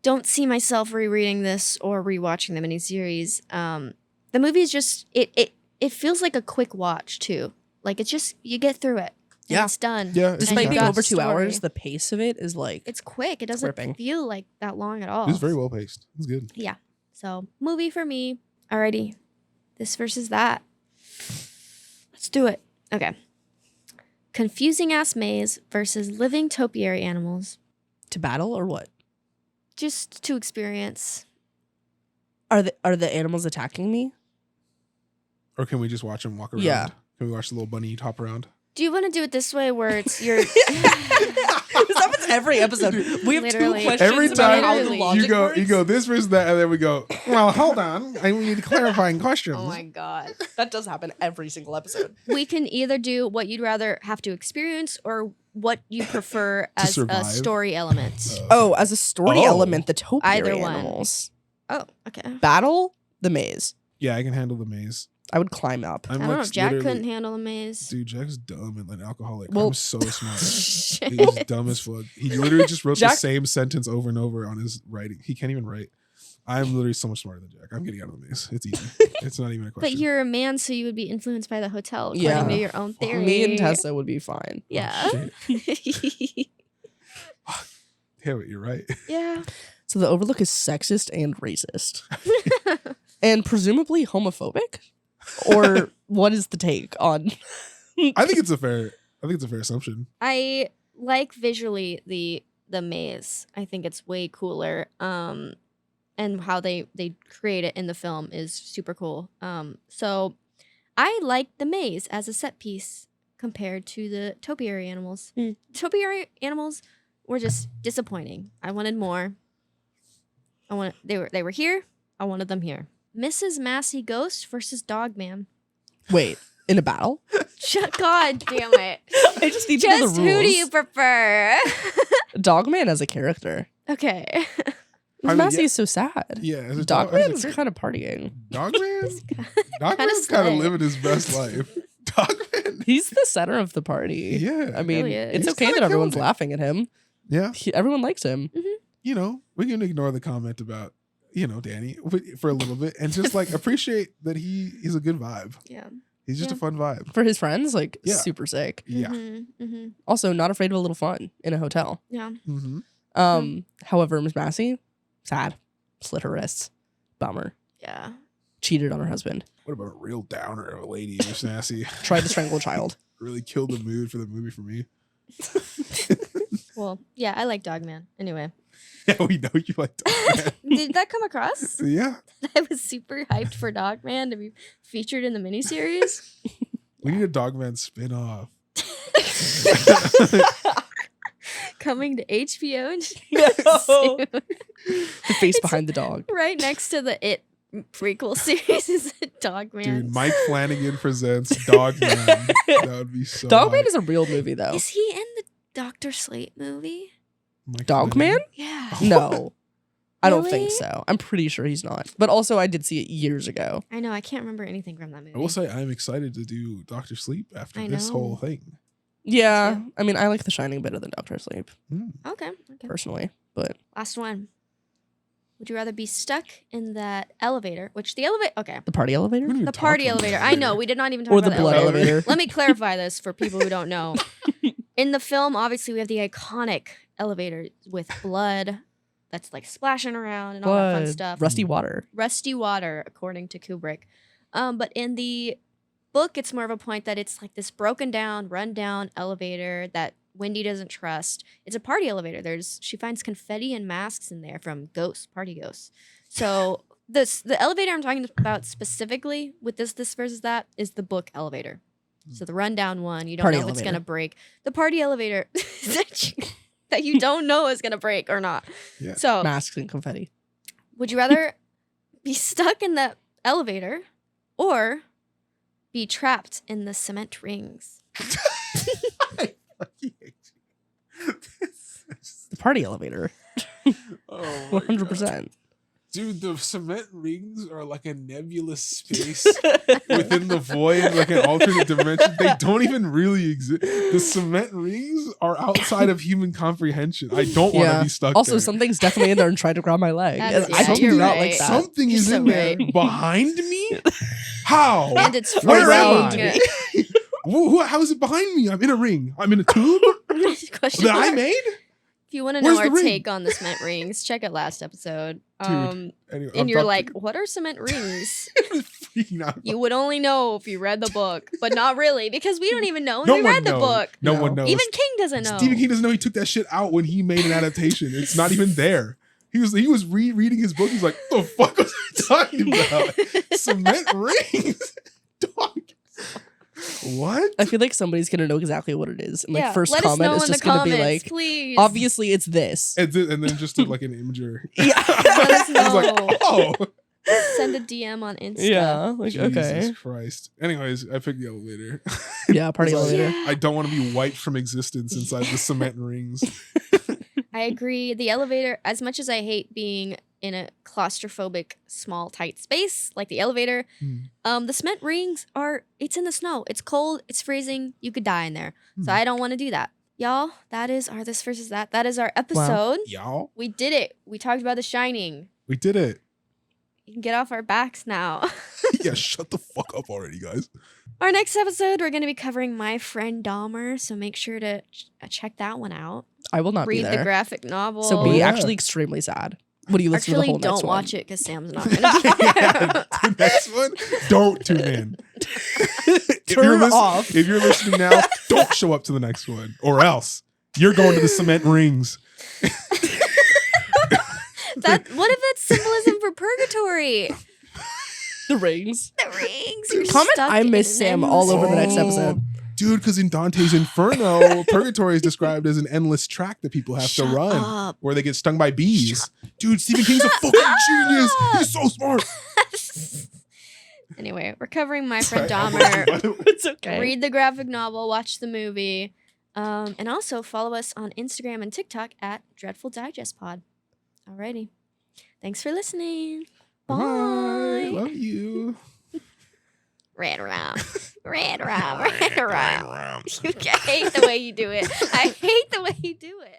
S1: Don't see myself rereading this or rewatching the miniseries. The movie is just it feels like a quick watch too. Like it's just you get through it. And
S3: Yeah.
S1: it's done.
S2: Yeah,
S1: And
S3: Despite
S1: you
S3: being
S1: got
S3: over
S1: the
S3: 2 hours,
S1: story.
S3: the pace of it is like
S1: It's quick. It doesn't
S3: gripping.
S1: feel like that long at all.
S2: It's very well paced. It's good.
S1: Yeah. So movie for me. Alrighty. This versus that. Let's do it. Okay. Confusing ass maze versus living topiary animals.
S3: to battle or what?
S1: Just to experience.
S3: Are the animals attacking me?
S2: Or can we just watch them walk around?
S3: Yeah.
S2: Can we watch the little bunny hop around?
S1: Do you want to do it this way where it's your
S3: This happens every episode. We have
S1: Literally.
S3: two questions
S2: Every
S3: about
S2: time
S3: how the
S1: Literally.
S3: logic
S2: you go
S3: works.
S2: this versus that, and then we go, well, hold on. I need clarifying questions.
S1: Oh my god.
S3: That does happen every single episode.
S1: We can either do what you'd rather have to experience or what you prefer as a
S2: survive.
S1: story element.
S3: Oh, as a story
S2: Oh.
S3: element, the topiary
S1: Either one.
S3: animals.
S1: Oh, okay.
S3: Battle the maze.
S2: Yeah, I can handle the maze.
S3: I would climb up.
S1: I don't know if Jack couldn't handle a maze.
S2: Dude, Jack's dumb and an alcoholic.
S3: Well-
S2: I'm so smart.
S1: Shit.
S2: He's dumb as fuck. He literally just wrote the
S3: Jack-
S2: same sentence over and over on his writing. He can't even write. I'm literally so much smarter than Jack. I'm getting out of the maze. It's easy. It's not even a question.
S1: But you're a man, so you would be influenced by the hotel, according
S3: Yeah.
S1: to your own theory.
S3: Me and Tessa would be fine.
S1: Yeah.
S2: shit. Damn it, you're right.
S1: Yeah.
S3: So the Overlook is sexist and racist. And presumably homophobic? Or what is the take on
S2: I think it's a fair assumption.
S1: I like visually the maze. I think it's way cooler. And how they create it in the film is super cool. So I like the maze as a set piece compared to the topiary animals.
S3: Hmm.
S1: Topiary animals were just disappointing. I wanted more. They were here. I wanted them here. Mrs. Massey Ghost versus Dogman.
S3: Wait, in a battle?
S1: God damn it.
S3: I just need to know
S1: Just
S3: the rules.
S1: who do you prefer?
S3: Dogman as a character.
S1: Okay.
S2: I mean,
S3: Massey
S2: yeah.
S3: is so sad.
S2: Yeah, as a
S3: Dogman's
S2: as a
S3: kind of partying.
S2: Dogman's kind
S1: Kinda
S2: of
S1: slay.
S2: living his best life. Dogman.
S3: He's the center of the party.
S2: Yeah.
S3: I mean,
S1: Really is.
S3: it's
S2: He's
S3: okay
S2: kinda
S3: that everyone's
S2: killing it.
S3: laughing at him.
S2: Yeah.
S3: Everyone likes him.
S2: You know, we can ignore the comment about, Danny for a little bit and just like appreciate that he's a good vibe.
S1: Yeah.
S2: He's just
S1: Yeah.
S2: a fun vibe.
S3: For his friends, like,
S2: Yeah.
S3: super sick.
S2: Yeah.
S1: Mm-hmm.
S3: Also, not afraid of a little fun in a hotel.
S1: Yeah.
S2: Mm-hmm.
S3: However, Miss Massey, sad. Slit her wrists. Bummer.
S1: Yeah.
S3: Cheated on her husband.
S2: What about a real downer of a lady, Miss Sassy?
S3: Tried to strangle a child.
S2: Really killed the mood for the movie for me.
S1: Well, yeah, I like Dogman. Anyway.
S2: Yeah, we know you like Dogman.
S1: Did that come across?
S2: Yeah.
S1: I was super hyped for Dogman to be featured in the miniseries.
S2: We need a Dogman spin-off.
S1: Coming to HBO and
S3: No.
S1: soon.
S3: The face behind the dog.
S1: Right next to the It prequel series is a Dogman.
S2: Dude, Mike Flanagan presents Dogman. That would be so
S3: Dogman
S2: hype.
S3: is a real movie, though.
S1: Is he in the Dr. Slate movie?
S2: Mike
S3: Dogman?
S1: Yeah.
S3: No. I don't think
S1: Really?
S3: so. I'm pretty sure he's not. But also, I did see it years ago.
S1: I know. I can't remember anything from that movie.
S2: I will say I'm excited to do Dr. Sleep after
S1: I
S2: this
S1: know.
S2: whole thing.
S3: Yeah.
S1: too.
S3: I mean, I like The Shining better than Doctor Sleep,
S1: Okay.
S3: personally. But
S1: Last one. Would you rather be stuck in that elevator, which the elevator, okay.
S3: the party elevator?
S2: What are we
S1: The party
S2: talking
S1: elevator.
S2: about
S1: I
S2: here?
S1: know. We did not even talk
S3: Or
S1: about
S3: the
S1: the
S3: blood
S1: elevator.
S3: elevator?
S1: Let me clarify this for people who don't know. In the film, obviously, we have the iconic elevator with blood that's like splashing around and all that fun
S3: Blood.
S1: stuff.
S3: Rusty water.
S1: Rusty water, according to Kubrick. But in the book, it's more of a point that it's like this broken down, run down elevator that Wendy doesn't trust. It's a party elevator. She finds confetti and masks in there from ghosts, party ghosts. So the elevator I'm talking about specifically with this versus that is the book elevator. So the rundown one, you don't
S3: Party
S1: know if it's
S3: elevator.
S1: gonna break. The party elevator that you don't know is gonna break or not.
S2: Yeah.
S1: So
S3: Masks and confetti.
S1: would you rather be stuck in the elevator or be trapped in the cement rings?
S2: I fucking hate you.
S3: The party elevator.
S2: Oh my
S3: 100%.
S2: God. Dude, the cement rings are like a nebulous space within the void, like an alternate dimension. They don't even really exist. The cement rings are outside of human comprehension. I don't want to be stuck
S3: Also,
S2: there.
S3: something's definitely in there and tried to grab my leg.
S1: That's-
S3: And I
S1: yeah,
S3: do
S1: you're
S3: not
S1: right.
S3: like that.
S2: Something
S1: You're
S2: is
S1: so
S2: in there
S1: right.
S2: behind me? How?
S1: And it's
S2: Where am
S1: freezing.
S2: I? How is it behind me? I'm in a ring. I'm in a tube
S1: Question
S2: that I
S1: mark.
S2: made?
S1: If you want to know
S2: Where's
S1: our
S2: the ring?
S1: take on the cement rings, check out last episode.
S2: Dude, Anyway,
S1: And you're like, what are cement rings?
S2: I'm freaking out.
S1: You would only know if you read the book, but not really because we don't even know when
S2: No
S1: we
S2: one
S1: read the
S2: knows.
S1: book.
S2: No
S3: No.
S2: one knows.
S1: Even King doesn't know.
S2: Stephen King doesn't know he took that shit out when he made an adaptation. It's not even there. He was rereading his book. He's like, the fuck was I talking about? Cement rings? Dog. What?
S3: I feel like somebody's going to know exactly what it is. And like,
S1: Yeah,
S3: first
S1: let us
S3: comment
S1: know
S3: is
S1: in
S3: just
S1: the
S3: going to be
S1: comments,
S3: like,
S1: please.
S3: obviously it's this.
S2: And then just like an imager.
S3: Yeah.
S1: Let us
S2: He's like,
S1: know.
S2: oh.
S1: Send a DM on Insta.
S3: Yeah. Like,
S2: Jesus
S3: okay.
S2: Christ. Anyways, I picked the elevator.
S3: Yeah, party
S2: It's like,
S3: elevator.
S1: Yeah.
S2: I don't want to be wiped from existence inside the cement rings.
S1: I agree. The elevator, as much as I hate being in a claustrophobic, small, tight space like the elevator, the cement rings it's in the snow. It's cold. It's freezing. You could die in there. So I don't want to do that. Y'all, that is our this versus that. That is our episode.
S2: Y'all,
S1: We did it. We talked about The Shining.
S2: we did it.
S1: You can get off our backs now.
S2: Yeah, shut the fuck up already, guys.
S1: Our next episode, we're going to be covering My Friend Dahmer. So make sure to check that one out.
S3: I will not be
S1: Read the
S3: there.
S1: graphic novel.
S3: So
S2: Oh,
S3: be
S2: yeah.
S3: actually extremely sad. What do you listen to the
S1: Actually,
S3: whole
S1: don't
S3: next one?
S1: watch it because Sam's not going to be there.
S2: The next one, don't tune in.
S3: Turn off.
S2: If you're listening now, don't show up to the next one, or else you're going to the cement rings.
S1: What if it's symbolism for purgatory?
S3: The rings.
S1: The rings. You're
S3: Comment
S1: stuck
S3: I miss
S1: in an
S3: Sam all over the
S1: endless-
S3: next episode.
S2: Dude, because in Dante's Inferno, purgatory is described as an endless track that people have
S1: Shut
S2: to run,
S1: up.
S2: where they get stung by bees. Dude, Stephen King's a fucking genius. He's so smart.
S1: Anyway, we're covering My Friend
S2: Sorry, I'm watching, by
S1: Dahmer.
S2: the way.
S3: It's okay.
S1: Read the graphic novel, watch the movie, and also follow us on Instagram and TikTok at Dreadful Digest Pod. Alrighty. Thanks for listening.
S2: Bye.
S1: Bye.
S2: Love you.
S1: Red rum. Red rum. Red rum. I hate the way you do it. I hate the way you do it.